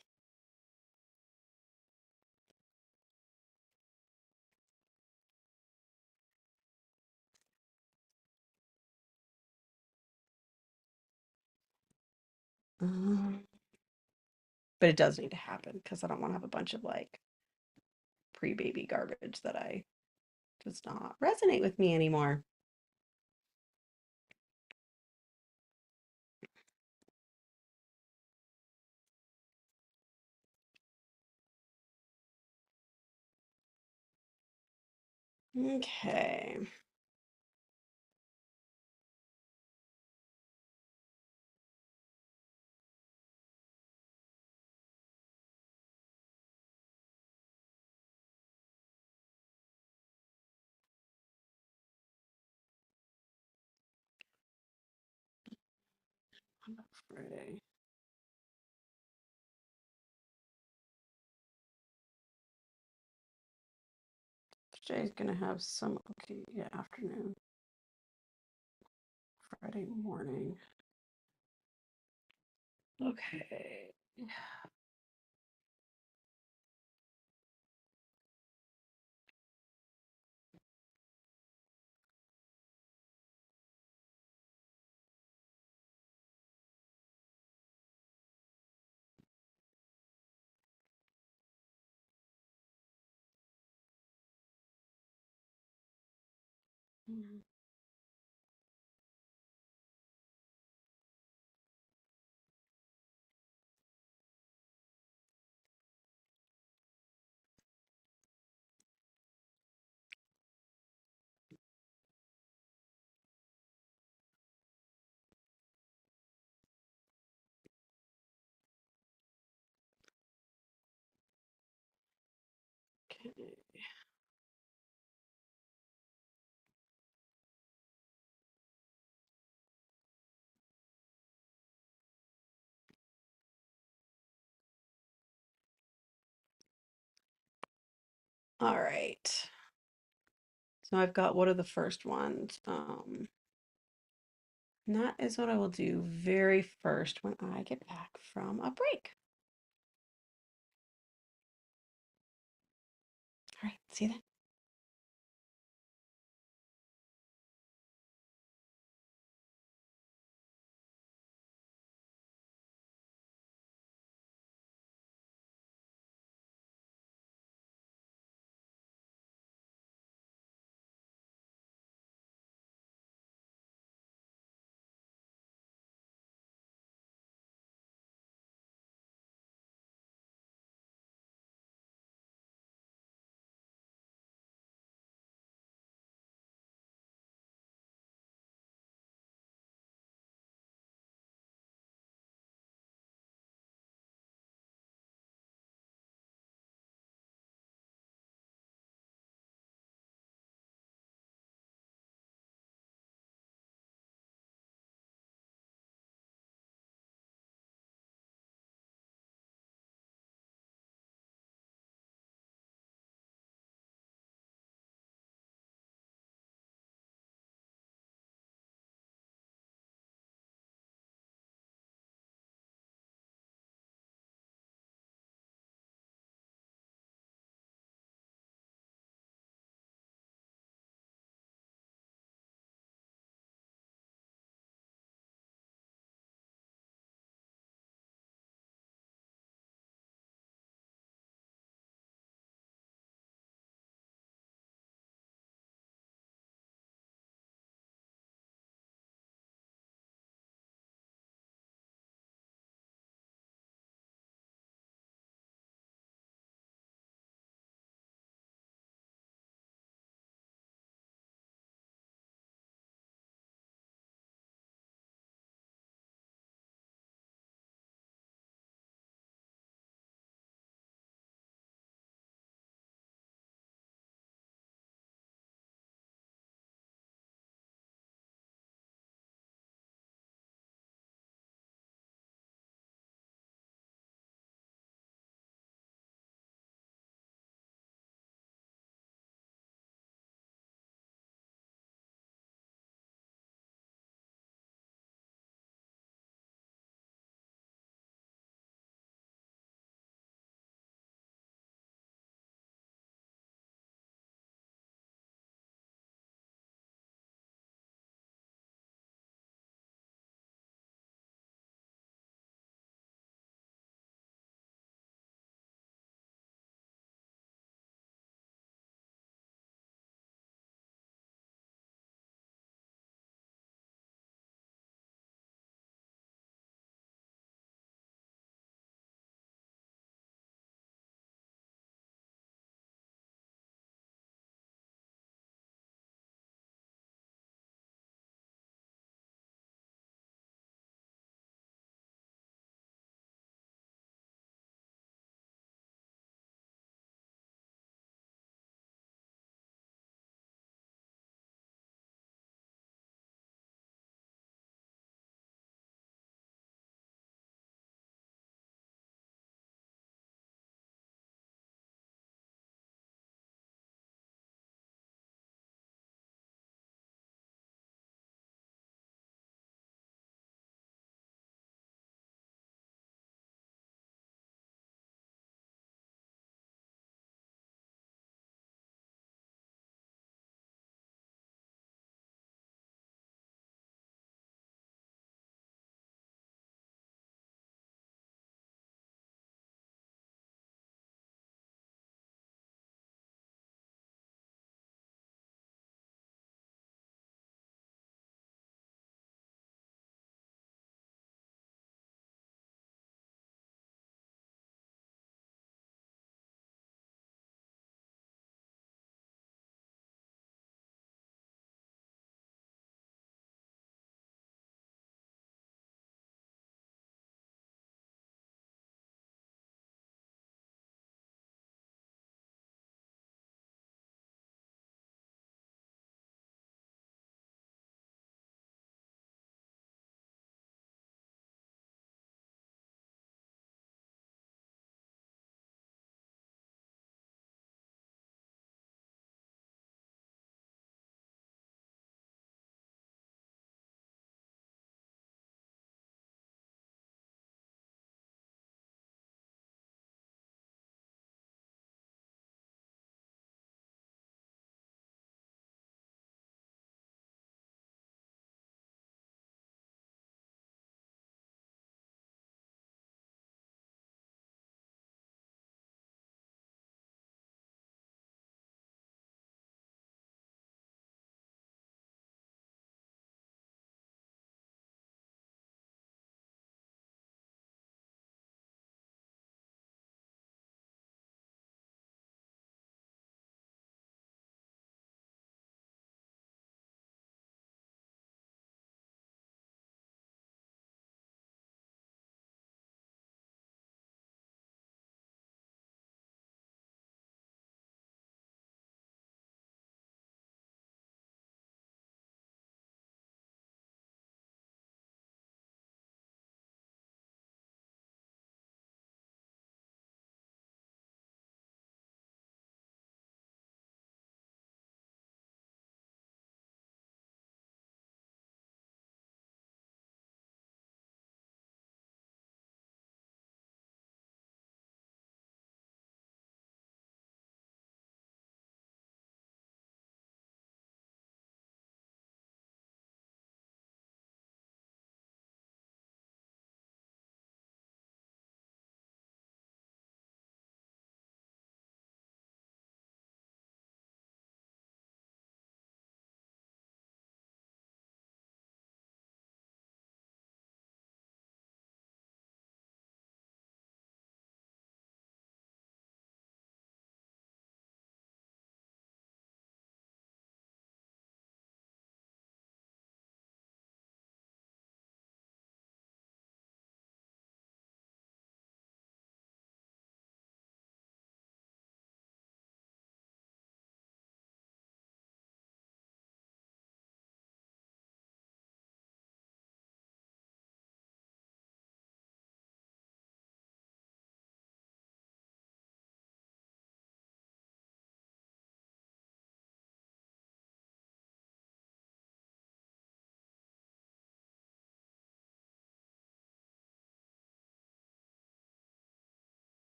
But it does need to happen because I don't want to have a bunch of like pre-baby garbage that I does not resonate with me anymore. Okay. Friday. Today's gonna have some, okay, yeah, afternoon. Friday morning. Okay. Mhm. Okay. All right. So I've got, what are the first ones? And that is what I will do very first when I get back from a break. All right, see you then.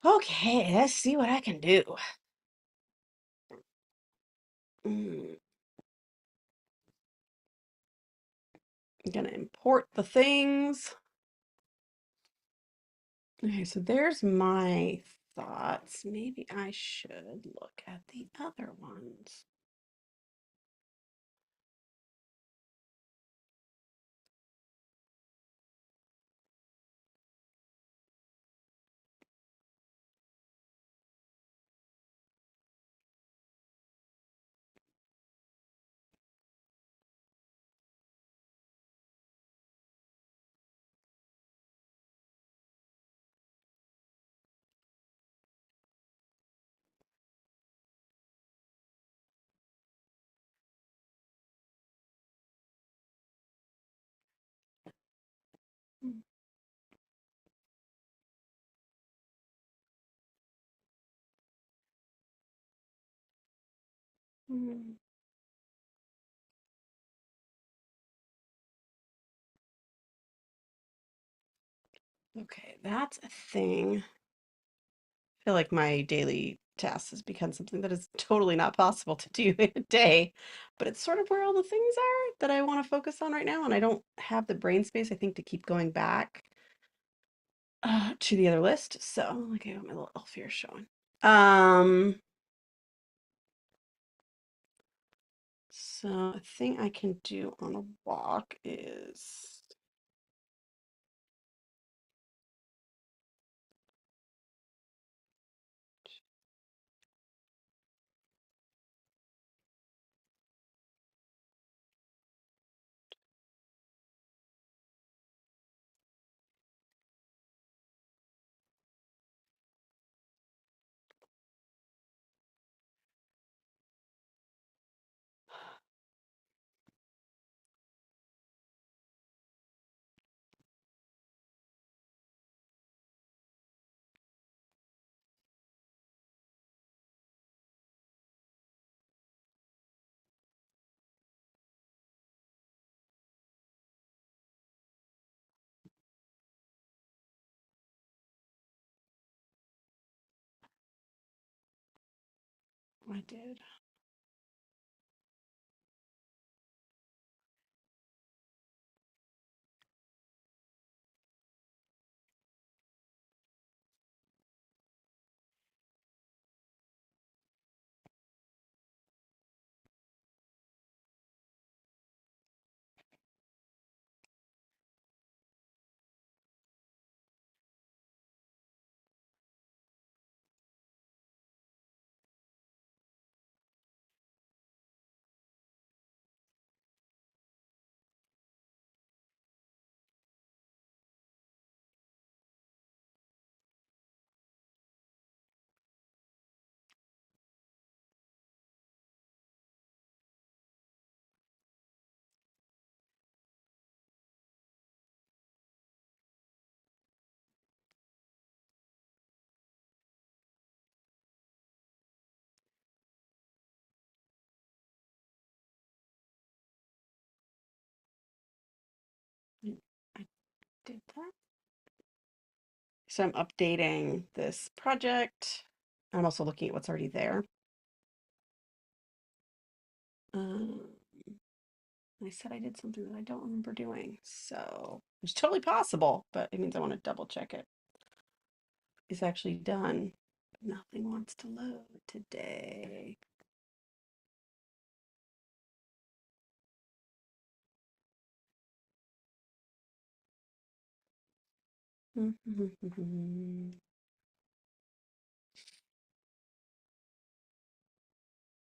Okay, let's see what I can do. I'm gonna import the things. Okay, so there's my thoughts. Maybe I should look at the other ones. Hmm. Okay, that's a thing. I feel like my daily tasks has become something that is totally not possible to do in a day, but it's sort of where all the things are that I want to focus on right now, and I don't have the brain space, I think, to keep going back to the other list. So, okay, I got my little elf here showing. So a thing I can do on a walk is I did. I did that. So I'm updating this project. I'm also looking at what's already there. I said I did something that I don't remember doing, so it's totally possible, but it means I want to double check it. It's actually done. Nothing wants to load today.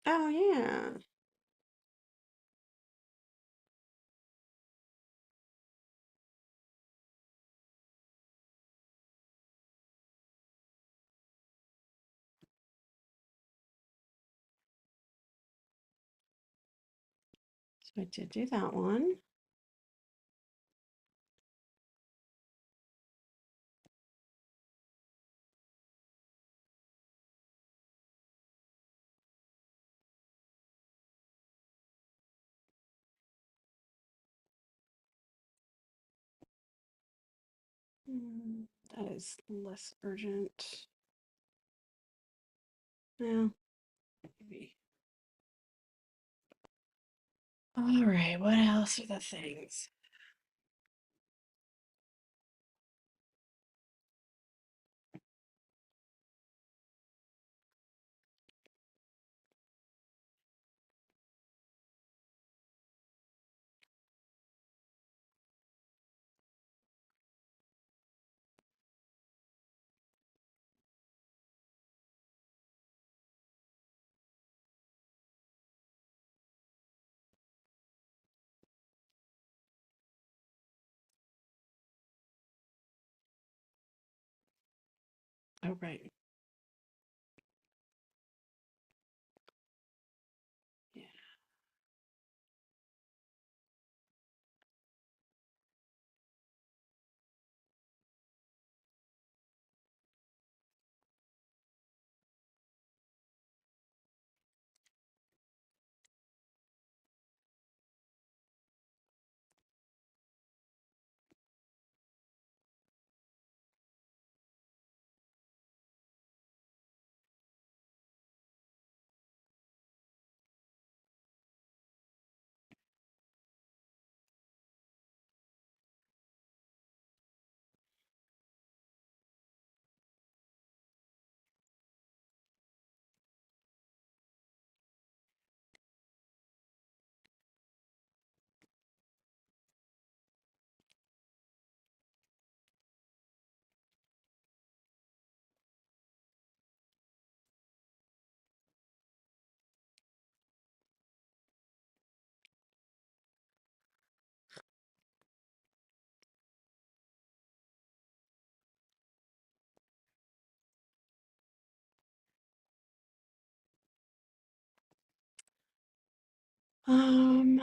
Oh yeah. So I did do that one. That is less urgent. Well, maybe. All right, what else are the things? Oh, right. Yeah. Um,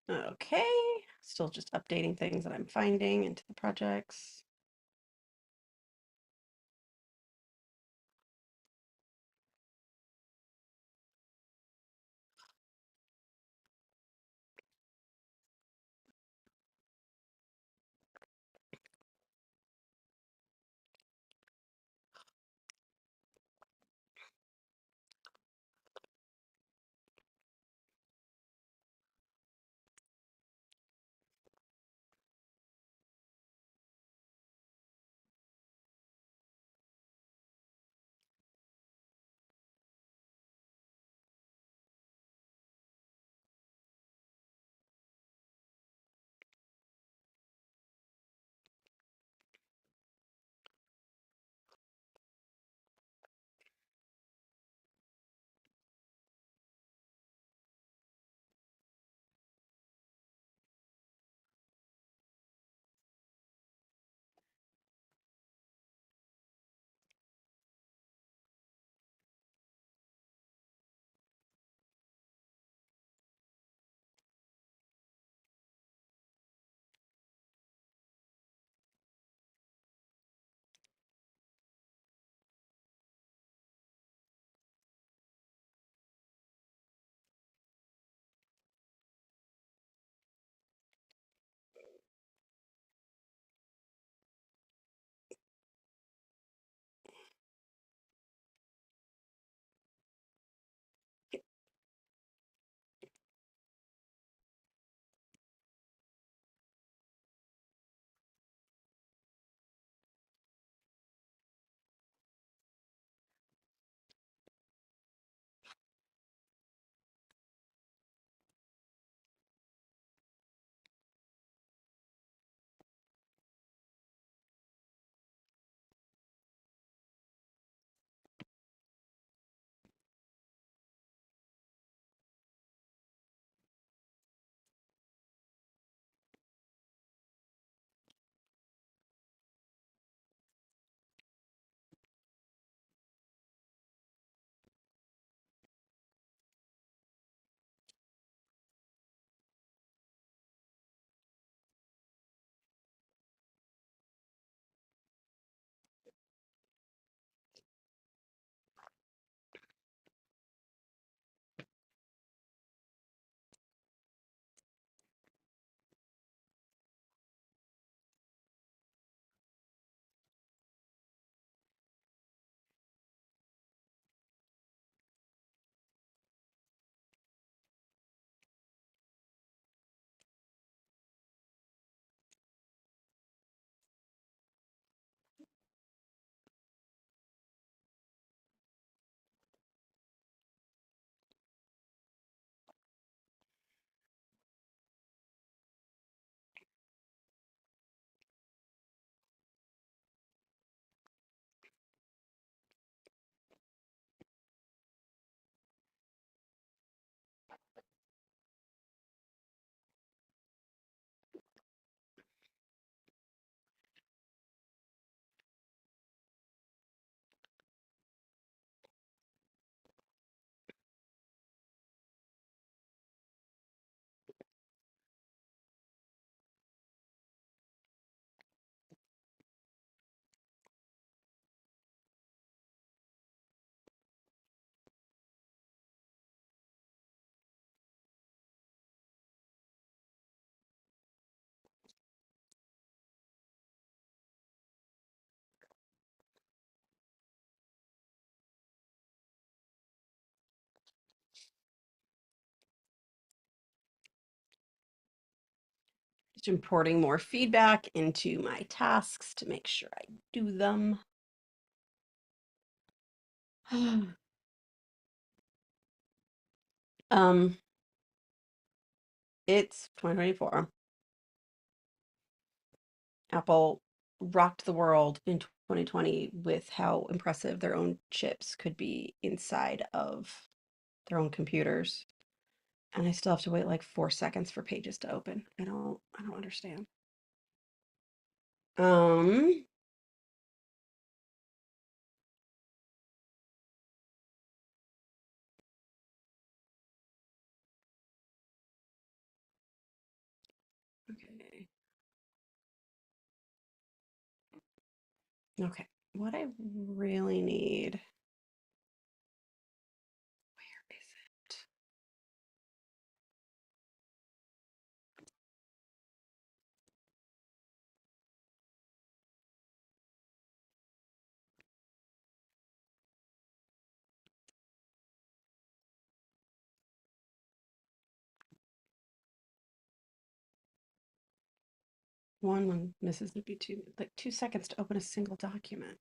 Okay, still just updating things that I'm finding into the projects. Just importing more feedback into my tasks to make sure I do them. um, it's 2024. Apple rocked the world in 2020 with how impressive their own chips could be inside of their own computers. And I still have to wait like 4 seconds for pages to open. I don't understand. Um, Okay, what I really need. Where is it? One misses would be like 2 seconds to open a single document.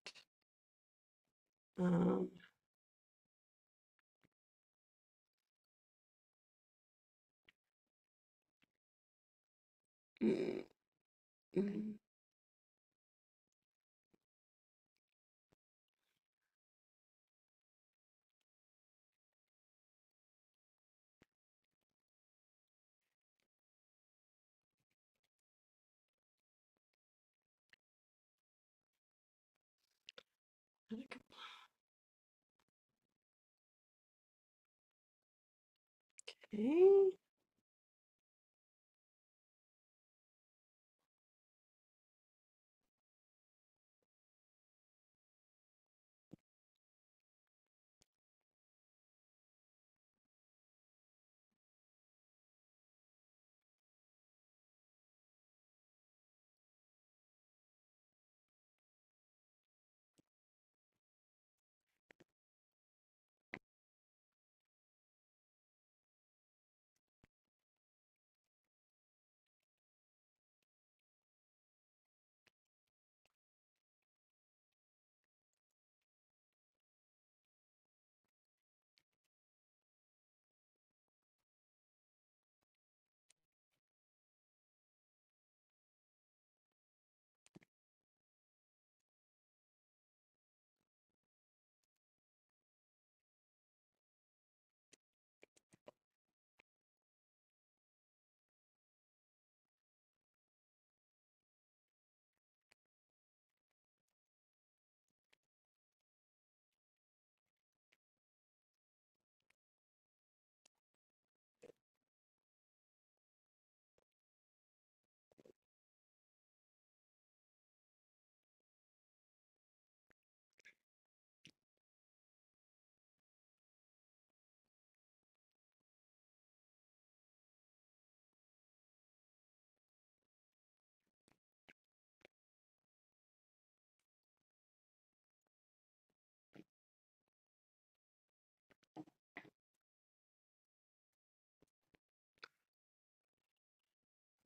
Um, mm, mm. Okay.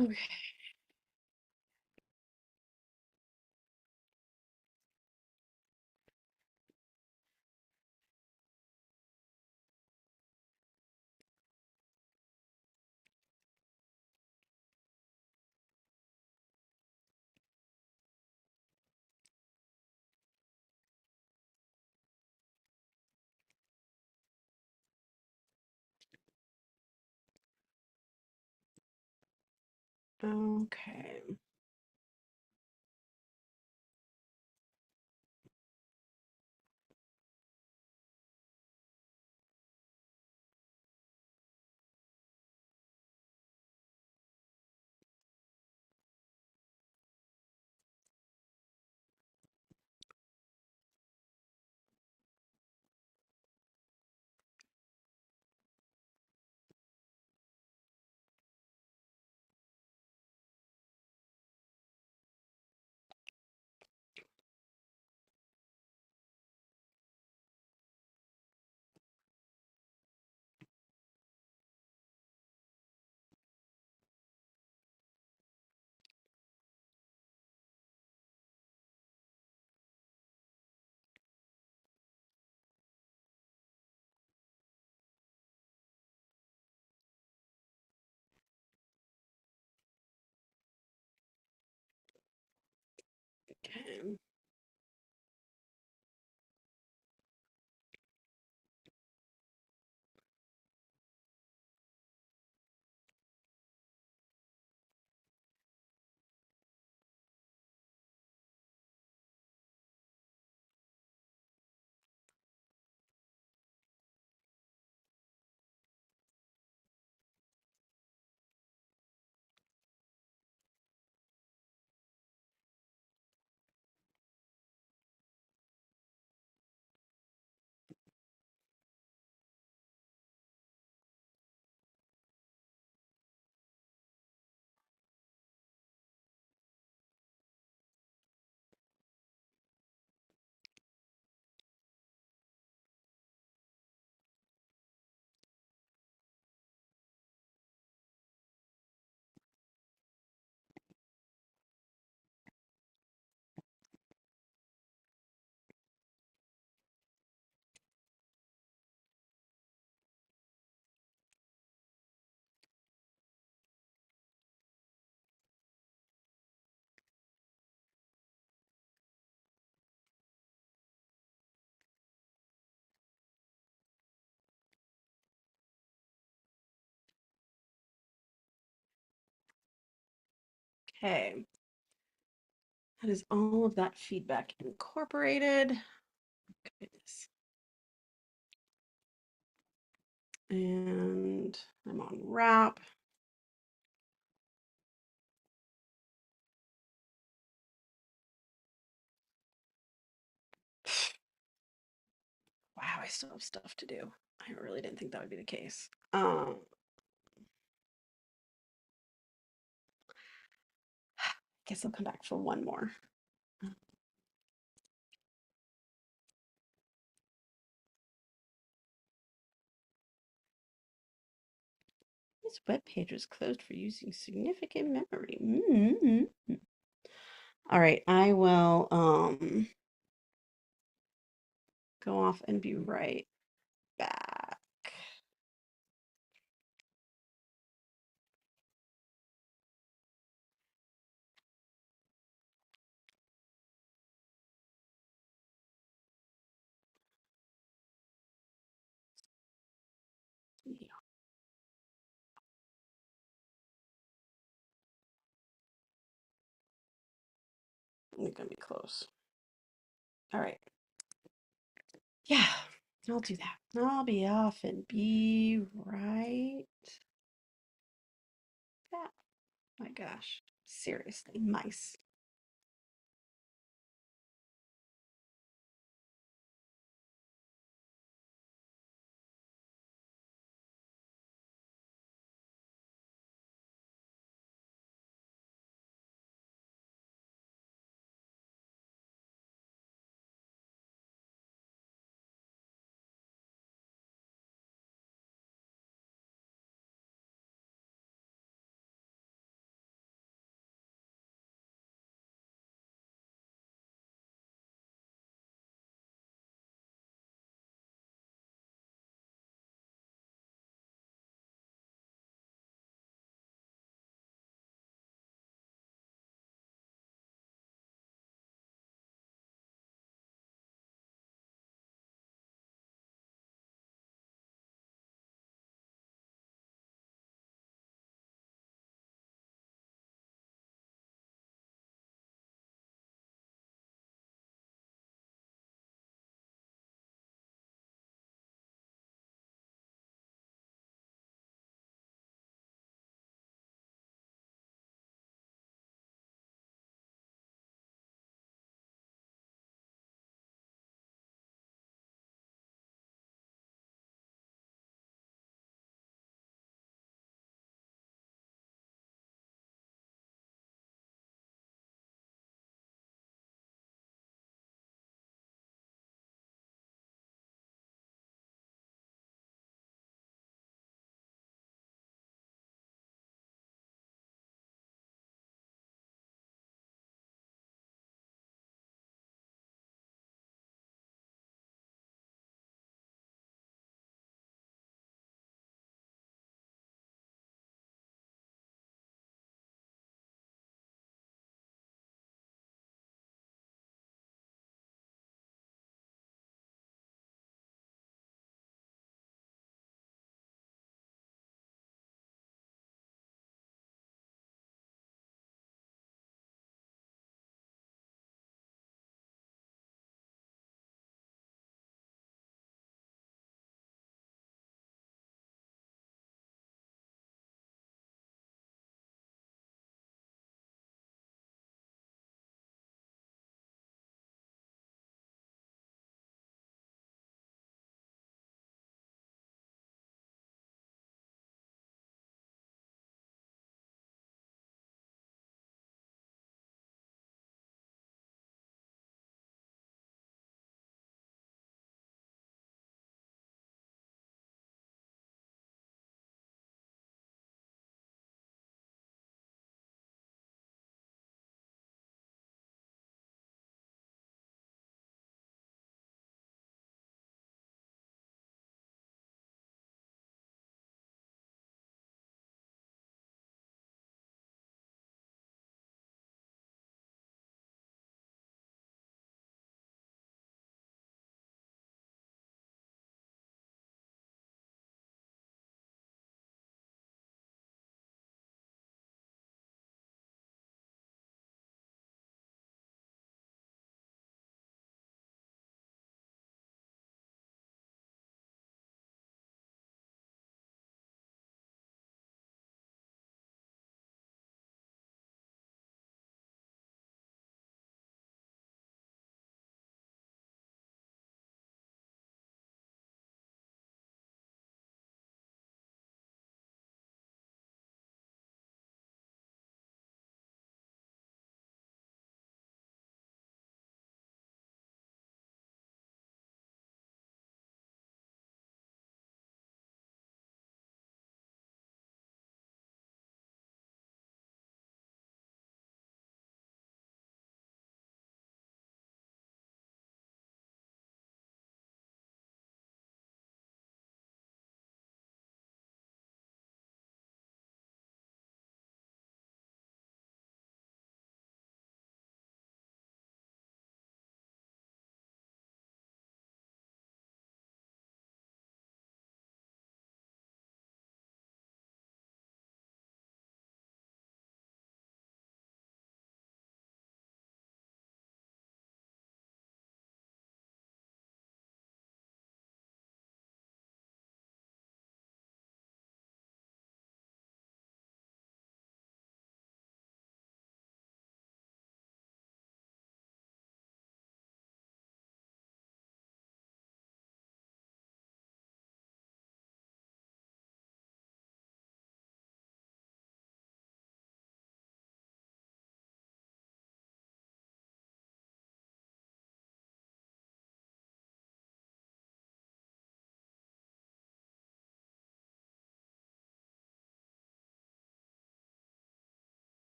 Okay. Okay. Okay. That is all of that feedback incorporated. Goodness. And I'm on wrap. Wow, I still have stuff to do. I really didn't think that would be the case. I guess I'll come back for one more. This web page was closed for using significant memory. All right, I will go off and be right back. Yeah. I'm gonna be close. All right. Yeah, I'll do that. I'll be off and be right back. My gosh, seriously, mice.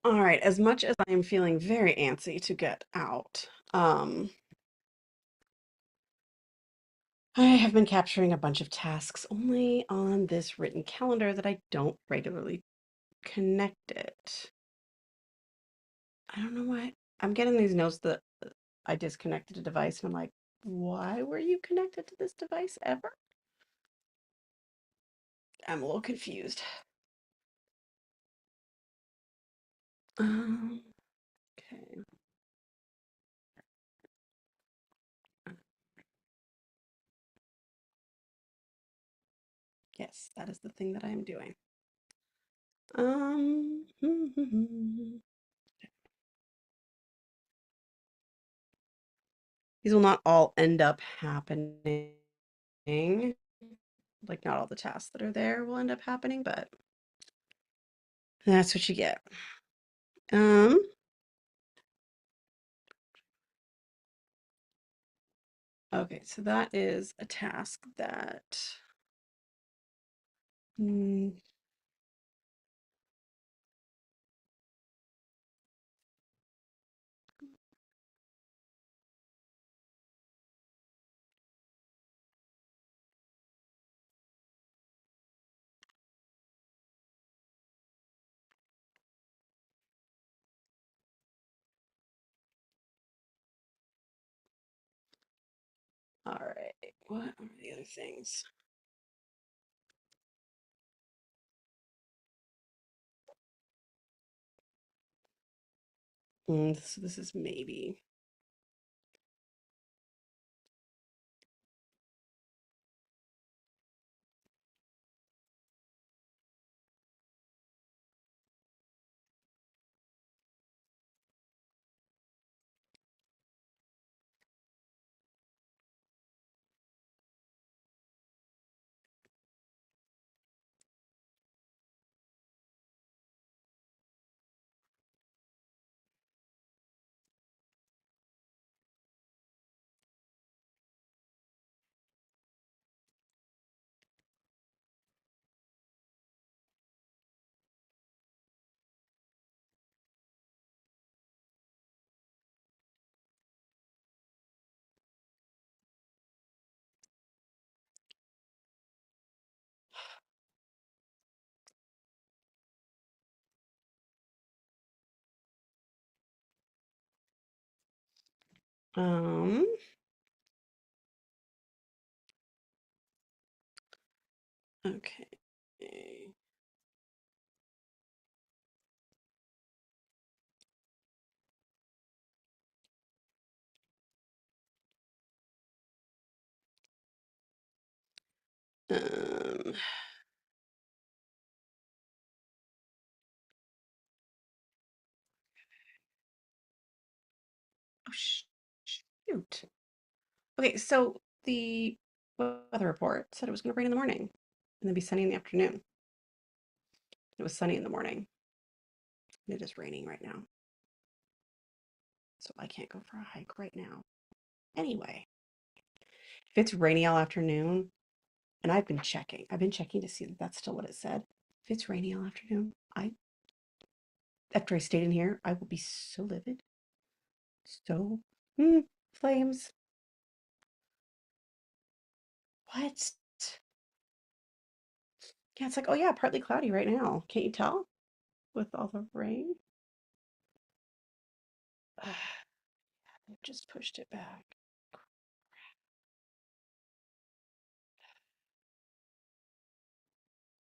All right, as much as I am feeling very antsy to get out, I have been capturing a bunch of tasks only on this written calendar that I don't regularly connect it. I don't know why. I'm getting these notes that I disconnected a device, and I'm like, why were you connected to this device ever? I'm a little confused. Okay. Yes, that is the thing that I am doing. These will not all end up happening. Like, not all the tasks that are there will end up happening, but that's what you get. Okay, so that is a task that all right, what are the other things? So this is maybe. Um, okay. Um, oh, shoot. Okay, so the weather report said it was going to rain in the morning and then be sunny in the afternoon. It was sunny in the morning. And it is raining right now. So I can't go for a hike right now. Anyway, if it's rainy all afternoon, and I've been checking to see that that's still what it said. If it's rainy all afternoon, after I stayed in here, I will be so livid. So, flames. What? Yeah, it's like, oh yeah, partly cloudy right now. Can't you tell? With all the rain? They've just pushed it back.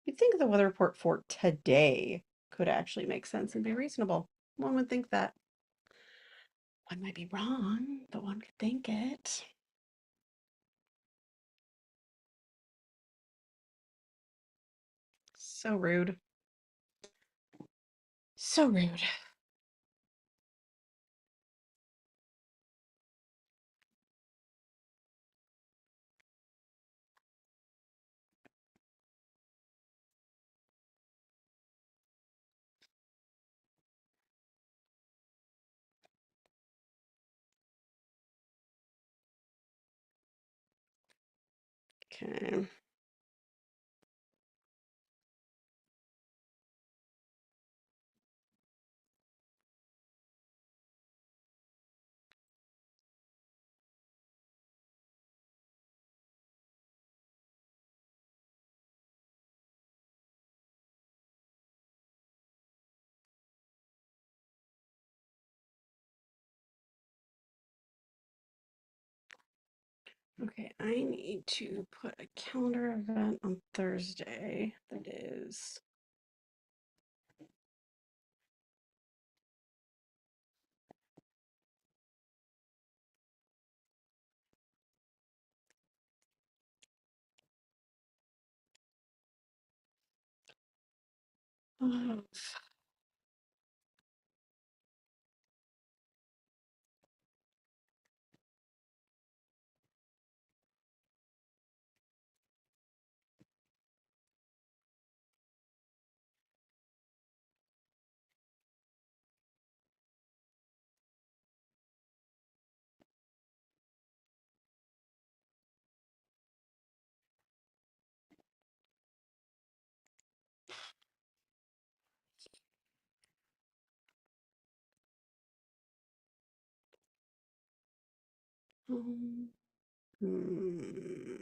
You'd think the weather report for today could actually make sense and be reasonable. One would think that. One might be wrong, but one could think it. So rude. So rude. Okay. Okay, I need to put a calendar event on Thursday that is of um, hmm,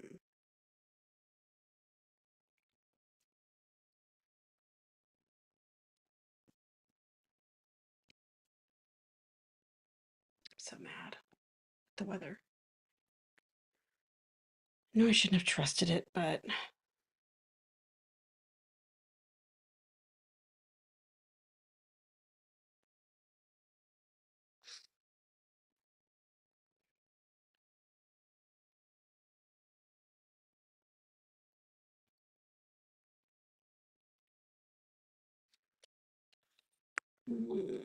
so mad at the weather. No, I shouldn't have trusted it, but mm,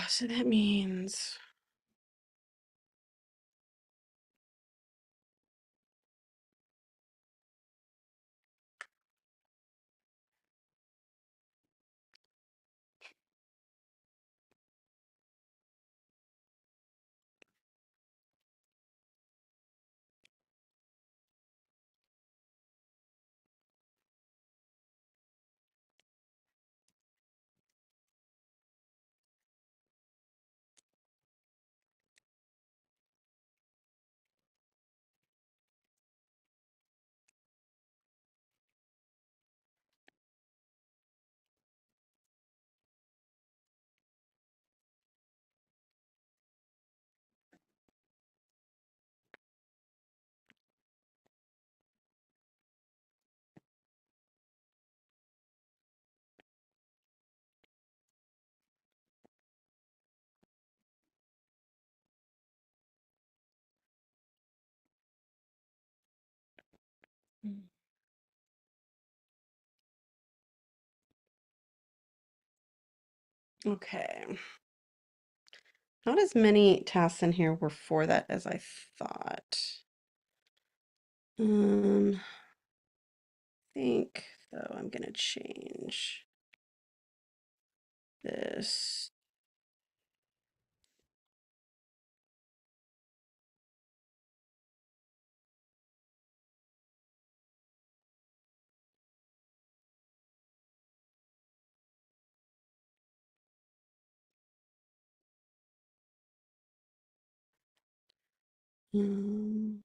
so that means okay. Not as many tasks in here were for that as I thought. I think though I'm gonna change this. Um,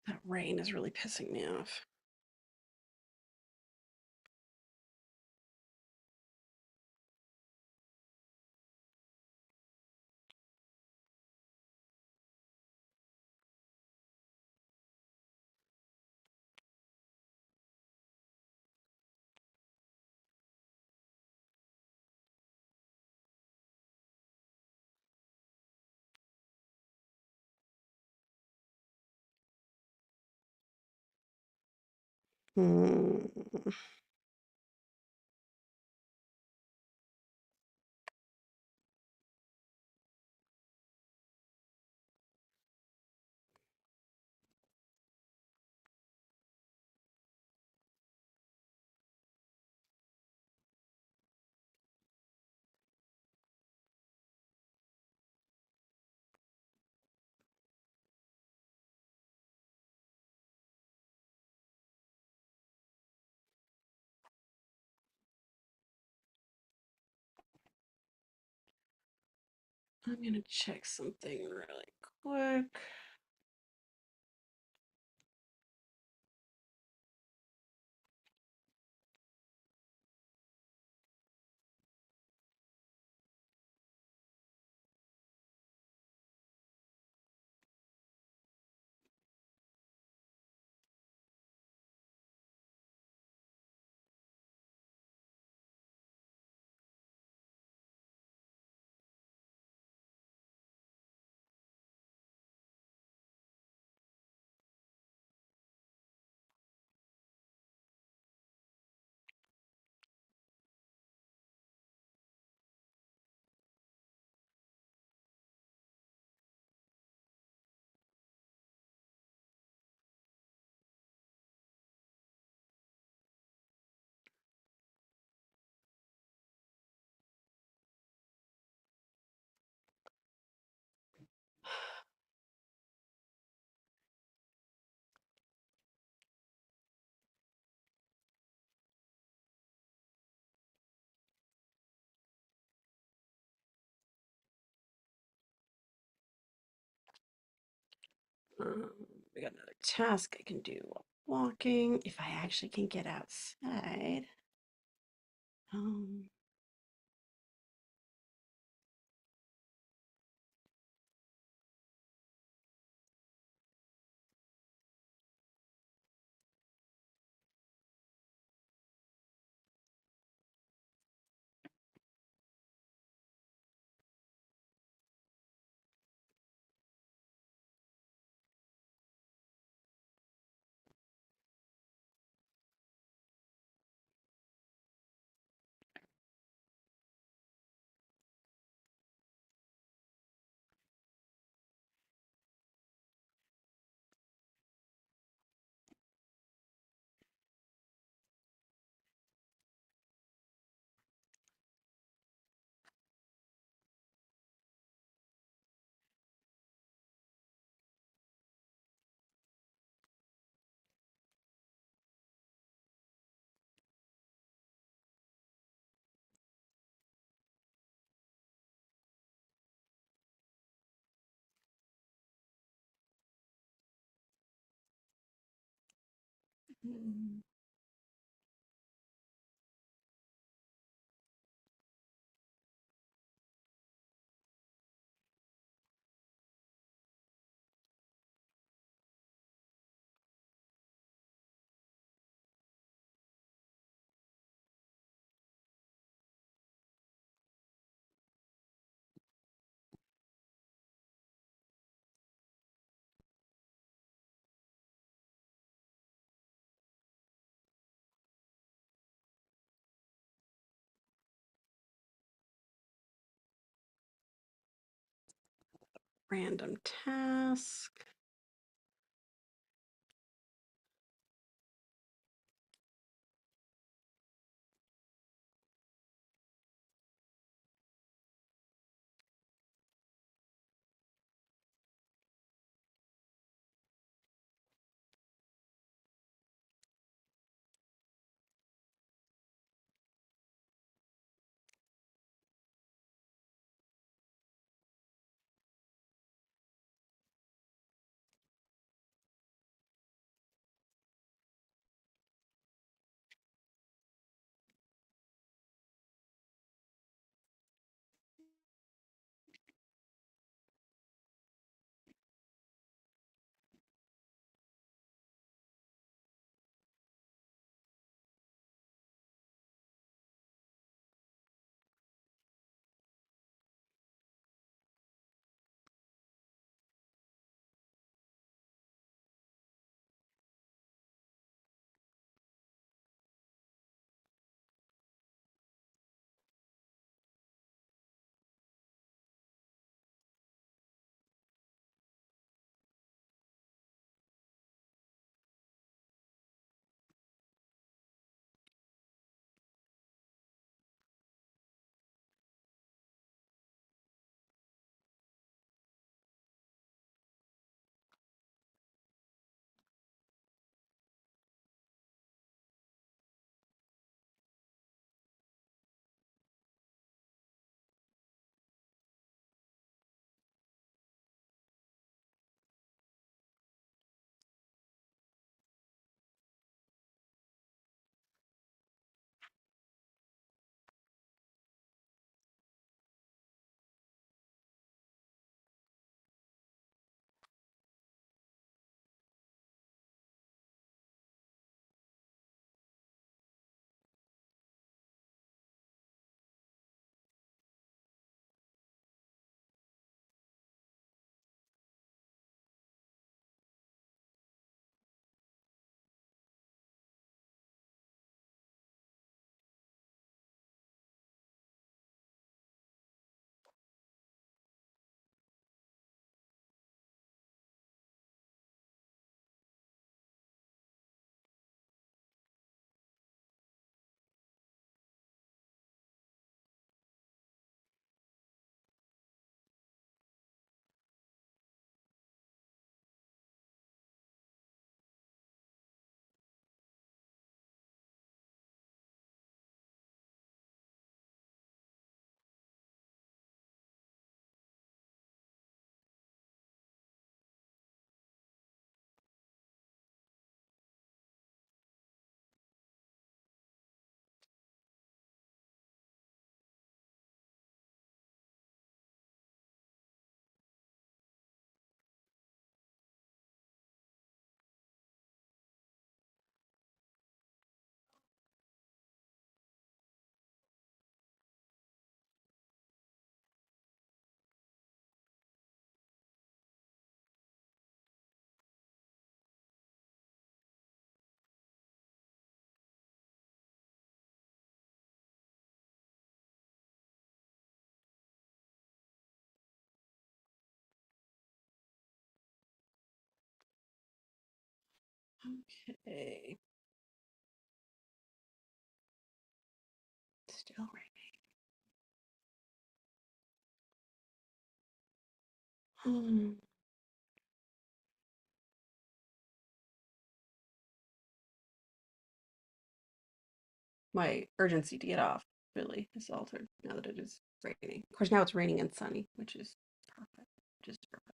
that rain is really pissing me off. Hmm. I'm gonna check something really quick. We got another task I can do while walking if I actually can get outside. Um, mm, random task. Okay. Still raining. My urgency to get off really is altered now that it is raining. Of course, now it's raining and sunny, which is perfect. Just perfect.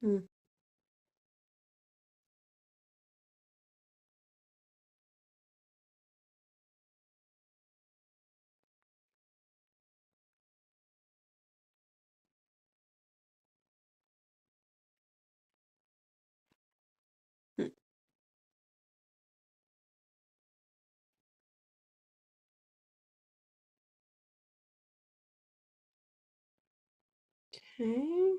Hmm. Hmm. Okay.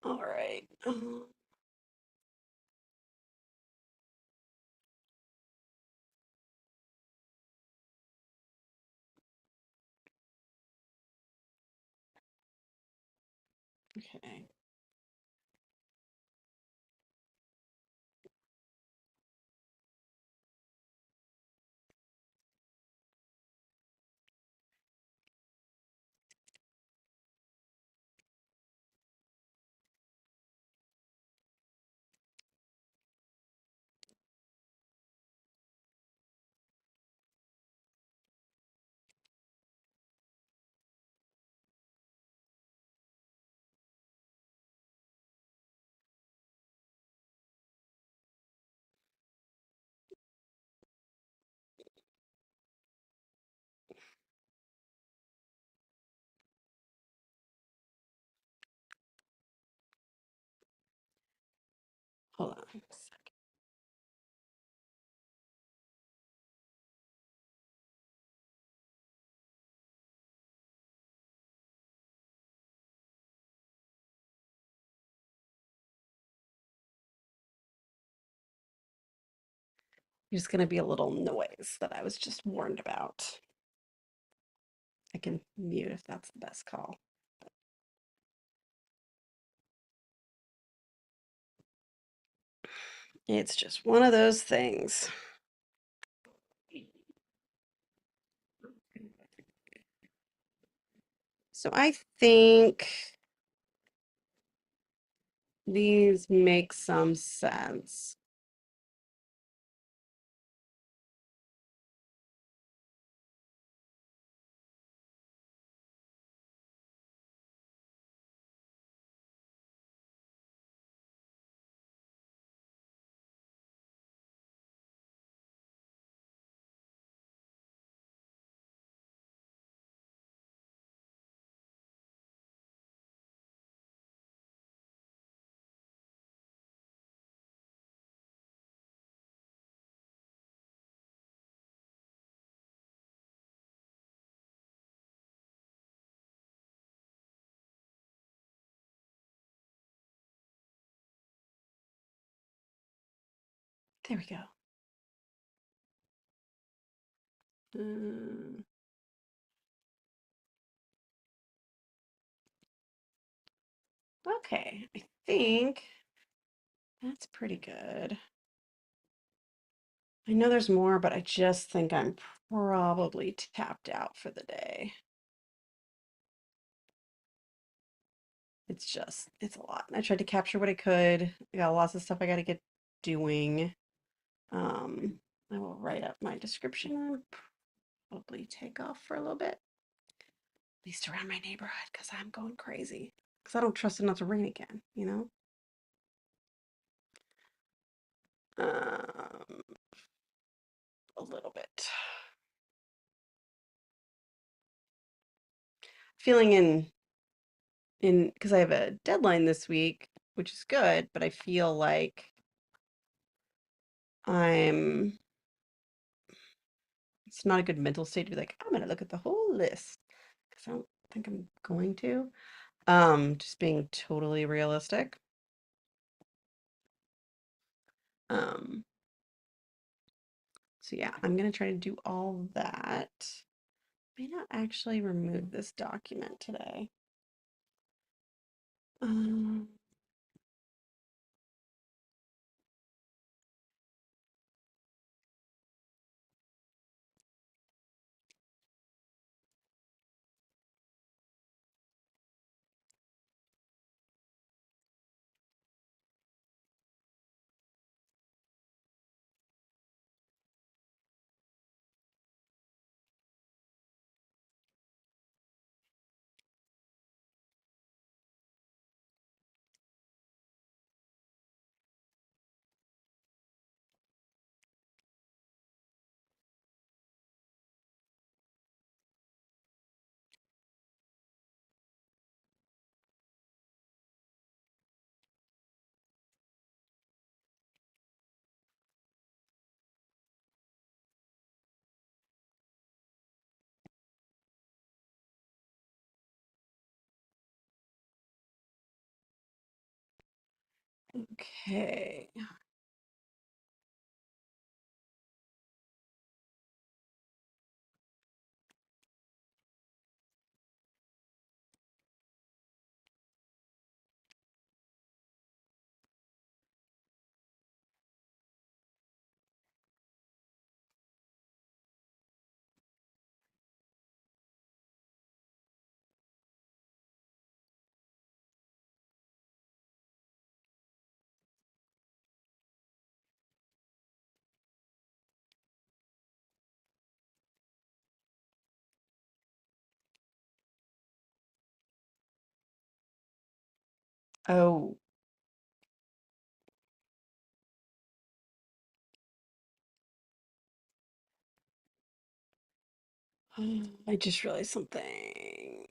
All right. Okay. Hold on a second. There's going to be a little noise that I was just warned about. I can mute if that's the best call. It's just one of those things. So I think these make some sense. There we go. Okay, I think that's pretty good. I know there's more, but I just think I'm probably tapped out for the day. It's a lot. I tried to capture what I could. I got lots of stuff I got to get doing. I will write up my description and probably take off for a little bit, at least around my neighborhood, because I'm going crazy. Because I don't trust it not to rain again, you know? A little bit. Feeling in because I have a deadline this week, which is good, but I feel like it's not a good mental state to be like, I'm gonna look at the whole list because I don't think I'm going to. Just being totally realistic. So yeah, I'm gonna try to do all that. May not actually remove this document today. Okay. Oh. I just realized something.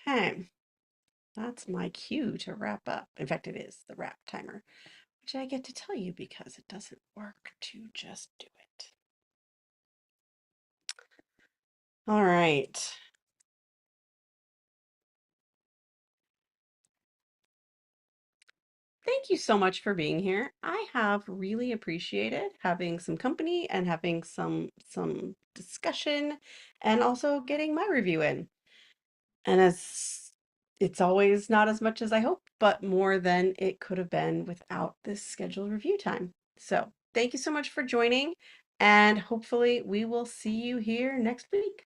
Okay, that's my cue to wrap up. In fact, it is the wrap timer, which I get to tell you because it doesn't work to just do it. All right. Thank you so much for being here. I have really appreciated having some company and having some discussion and also getting my review in. And as it's always not as much as I hope, but more than it could have been without this scheduled review time. So thank you so much for joining, and hopefully we will see you here next week.